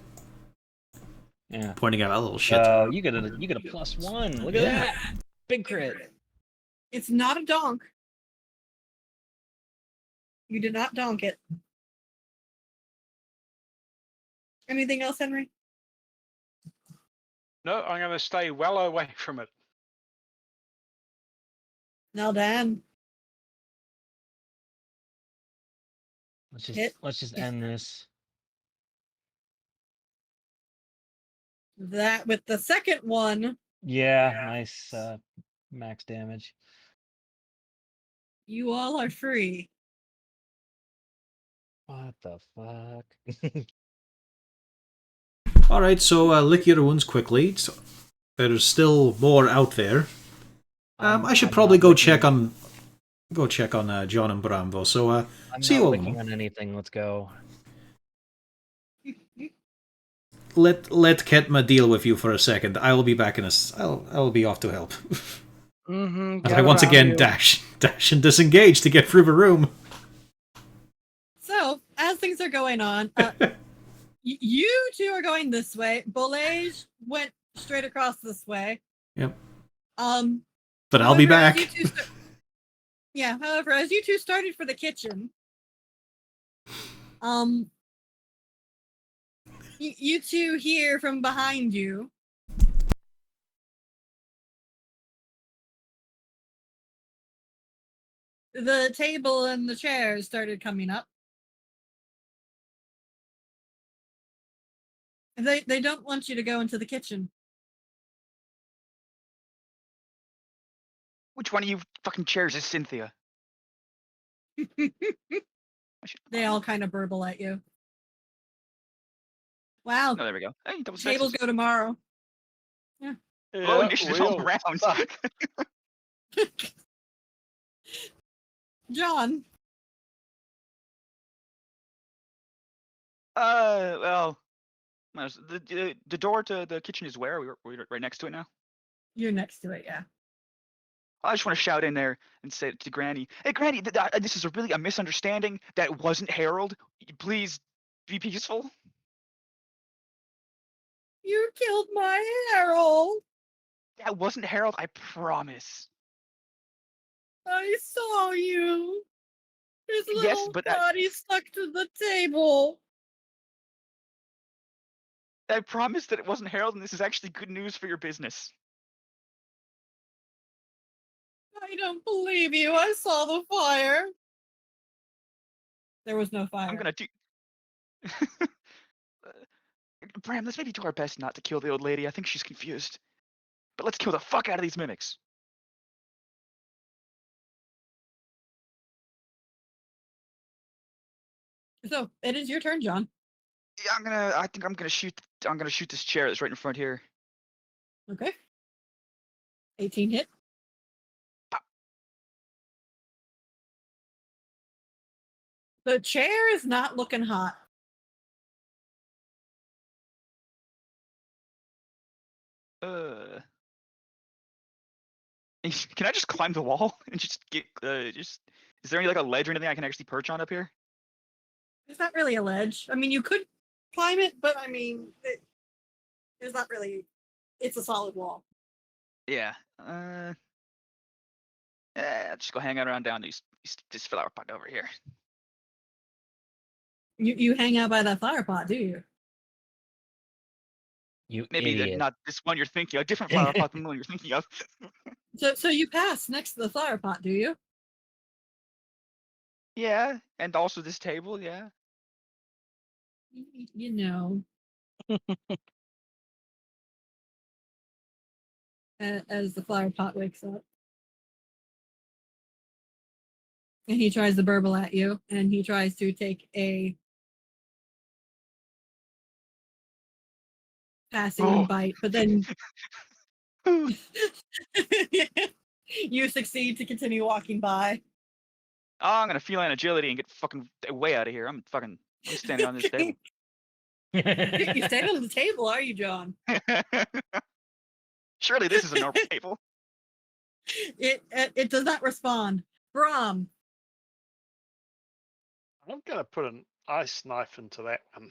Yeah. Pointing out that little shit. You get a +1. Look at that. Big crit. It's not a donk. You did not donk it. Anything else, Henry? No, I'm going to stay well away from it. Now, Dan. Let's just end this. That with the second one, Yeah, nice max damage. you all are free. What the fuck? All right, so lick your wounds quickly. So there's still more out there. I should I'm probably not go licking- check on John and Bramvo. So I'm see not you licking all. on anything. Let's go. Let Ketma deal with you for a second. I will be back in a. I'll be off to help. Mm-hmm. And I once again dash and disengage to get through the room. So, as things are going on, you two are going this way. Bolage went straight across this way. Yep. But I'll be back. However, as you two started for the kitchen, you two hear from behind you. The table and the chairs started coming up. They don't want you to go into the kitchen. Which one of you fucking chairs is Cynthia? They all kind of burble at you. Wow. Oh, there we go. Hey, double Tables sixes. go tomorrow. Yeah. Low initiative all will. around. John. Well, the door to the kitchen is where? We're right next to it now? You're next to it, yeah. I just want to shout in there and say to Granny, hey, Granny, this is a misunderstanding. That wasn't Harold. Please be peaceful. You killed my Harold. That wasn't Harold, I promise. I saw you. His little Yes, but body stuck to the table. I promise that it wasn't Harold, and this is actually good news for your business. I don't believe you. I saw the fire. There was no fire. I'm gonna do. Bram, let's maybe do our best not to kill the old lady. I think she's confused. But let's kill the fuck out of these mimics. So it is your turn, John. Yeah, I think I'm gonna shoot this chair that's right in front here. Okay. 18 hit. The chair is not looking hot. Can I just climb the wall and just get is there any like a ledge or anything I can actually perch on up here? It's not really a ledge. I mean, you could climb it, but I mean, it's not really. It's a solid wall. Yeah. Just go hang out around down this flower pot over here. You hang out by that flower pot, do you? You Maybe idiot. not this one you're thinking of, a different flower pot than the one you're thinking of. So you pass next to the flower pot, do you? Yeah, and also this table, yeah. You know. As the flower pot wakes up. And he tries to burble at you, and he tries to take a passing bite, but then you succeed to continue walking by. Oh, I'm gonna feline agility and get fucking way out of here. I'm standing on this table. You stand on the table, are you, John? Surely this is a normal table. It does not respond. Brom. I'm going to put an ice knife into that one.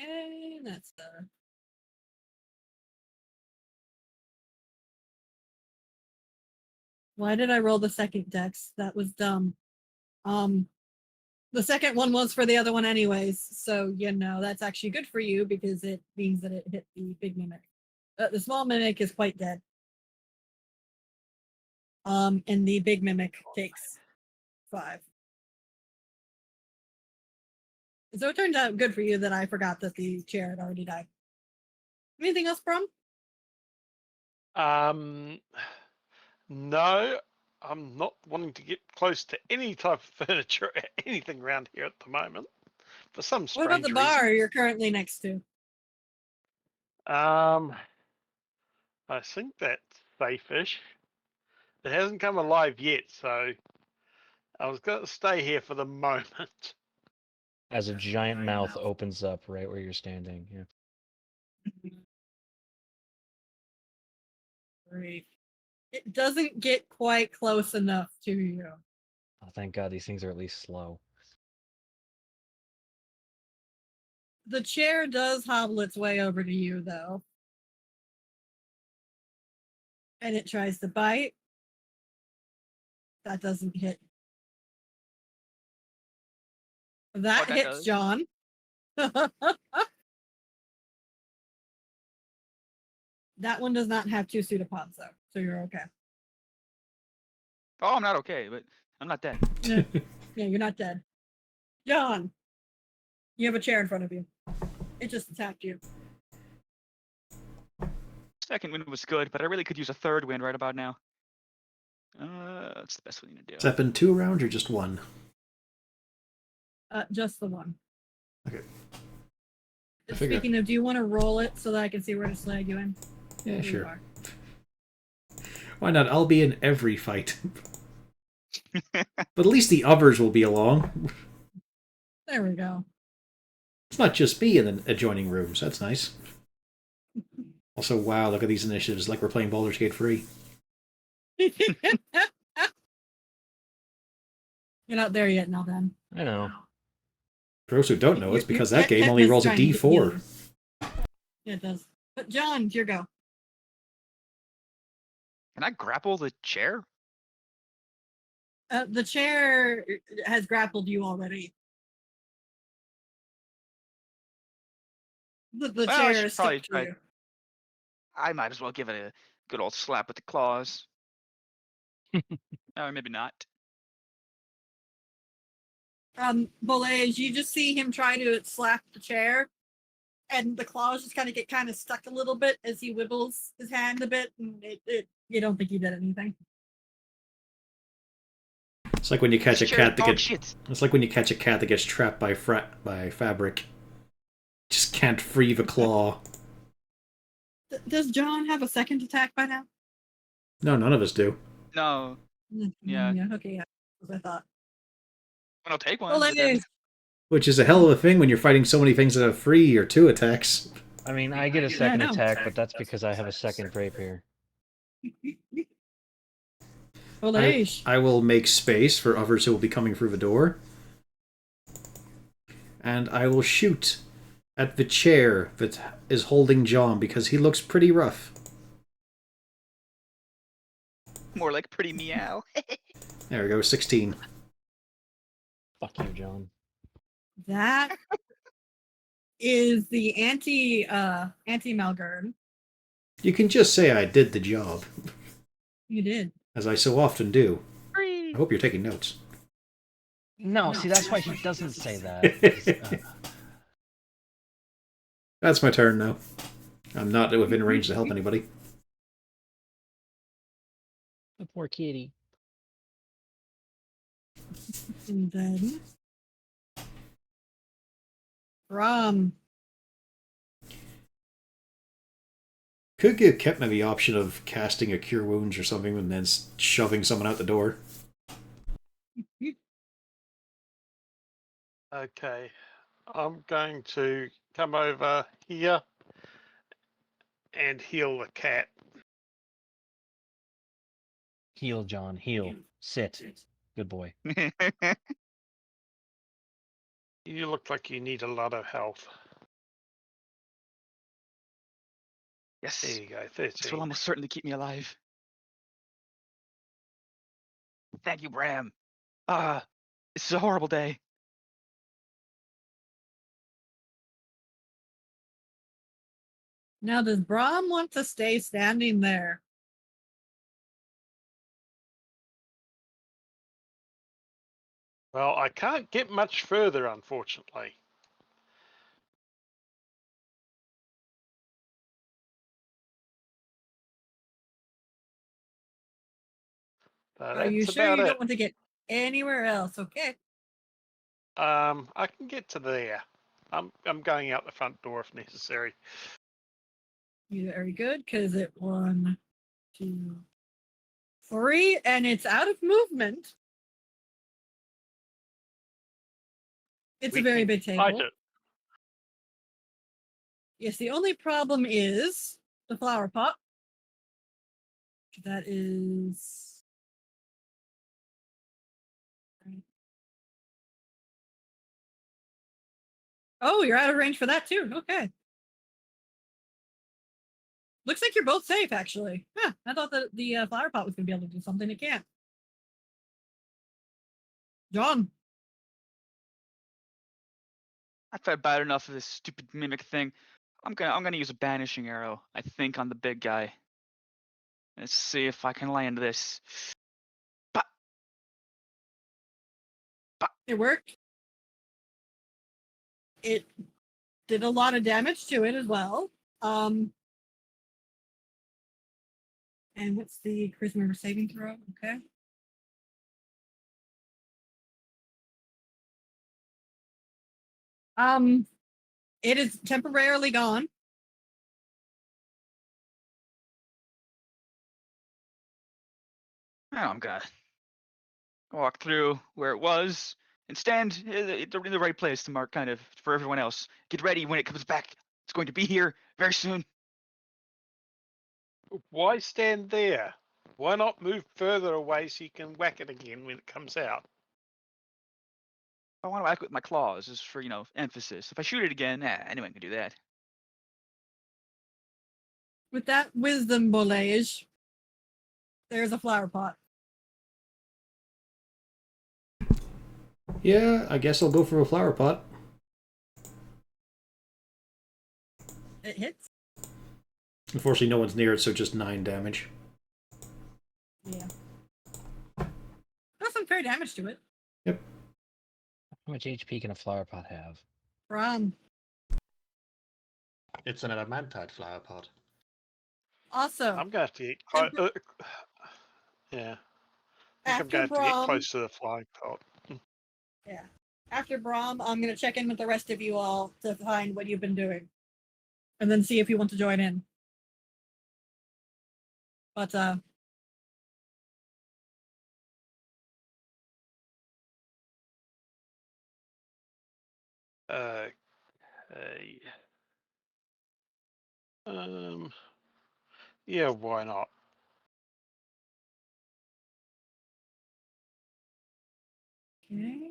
Okay, that's the. Why did I roll the second dex? That was dumb. The second one was for the other one anyways, so that's actually good for you because it means that it hit the big mimic. The small mimic is quite dead. And the big mimic takes 5. So it turned out good for you that I forgot that the chair had already died. Anything else, Brum? No, I'm not wanting to get close to any type of furniture or anything around here at the moment. For some What about strange the bar reason. you're currently next to? I think that's safe-ish. It hasn't come alive yet, so I was going to stay here for the moment. As a giant mouth opens up right where you're standing. Yeah. Great. It doesn't get quite close enough to you. Oh, thank God these things are at least slow. The chair does hobble its way over to you, though. And it tries to bite. That doesn't hit. That that hits does. John. That one does not have 2 pseudopods, though, so you're okay. Oh, I'm not okay, but I'm not dead. Yeah, you're not dead. John, you have a chair in front of you. It just attacked you. Second wind was good, but I really could use a third wind right about now. That's the best we need to do. Has that been 2 rounds or just 1? Just the one. Okay. I figure. Speaking of, do you want to roll it so that I can see where to slag you in? Yeah, Where you sure. are. Why not? I'll be in every fight. But at least the others will be along. There we go. It's not just me in the adjoining rooms. That's nice. Also, wow, look at these initiatives. Like we're playing Baldur's Gate 3. You're not there yet, now then. I know. For those who don't know, it's because that Tet- game only Tetma's rolls a trying to get d4. you. Yeah, it does. But John, your go. Can I grapple the chair? The chair has grappled you already. The Well, I chair should is probably stuck to try. you. I might as well give it a good old slap with the claws. Or maybe not. Bollage, you just see him try to slap the chair, and the claws just kind of stuck a little bit as he wibbles his hand a bit, and you don't think he did anything. It's like when you catch a This chair cat that dog gets. shit. It's like when you catch a cat that gets trapped by fabric. Just can't free the claw. Does John have a second attack by now? No, none of us do. No, Yeah. Yeah. Okay. Yeah. That's what I thought. I'll take one. but then- Bollage, Which is a hell of a thing when you're fighting so many things that have 3 or 2 attacks. I mean, I get a second know. attack, but that's because I have a second rapier. Bollage. I will make space for others who will be coming through the door. And I will shoot at the chair that is holding John because he looks pretty rough. More like pretty meow. There we go, 16. Fuck you, John. That is the anti Malgern. You can just say I did the job, You did. as I so often do. Free. I hope you're taking notes. No, see, that's why he doesn't say that. That's my turn now. I'm not within range to help anybody. The poor kitty. And then Rum. Could give Kepna the option of casting a Cure Wounds or something and then shoving someone out the door. Okay, I'm going to come over here and heal the cat. Heal, John. Heal. Sit. Good boy. You look like you need a lot of health. Yes. There you go, This will 13. almost certainly keep me alive. Thank you, Bram. This is a horrible day. Now, does Brahm want to stay standing there? Well, I can't get much further, unfortunately. Are you That's sure about you it. don't want to get anywhere else? Okay. I can get to there. I'm going out the front door if necessary. You're very good, because it 1, 2, 3, and it's out of movement. It's a very big Fight table. it. Yes, the only problem is the flower pot. That is. Oh, you're out of range for that too. Okay. Looks like you're both safe, actually. Huh, I thought that the flower pot was going to be able to do something. It can't. John. I've had bad enough of this stupid mimic thing. I'm gonna use a banishing arrow, I think, on the big guy. Let's see if I can land this. It worked. It did a lot of damage to it as well. And what's the charisma saving throw? Okay. It is temporarily gone. Now I'm gonna walk through where it was and stand in the right place to mark kind of for everyone else. Get ready when it comes back. It's going to be here very soon. Why stand there? Why not move further away so you can whack it again when it comes out? I want to whack with my claws, just for, emphasis. If I shoot it again, anyone can do that. With that wisdom bolage, there's a flower pot. Yeah, I guess I'll go for a flower pot. It hits. Unfortunately, no one's near it, so just 9 damage. Yeah. That's some fair damage to it. Yep. How much HP can a flower pot have? From. It's an adamantite flower pot. Also, I'm going to have to get close. Yeah. I think I'm going to have to get close to the flying pot. Yeah. After Brahm, I'm going to check in with the rest of you all to find what you've been doing. And then see if you want to join in. But, Yeah, why not? okay.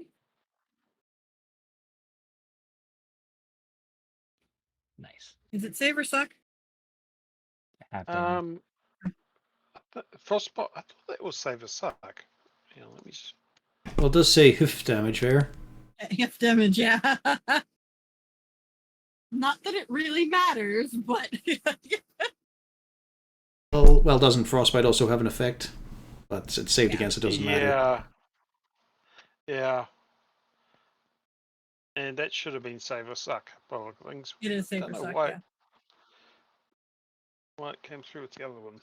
Nice. Is it save or suck? Frostbite. I thought that was save a suck. Yeah, let me. Well, it does say hoof damage there. Half damage, yeah. Not that it really matters, but Well, doesn't frostbite also have an effect? But it's saved against, it doesn't matter. Yeah. And that should have been save or suck. By things. it is save or Don't know suck, why. yeah. Why it came through with the other one?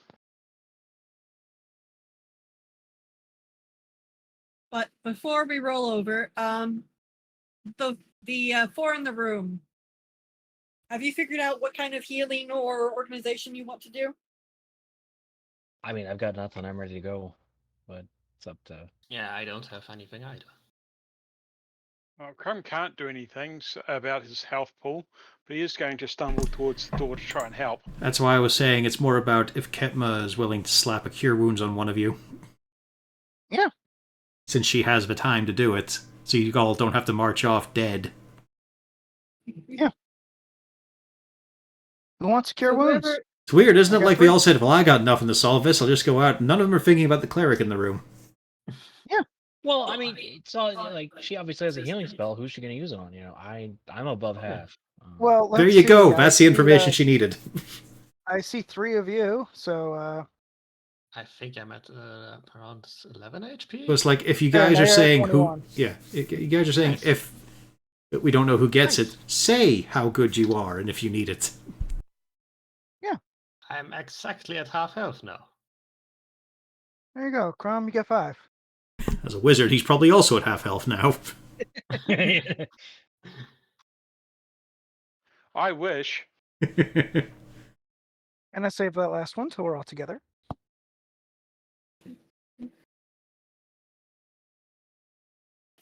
But before we roll over, the 4 in the room. Have you figured out what kind of healing or organization you want to do? I mean, I've got nothing. I'm ready to go. But it's up to... Yeah, I don't have anything either. Well, Crumb can't do anything about his health pool, but he is going to stumble towards the door to try and help. That's why I was saying it's more about if Ketma is willing to slap a Cure Wounds on one of you. Yeah. Since she has the time to do it, so you all don't have to march off dead. Yeah. Who wants to cure So wounds? It's weird, isn't I it? got Like they three. all said, well, I got nothing to solve this, I'll just go out. None of them are thinking about the cleric in the room. Well, I mean, it's all like she obviously has a healing spell. Who's she going to use it on? I'm above half. Well, There let's you see. go. I That's the see, information she needed. I see 3 of you, so I think I'm at around 11 HP. But it's like if you Yeah, guys now are you're at saying 21. you guys are saying Nice. if we don't know who gets Nice. it, say how good you are and if you need it. I'm exactly at half health now. there you go, Crom. You get 5. As a wizard, he's probably also at half health now. I wish. And I save that last one till we're all together.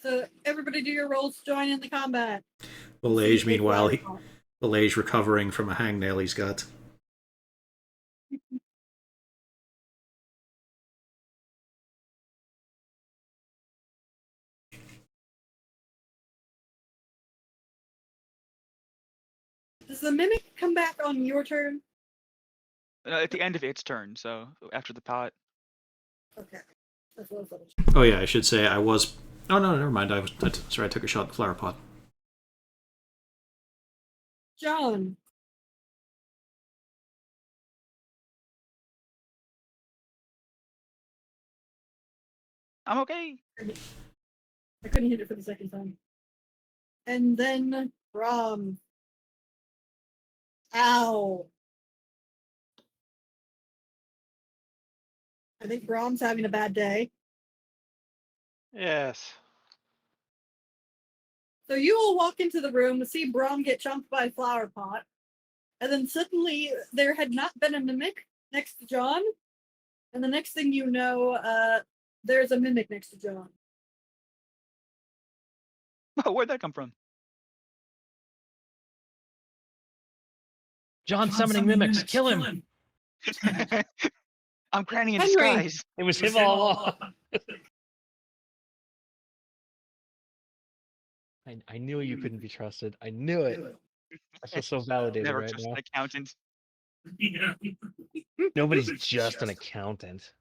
So everybody do your rolls to join in the combat. Belage, meanwhile, Flower pot. Belage recovering from a hangnail he's got. Does the mimic come back on your turn? At the end of its turn, so after the pot. Okay. That's what I thought. Oh yeah, I should say I was. Oh no, never mind. Sorry, I took a shot at the flower pot. John. I'm okay. I couldn't hit it for the second time. And then Rom. Ow. I think Brom's having a bad day. Yes. So you all walk into the room to see Brom get chunked by a flower pot. And then suddenly there had not been a mimic next to John. And the next thing you know, there's a mimic next to John. Where'd that come from? John summoning mimics. Kill him. I'm Granny in Henry. disguise. It was him all along. I knew you couldn't be trusted. I knew it. I feel so validated Never right trust now. an accountant. Nobody's just an accountant.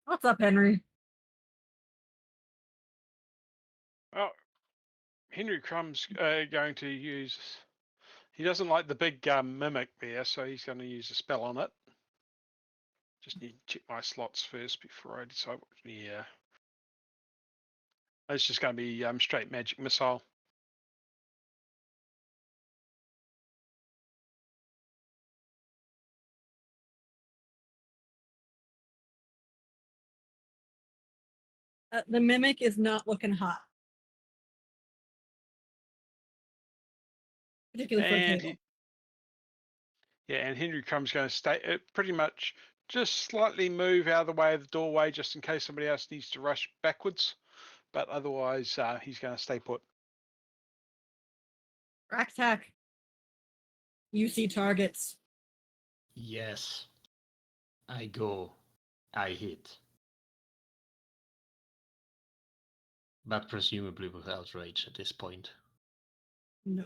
What's up, Henry? Oh, Henry Crumb's going to use. He doesn't like the big mimic there, so he's going to use a spell on it. Just need to check my slots first before I decide what. Yeah. It's just going to be straight magic missile. The mimic is not looking hot. Particularly for a And table. and Henry Crumb's going to stay pretty much just slightly move out of the way of the doorway just in case somebody else needs to rush backwards. But otherwise, he's going to stay put. Racktack. You see targets. Yes. I go. I hit. But presumably with outrage at this point. No.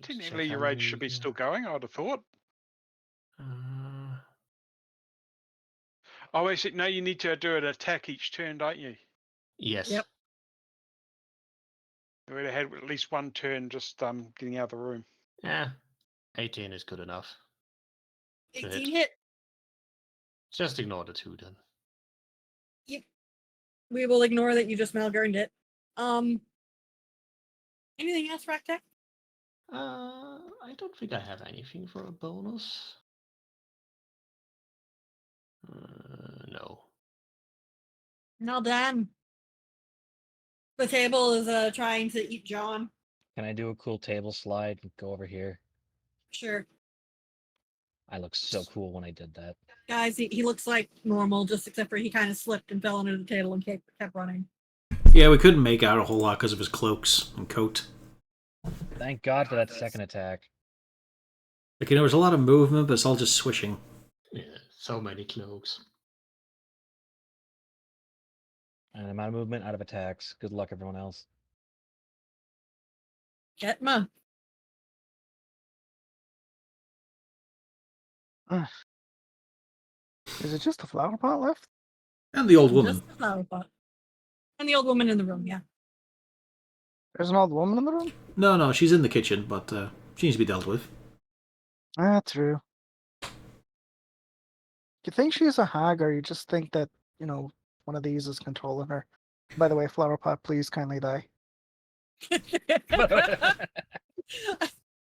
Technically, your rage should be still going, I would have thought. Oh, wait, no, you need to do an attack each turn, don't you? Yes. Yep. You would have had at least one turn just getting out of the room. Yeah. 18 is good enough. 18 hit. Just ignore the 2 then. Yep. We will ignore that you just malgurned it. Anything else, Racktack? I don't think I have anything for a bonus. No. No, Dan. The table is trying to eat John. Can I do a cool table slide and go over here? Sure. I look so cool when I did that. Guys, he looks like normal, just except for he kind of slipped and fell under the table and kept running. Yeah, we couldn't make out a whole lot because of his cloaks and coat. Thank God for that second attack. Like, there's a lot of movement, but it's all just swishing. Yeah, so many cloaks. And I'm out of movement, out of attacks. Good luck, everyone else. Getma. Is it just the flower pot left? And the old woman. Just the flower pot. And the old woman in the room, yeah. There's an old woman in the room? No, she's in the kitchen, but she needs to be dealt with. Ah, true. You think she's a hag, or you just think that, one of these is controlling her? By the way, flower pot, please kindly die.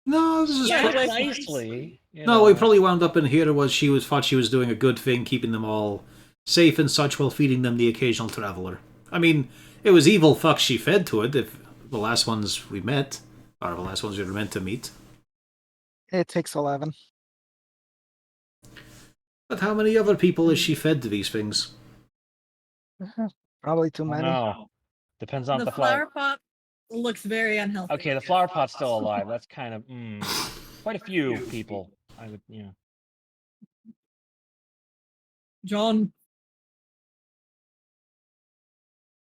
No, this is Yeah, pro- like- nicely. no. We probably wound up in here was thought she was doing a good thing, keeping them all safe and such, while feeding them the occasional traveler. I mean, it was evil fucks she fed to it. If the last ones we met, or the last ones we were meant to meet. It takes 11. But how many other people has she fed to these things? Probably too many. No. Depends on The the flower pot looks very unhealthy. Okay, the flower pot's still alive. That's kind of quite a few people. I would, John.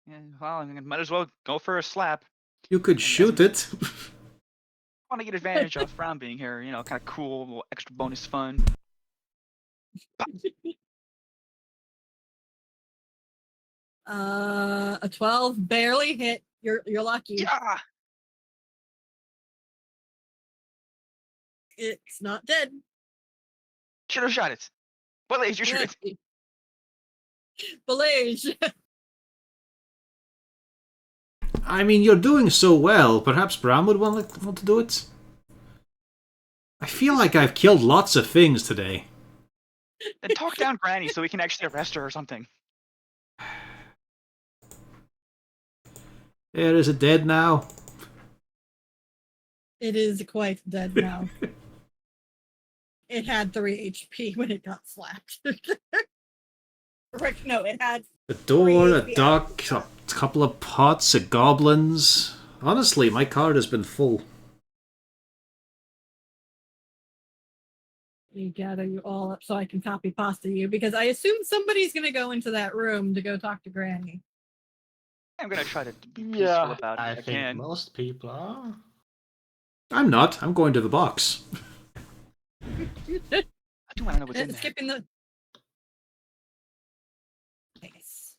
Yeah, well, I mean, might as well go for a slap. You could shoot it. I want to get advantage of Frown being here. You know, kind of cool, little extra bonus fun. A 12 barely hit. You're lucky. Yeah. It's not dead. Should have shot it. What age you shoot it? Belage. I mean, you're doing so well. Perhaps Bram would want to do it. I feel like I've killed lots of things today. Then talk down Granny so we can actually arrest her or something. There, is it dead now? It is quite dead now. It had 3 HP when it got slapped. Right, no, it had A door, a 3 duck, a couple of pots, a goblins. Honestly, my card has been full. You gather you all up so I can copy pasta you, because I assume somebody's going to go into that room to go talk to Granny. I'm gonna try to be peaceful Yeah, about it I if I think can. most people are. I'm not. I'm going to the box. I do want to know what's in there. Skipping the... Nice.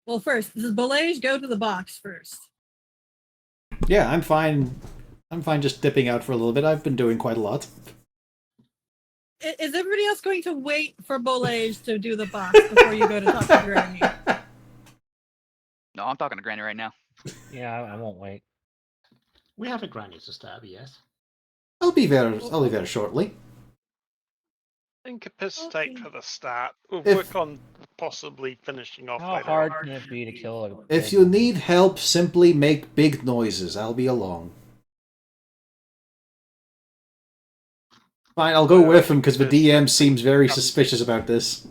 Well, first, does Belage go to the box first? Yeah, I'm fine. I'm fine just dipping out for a little bit. I've been doing quite a lot. Is everybody else going to wait for Belage to do the box before you go to talk to Granny? No, I'm talking to Granny right now. Yeah, I won't wait. We have a granny to stab, yes. I'll be there shortly. Incapacitate Okay. for the start. We'll If- work on possibly finishing off How later hard on. can it be to kill a If you need help, simply make big noises. I'll be along. Fine, I'll go with him because the DM seems very suspicious about this.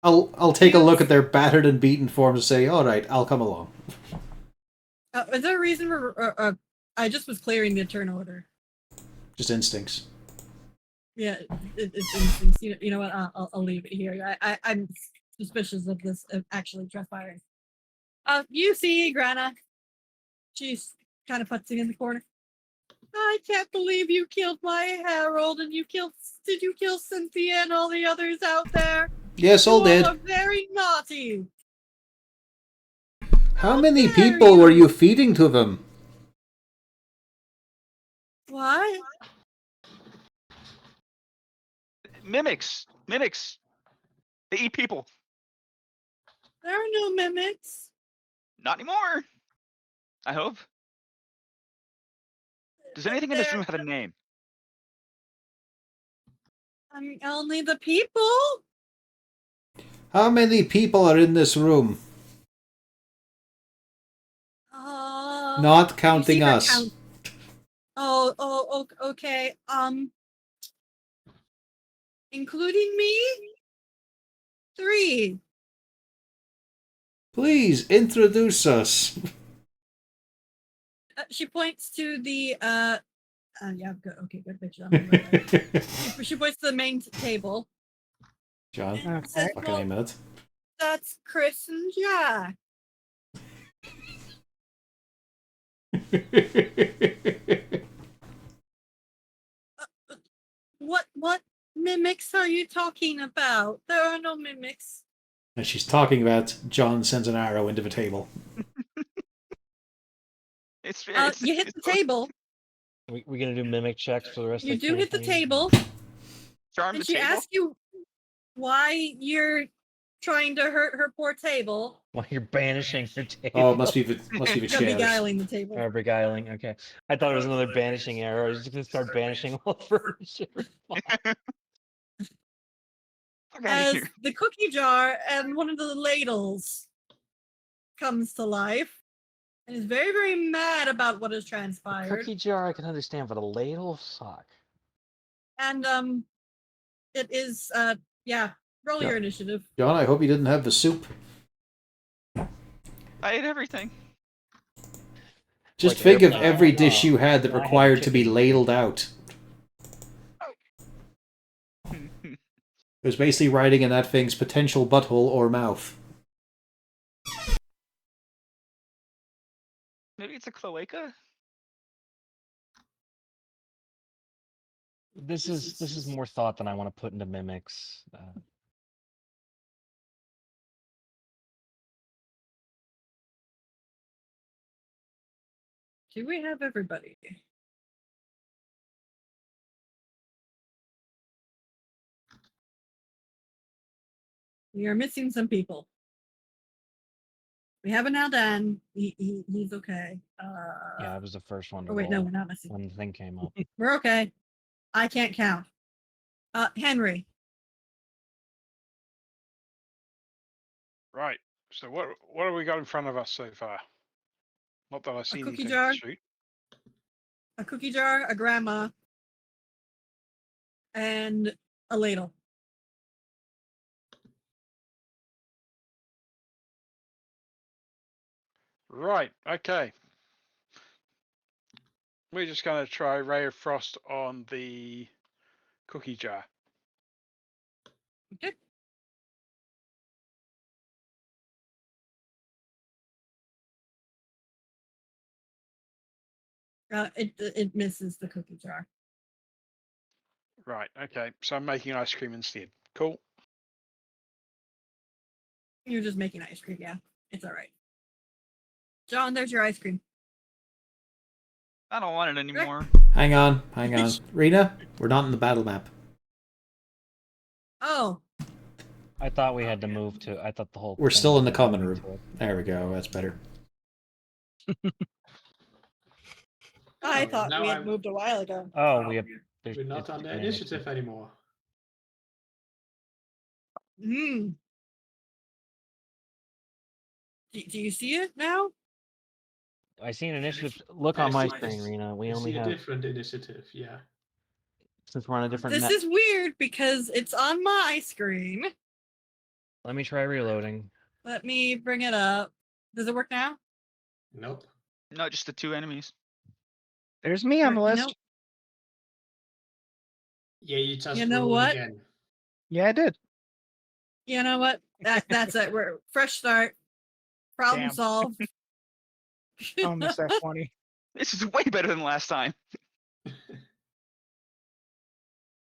I'll take a look at their battered and beaten forms and say, all right, I'll come along. Is there a reason for... I just was clearing the turn order. Just instincts. Yeah, it's instincts. You know what? I'll leave it here. I'm suspicious of this actually transpiring. You see, Grana. She's kind of putzing in the corner. I can't believe you killed my Harold, and did you kill Cynthia and all the others out there? Yes, all You did. are very naughty. How many dare people were you feeding to them? What? Mimics! Mimics! They eat people! There are no mimics. Not anymore! I hope. Does anything in this room have a name? I mean, only the people. How many people are in this room? Not You see counting her us. count- okay. Including me? 3. Please, introduce us. She points to the yeah, good. Okay, good picture. She points to the main table. John, And says, fucking A well, minute. that's Chris and Jack. What mimics are you talking about? There are no mimics. And she's talking about John sends an arrow into the table. You hit the table. We gonna do mimic checks for the rest You of the do hit the campaign? table. Charm And the she table. asks you why you're trying to hurt her poor table. While you're banishing her table. Oh, it must be the You're chairs. beguiling the table. Or beguiling, okay. I thought it was another banishing arrow. I was just gonna start banishing all furniture. Fuck outta As here. the cookie jar and one of the ladles comes to life and is very, very mad about what has transpired. Cookie jar I can understand, but a ladle suck. And it is roll your initiative. John, I hope you didn't have the soup. I ate everything. Just Like think of airplane. every dish you had that I had required to be chicken. ladled out. It was basically writing in that thing's potential butthole or mouth. Maybe it's a cloaca. This is more thought than I want to put into mimics. Do we have everybody? We are missing some people. We have an Aldan. He's okay. Yeah, I was the first one to Oh wait, no, roll we're not missing. when the thing came up. We're okay. I can't count. Henry. Right. So what have we got in front of us so far? Not that I see cookie anything jar? to shoot. A cookie jar, a grandma, and a ladle. Right. Okay. We're just going to try Ray of Frost on the cookie jar. Okay. It misses the cookie jar. Right. Okay. So I'm making ice cream instead. Cool. You're just making ice cream, yeah. It's all right. John, there's your ice cream. I don't want it anymore. Hang on. Rena, we're not in the battle map. Oh, I thought we had to move to. I thought the whole. We're thing still was in the gonna common go room. into it. There we go. That's better. I Oh, thought now we had I'm- moved a while ago. Oh, we have. We're not on the initiative anymore. Hmm. Do you see it now? I see an initiative. Look I on my see- screen, Rena. We I only see a have, different initiative, yeah. since we're on a different. This net. is weird because it's on my screen. Let me try reloading. Let me bring it up. Does it work now? Nope. No, just the two enemies. There's me on the list. Nope. Yeah, you just You know rolled what? again. Yeah, I did. You know what? That's it. We're fresh start. Problem Damn. solved. I'll miss that 20. This is way better than last time.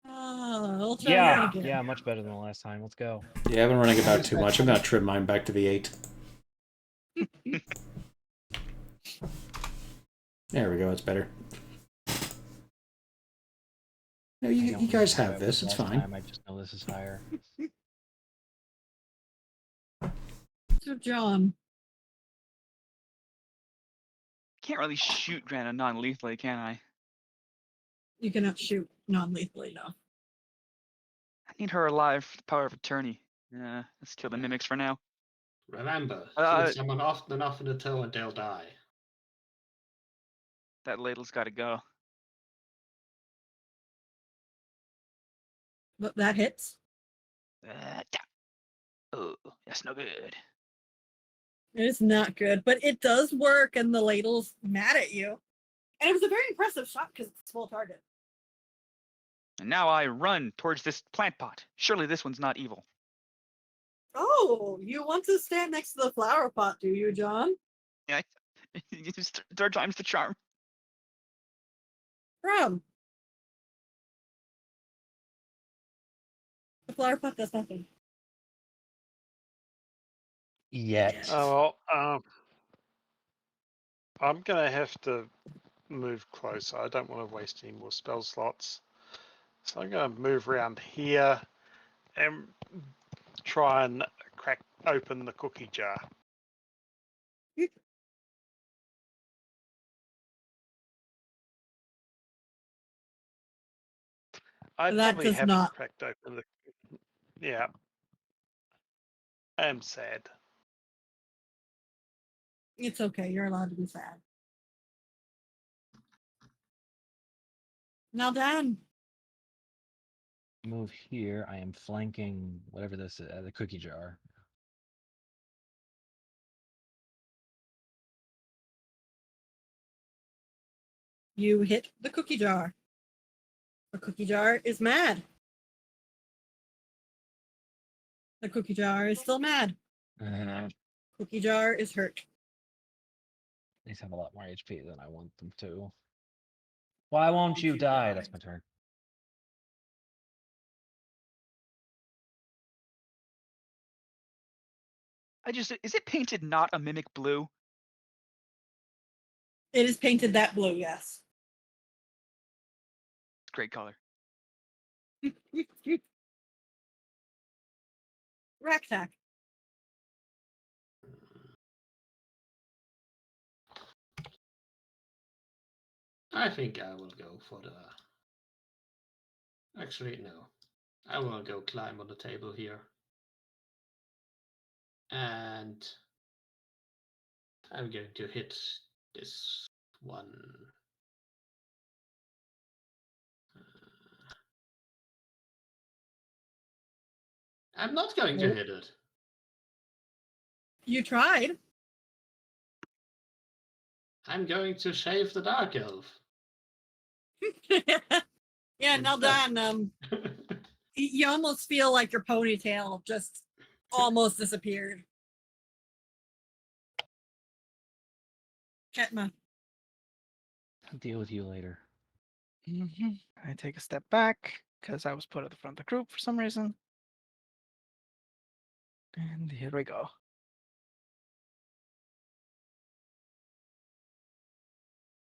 Oh, we'll try Yeah, that again. yeah, much better than the last time. Let's go. Yeah, I've been running about too much. I'm going to trim mine back to the 8. There we go. It's better. No, I you don't guys know have what this. was It's last fine. time, I just know this is higher. So, John, Can't really shoot Grana non-lethally, can I? you cannot shoot non-lethally, no. I need her alive for the power of attorney. Let's kill the mimics for now. Remember, Uh, shoot someone often enough in the toe and they'll die. That ladle's got to go. But that hits. Oh, that's no good. It's not good, but it does work, and the ladle's mad at you. And it was a very impressive shot because it's a small target. And now I run towards this plant pot. Surely this one's not evil. Oh, you want to stand next to the flower pot, do you, John? Yeah, third time's the charm. From the flower pot does nothing. Yet. Oh, well, I'm going to have to move closer. I don't want to waste any more spell slots. So I'm going to move around here and try and crack open the cookie jar. I That probably does haven't not. cracked open the. Yeah. I am sad. It's okay. You're allowed to be sad. Now, Dan. Move here. I am flanking whatever this is, the cookie jar. You hit the cookie jar. The cookie jar is mad. The cookie jar is still mad. Cookie jar is hurt. These have a lot more HP than I want them to. Why won't you die? That's my turn. Is it painted not a mimic blue? It is painted that blue, yes. Great color. Raktak. I think I will go for the. Actually, no. I will go climb on the table here. And I'm going to hit this one. I'm not going to Nope. hit it. You tried. I'm going to shave the Dark Elf. Yeah, now Dan, you almost feel like your ponytail just almost disappeared. Ketma. I'll deal with you later. I take a step back because I was put at the front of the group for some reason. And here we go.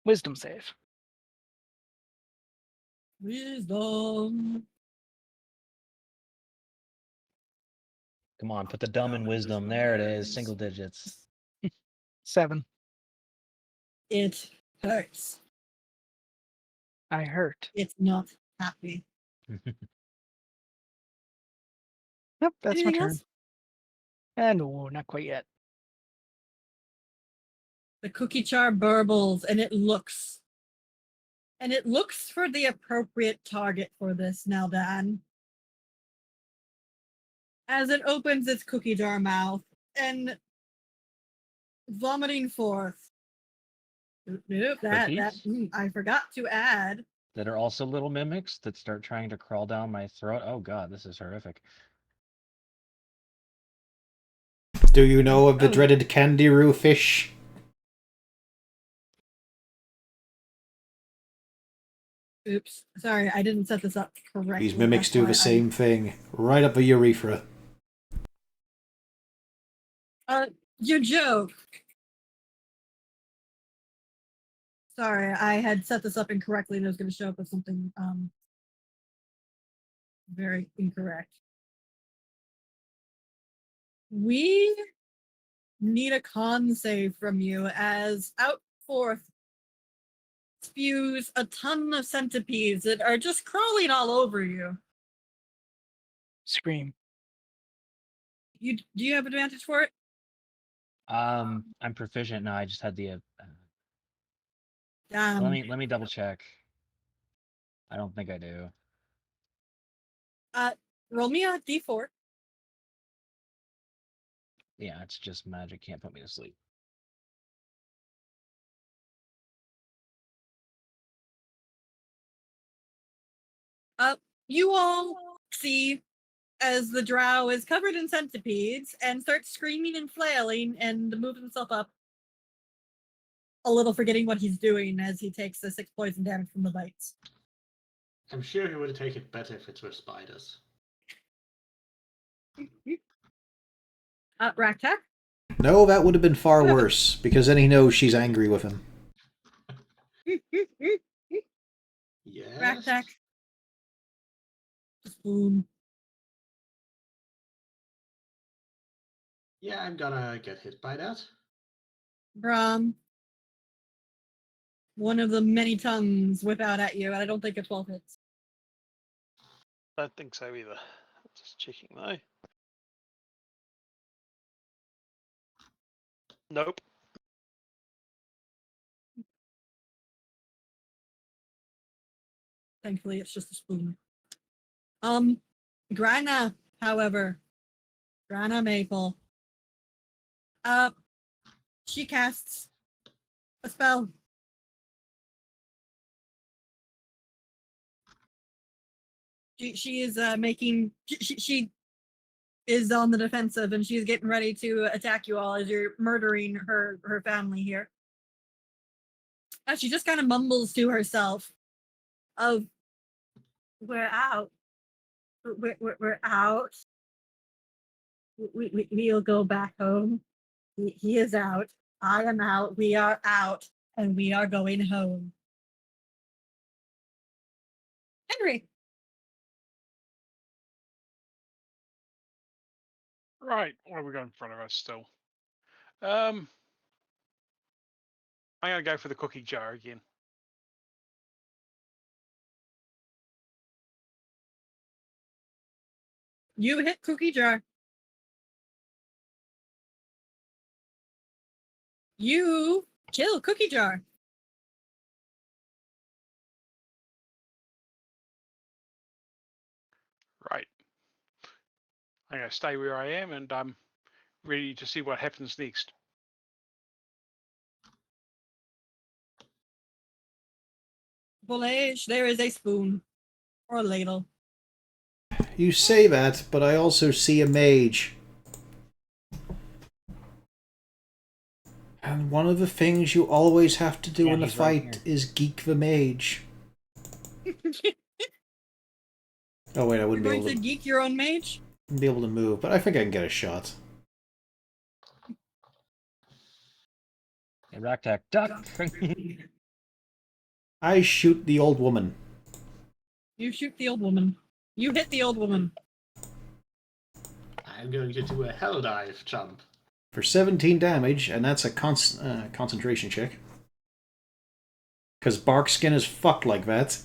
Wisdom save. Wisdom. Come on, put the dumb in wisdom. There it is, single digits. 7. It hurts. I hurt. It's not happy. Yep, that's Anything my turn. else? And no, not quite yet. The cookie jar burbles and it looks. And it looks for the appropriate target for this now, Dan. As it opens its cookie jar mouth and vomiting forth. Nope, I forgot to add. That are also little mimics that start trying to crawl down my throat. Oh god, this is horrific. Do you know of the Oh. dreaded Candiru fish? Oops. Sorry, I didn't set this up correctly. These mimics That's do why the same thing. Right up the urethra. You joke. Sorry, I had set this up incorrectly and it was going to show up as something very incorrect. We need a con save from you as out forth spews a ton of centipedes that are just crawling all over you. Scream. Do you have advantage for it? I'm proficient now. I just had the. Let me double check. I don't think I do. Roll me a d4. Yeah, it's just magic. Can't put me to sleep. You all see as the drow is covered in centipedes and starts screaming and flailing and moves himself up, a little forgetting what he's doing as he takes the 6 poison damage from the bites. I'm sure he would take it better if it were spiders. Raktak? No, that would have been far worse, because then he knows she's angry with him. Yes. Raktak. Spoon. Yeah, I'm gonna get hit by that. Brom. One of the many tongues whip out at you, and I don't think a 12 hits. I don't think so either. Just checking though. Nope. Thankfully, it's just a spoon. Grana, however. Grana Maple. She casts a spell. She is making. She is on the defensive, and she's getting ready to attack you all as you're murdering her family here. She just kind of mumbles to herself, "Of, we're out. We're out. We'll go back home. He is out. I am out. We are out, and we are going home." Henry. Right, what have we got in front of us still? I'm gonna go for the cookie jar again. You hit Cookie Jar. You kill Cookie Jar. Right. I'm gonna stay where I am, and I'm ready to see what happens next. Volage, there is a spoon. Or a ladle. You say that, but I also see a mage. And one of the things you always have to do Yeah, in a he's right fight here. is geek the mage. Oh wait, I You're wouldn't be going able to to geek your own mage? move, but I think I can get a shot. Hey, Raktak, duck! I shoot the old woman. You shoot the old woman. You hit the old woman. I'm going to do a hell dive jump. For 17 damage, and that's a concentration check. Because bark skin is fucked like that.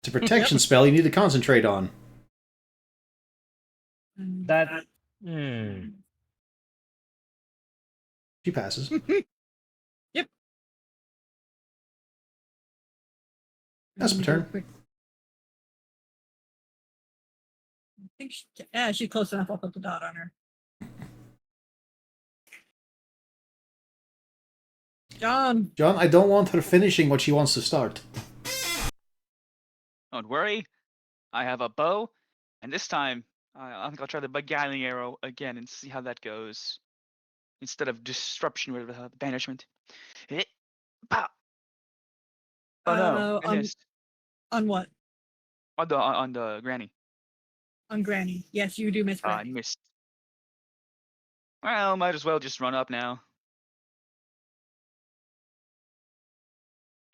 It's a protection spell you need to concentrate on. That. Hmm. She passes. Yep. That's my turn. Quick. I think she's close enough. I'll put the dot on her. John. John, I don't want her finishing what she wants to start. Don't worry. I have a bow, and this time I think I'll try the beguiling arrow again and see how that goes. Instead of disruption with banishment. Hit. Pow. Oh no! I missed. On what? On the granny. On Granny. Yes, you do miss I Granny. missed. Well, might as well just run up now.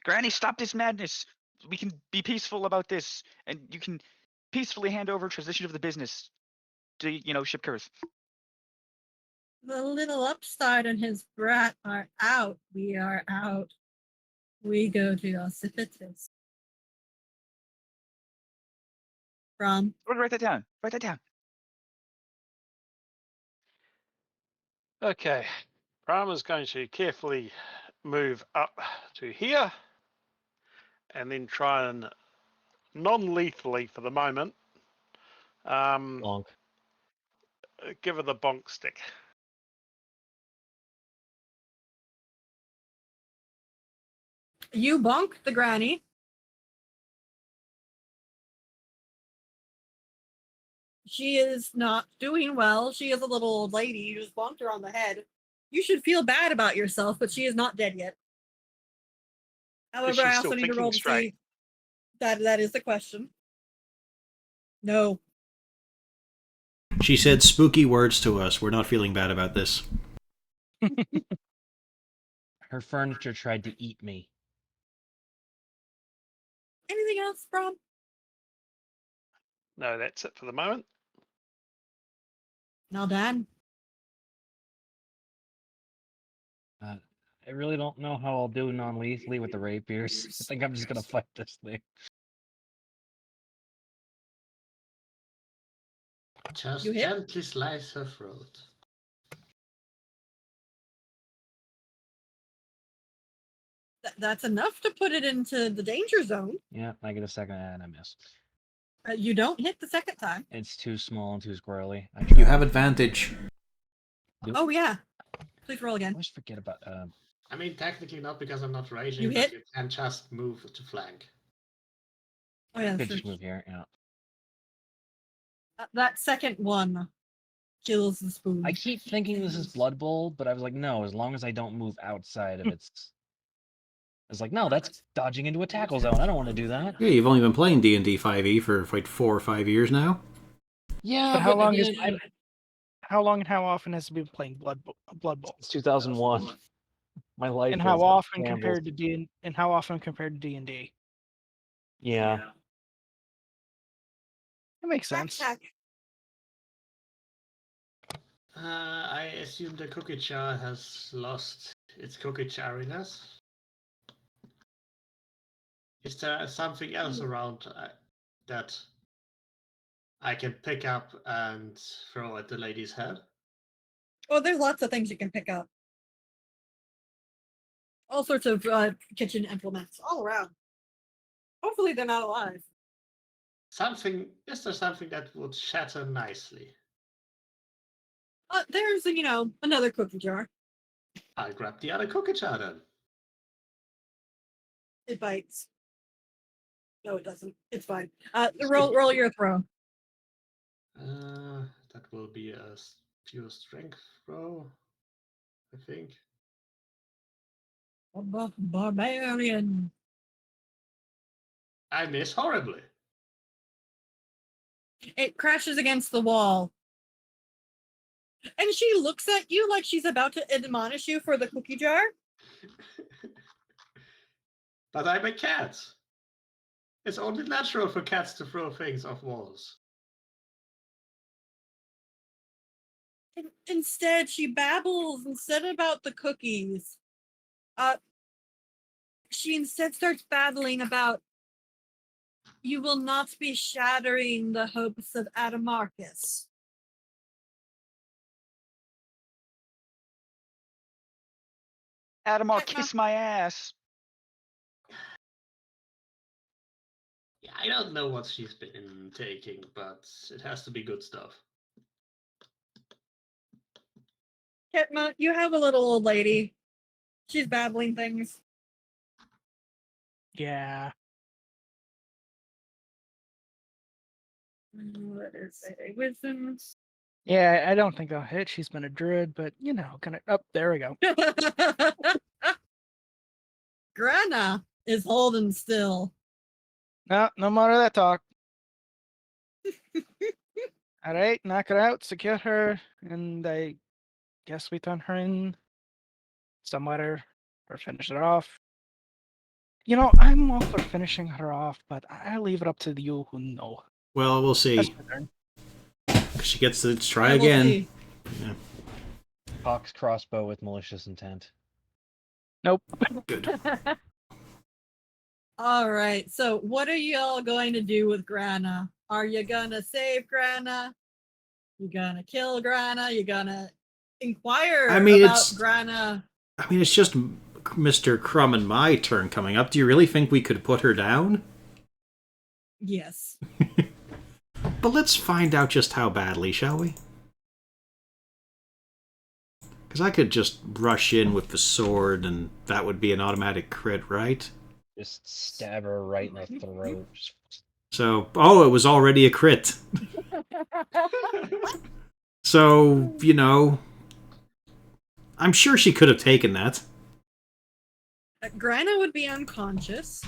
Granny, stop this madness. We can be peaceful about this, and you can peacefully hand over transition of the business to, Ship Kurth. The little upstart and his brat are out. We are out. We go to Osifitis. From Write that down. Write that down. Okay, Brahma's going to carefully move up to here, and then try and non-lethally for the moment, Bonk. give her the bonk stick. you bonk the Granny. She is not doing well. She is a little old lady. You just bonked her on the head. You should feel bad about yourself, but she is not dead yet. However, she I still also need to thinking roll to straight? see. That is the question. No. She said spooky words to us. We're not feeling bad about this. Her furniture tried to eat me. Anything else, Brom? No, that's it for the moment. No, Dan. I really don't know how I'll do non-lethally with the rapiers. I think I'm just gonna fight this thing. Just You hit? gently slice her throat. That's enough to put it into the danger zone. Yeah, I get a second and I miss. You don't hit the second time. It's too small and too squirrely. You have advantage. Oh, yeah. Please roll I again. always forget about. I mean, technically not because I'm not raging, You but hit? you can just move to flank. Oh, yeah, Could that's just true. move here. Yeah. That second one kills the spoon. I keep thinking this is Blood Bowl, but I was like, no. As long as I don't move outside of its. I was like, no, that's dodging into a tackle zone. I don't want to do that. Yeah, you've only been playing D&D 5e for like 4 or 5 years now. Yeah, But how long again, is how long and how often has it been playing Blood Bowl? It's 2001. My life. And how is often shambles. compared to D&D? Yeah. That makes sense. Backpack. I assume the cookie jar has lost its cookie jarriness. Is there something else around that I can pick up and throw at the lady's head? Oh, there's lots of things you can pick up. All sorts of kitchen implements all around. Hopefully they're not alive. Is there something that would shatter nicely? There's, another cookie jar. I'll grab the other cookie jar then. It bites. No, it doesn't. It's fine. Roll your throw. That will be a pure strength throw, I think. Barbarian. I miss horribly. It crashes against the wall. And she looks at you like she's about to admonish you for the cookie jar. But I'm a cat. It's only natural for cats to throw things off walls. Instead, she babbles instead about the cookies. She instead starts babbling about you will not be shattering the hopes of Adamarcus. Adam, I'll kiss my ass. Yeah, I don't know what she's been taking, but it has to be good stuff. Ketma, you have a little old lady. She's babbling things. Yeah. What is it? Wisdom. Yeah, I don't think I'll hit. She's been a druid, but kind of. Oh, there we go. Grana is holding still. No more of that talk. All right, knock her out, secure her, and I guess we turn her in somewhere or finish her off. I'm all for finishing her off, but I'll leave it up to you who know. Well, we'll see. That's my turn. She gets to try Yeah, we'll again. see. Yeah. Hawk's crossbow with malicious intent. Nope. Good. All right. So, what are y'all going to do with Grana? Are you gonna save Grana? You gonna kill Grana? You gonna inquire about Grana? I mean, it's just Mr. Crumb and my turn coming up. Do you really think we could put her down? Yes. But let's find out just how badly, shall we? Because I could just rush in with the sword and that would be an automatic crit, right? Just stab her right in the throat. Just So, it was already a crit. So, I'm sure she could have taken that. Grana would be unconscious.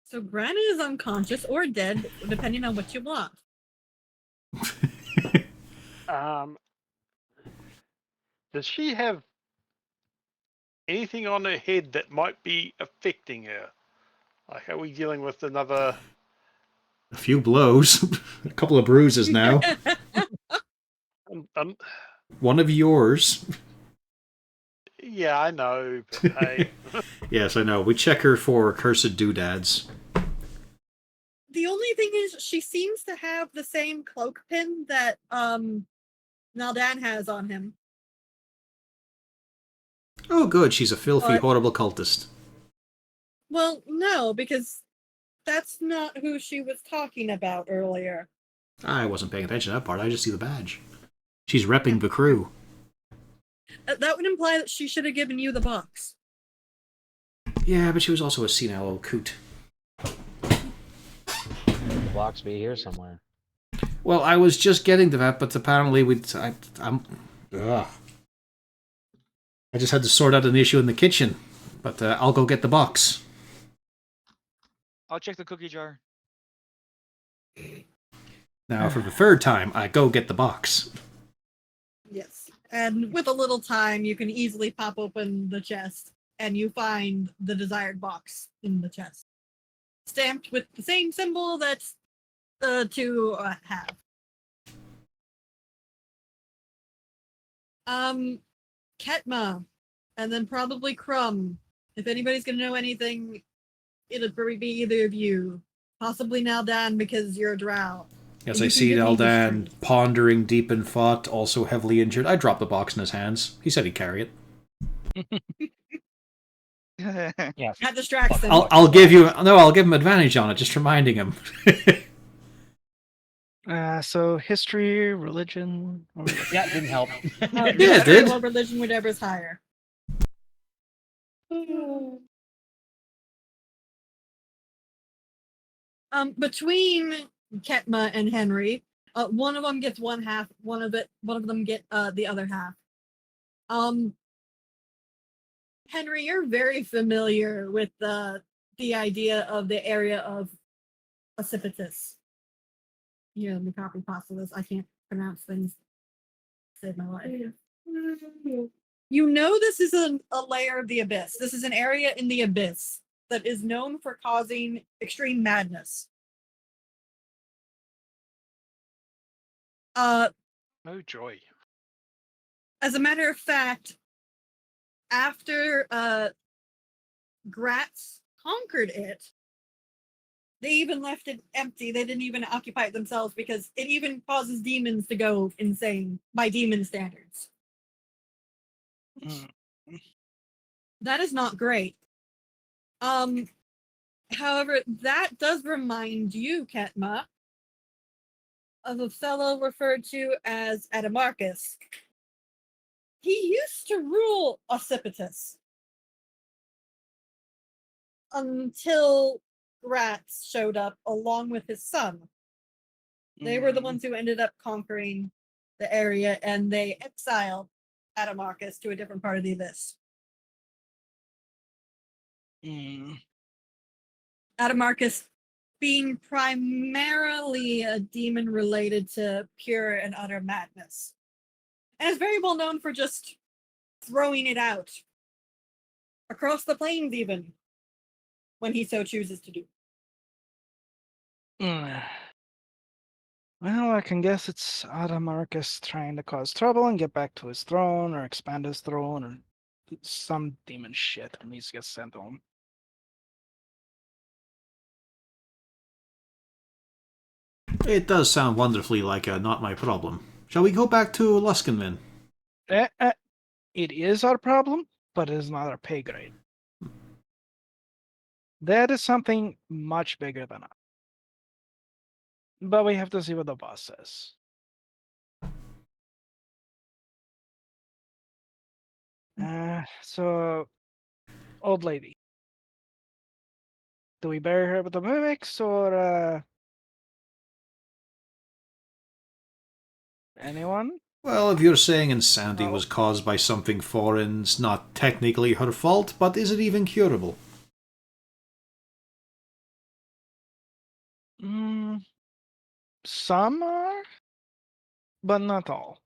So Grana is unconscious or dead, depending on what you want. Does she have anything on her head that might be affecting her? Like, are we dealing with another? A few blows, a couple of bruises now. One of yours. Yeah, I know, but hey. Yes, I know. We check her for cursed doodads. The only thing is, she seems to have the same cloak pin that Naldan has on him. Oh, good. She's a filthy, horrible cultist. Well, no, because that's not who she was talking about earlier. I wasn't paying attention to that part. I just see the badge. She's repping the crew. That would imply that she should have given you the box. Yeah, but she was also a senile old coot. The box be here somewhere. Well, I was just getting to that, but apparently ugh. I just had to sort out an issue in the kitchen. But I'll go get the box. I'll check the cookie jar. Now, for the third time, I go get the box. Yes. And with a little time, you can easily pop open the chest, and you find the desired box in the chest. Stamped with the same symbol that the two have. Ketma, and then probably Crumb. If anybody's going to know anything, it'll probably be either of you. Possibly Naldan because you're a drow. Yes, I see Aldan pondering deep in thought, also heavily injured. I drop the box in his hands. He said he'd carry it. Yeah. That distracts him. I'll give him advantage on it, just reminding him. So history, religion. Yeah, it didn't help. Yeah, it did. Well, religion, whatever's higher. Between Ketma and Henry, one of them gets one half. One of them get the other half. Henry, you're very familiar with the idea of the area of Occipitus. Yeah, the copy pasta this. I can't pronounce things. Save my life. You know this is a layer of the abyss. This is an area in the abyss that is known for causing extreme madness. Oh joy. As a matter of fact, after Gratz conquered it, they even left it empty. They didn't even occupy it themselves because it even causes demons to go insane by demon standards. That is not great. However, that does remind you, Ketma, of a fellow referred to as Adamarcus. He used to rule Occipitus until Gratz showed up along with his son. They were the ones who ended up conquering the area, and they exiled Adamarcus to a different part of the abyss. Adamarcus being primarily a demon related to pure and utter madness. And is very well known for just throwing it out. Across the plains even. When he so chooses to do. Well, I can guess it's Adamarcus trying to cause trouble and get back to his throne, or expand his throne, or some demon shit that needs to get sent home. It does sound wonderfully like a not my problem. Shall we go back to Luskan then? It is our problem, but it is not our pay grade. That is something much bigger than us. But we have to see what the boss says. So, old lady, Do we bury her with the mimics or anyone? Well, if you're saying insanity No. was caused by something foreign, it's not technically her fault, but is it even curable? Some are, but not all.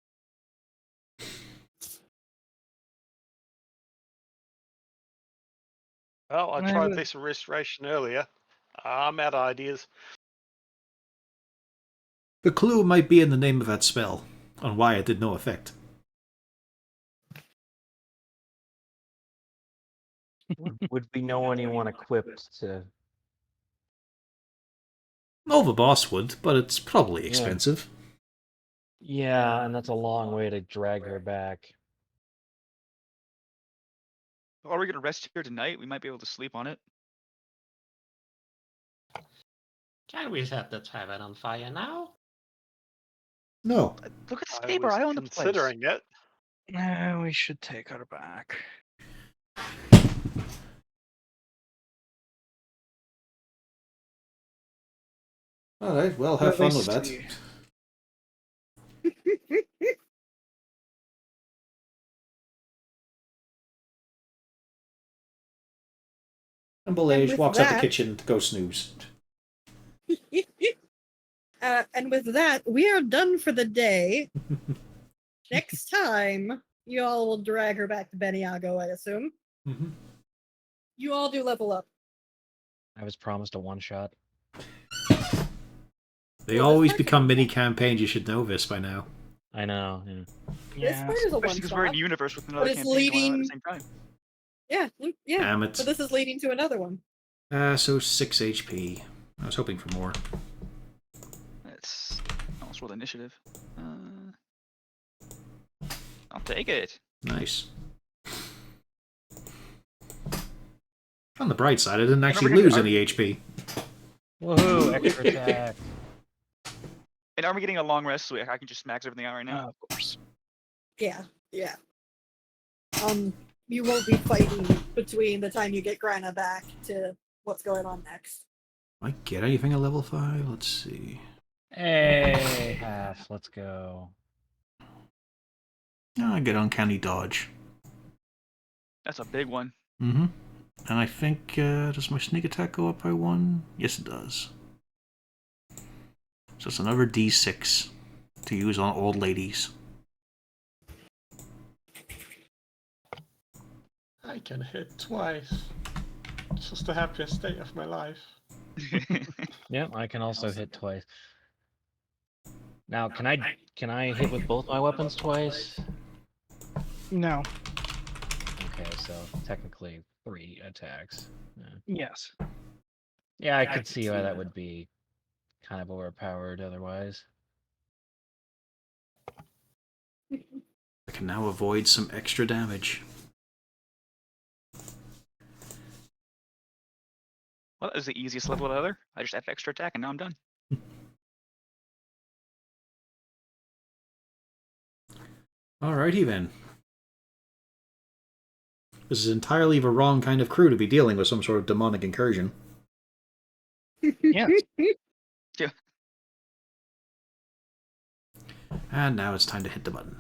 Well, I I tried would- Vessel Restoration earlier. I'm out of ideas. The clue might be in the name of that spell, on why it did no effect. Would we know anyone equipped to? Nova Boss would, but it's probably expensive. Yeah, and that's a long way to drag her back. Are we gonna rest here tonight? We might be able to sleep on it. Can we set the tavern on fire now? No. Look at the I paper. was I own the place. considering it. We should take her back. Alright, well, Or have at fun with least that. see. And Belage with walks out the that- kitchen to go snooze. And with that, we are done for the day. Next time, you all will drag her back to Beniago, I assume. Mm-hmm. You all do level up. I was promised a one-shot. They Well, always this become mini-campaigns, you should know this by now. I know. Yeah. This Yeah. part is a Especially because we're in one-shot. universe with another it's campaign going on at the leading- same time. Yeah. Damn it. But this is leading to another one. So 6 HP. I was hoping for more. That's almost roll initiative. I'll take it. Nice. On the bright side, I didn't actually we're gonna- lose any HP. Woohoo! Extra attack. And are we getting a long rest so I can just max everything out right now? Of course. Yeah. You won't be fighting between the time you get Grana back to what's going on next. I get anything at level 5? Let's see. Hey, half. Let's go. Oh, I get Uncanny Dodge. That's a big one. Mm-hmm. And I think, does my sneak attack go up by 1? Yes, it does. So it's another D6 to use on old ladies. I can hit twice. Just the happiest day of my life. Yeah, I can also hit twice. Now, can I hit with both my weapons twice? No. Okay, so technically 3 attacks. Yeah, Yes. yeah I could see why that would be kind of overpowered otherwise. I can now avoid some extra damage. Well, that was the easiest level of the other. I just have extra attack and now I'm done. Alrighty then. This is entirely the wrong kind of crew to be dealing with some sort of demonic incursion. Yeah. And now it's time to hit the button.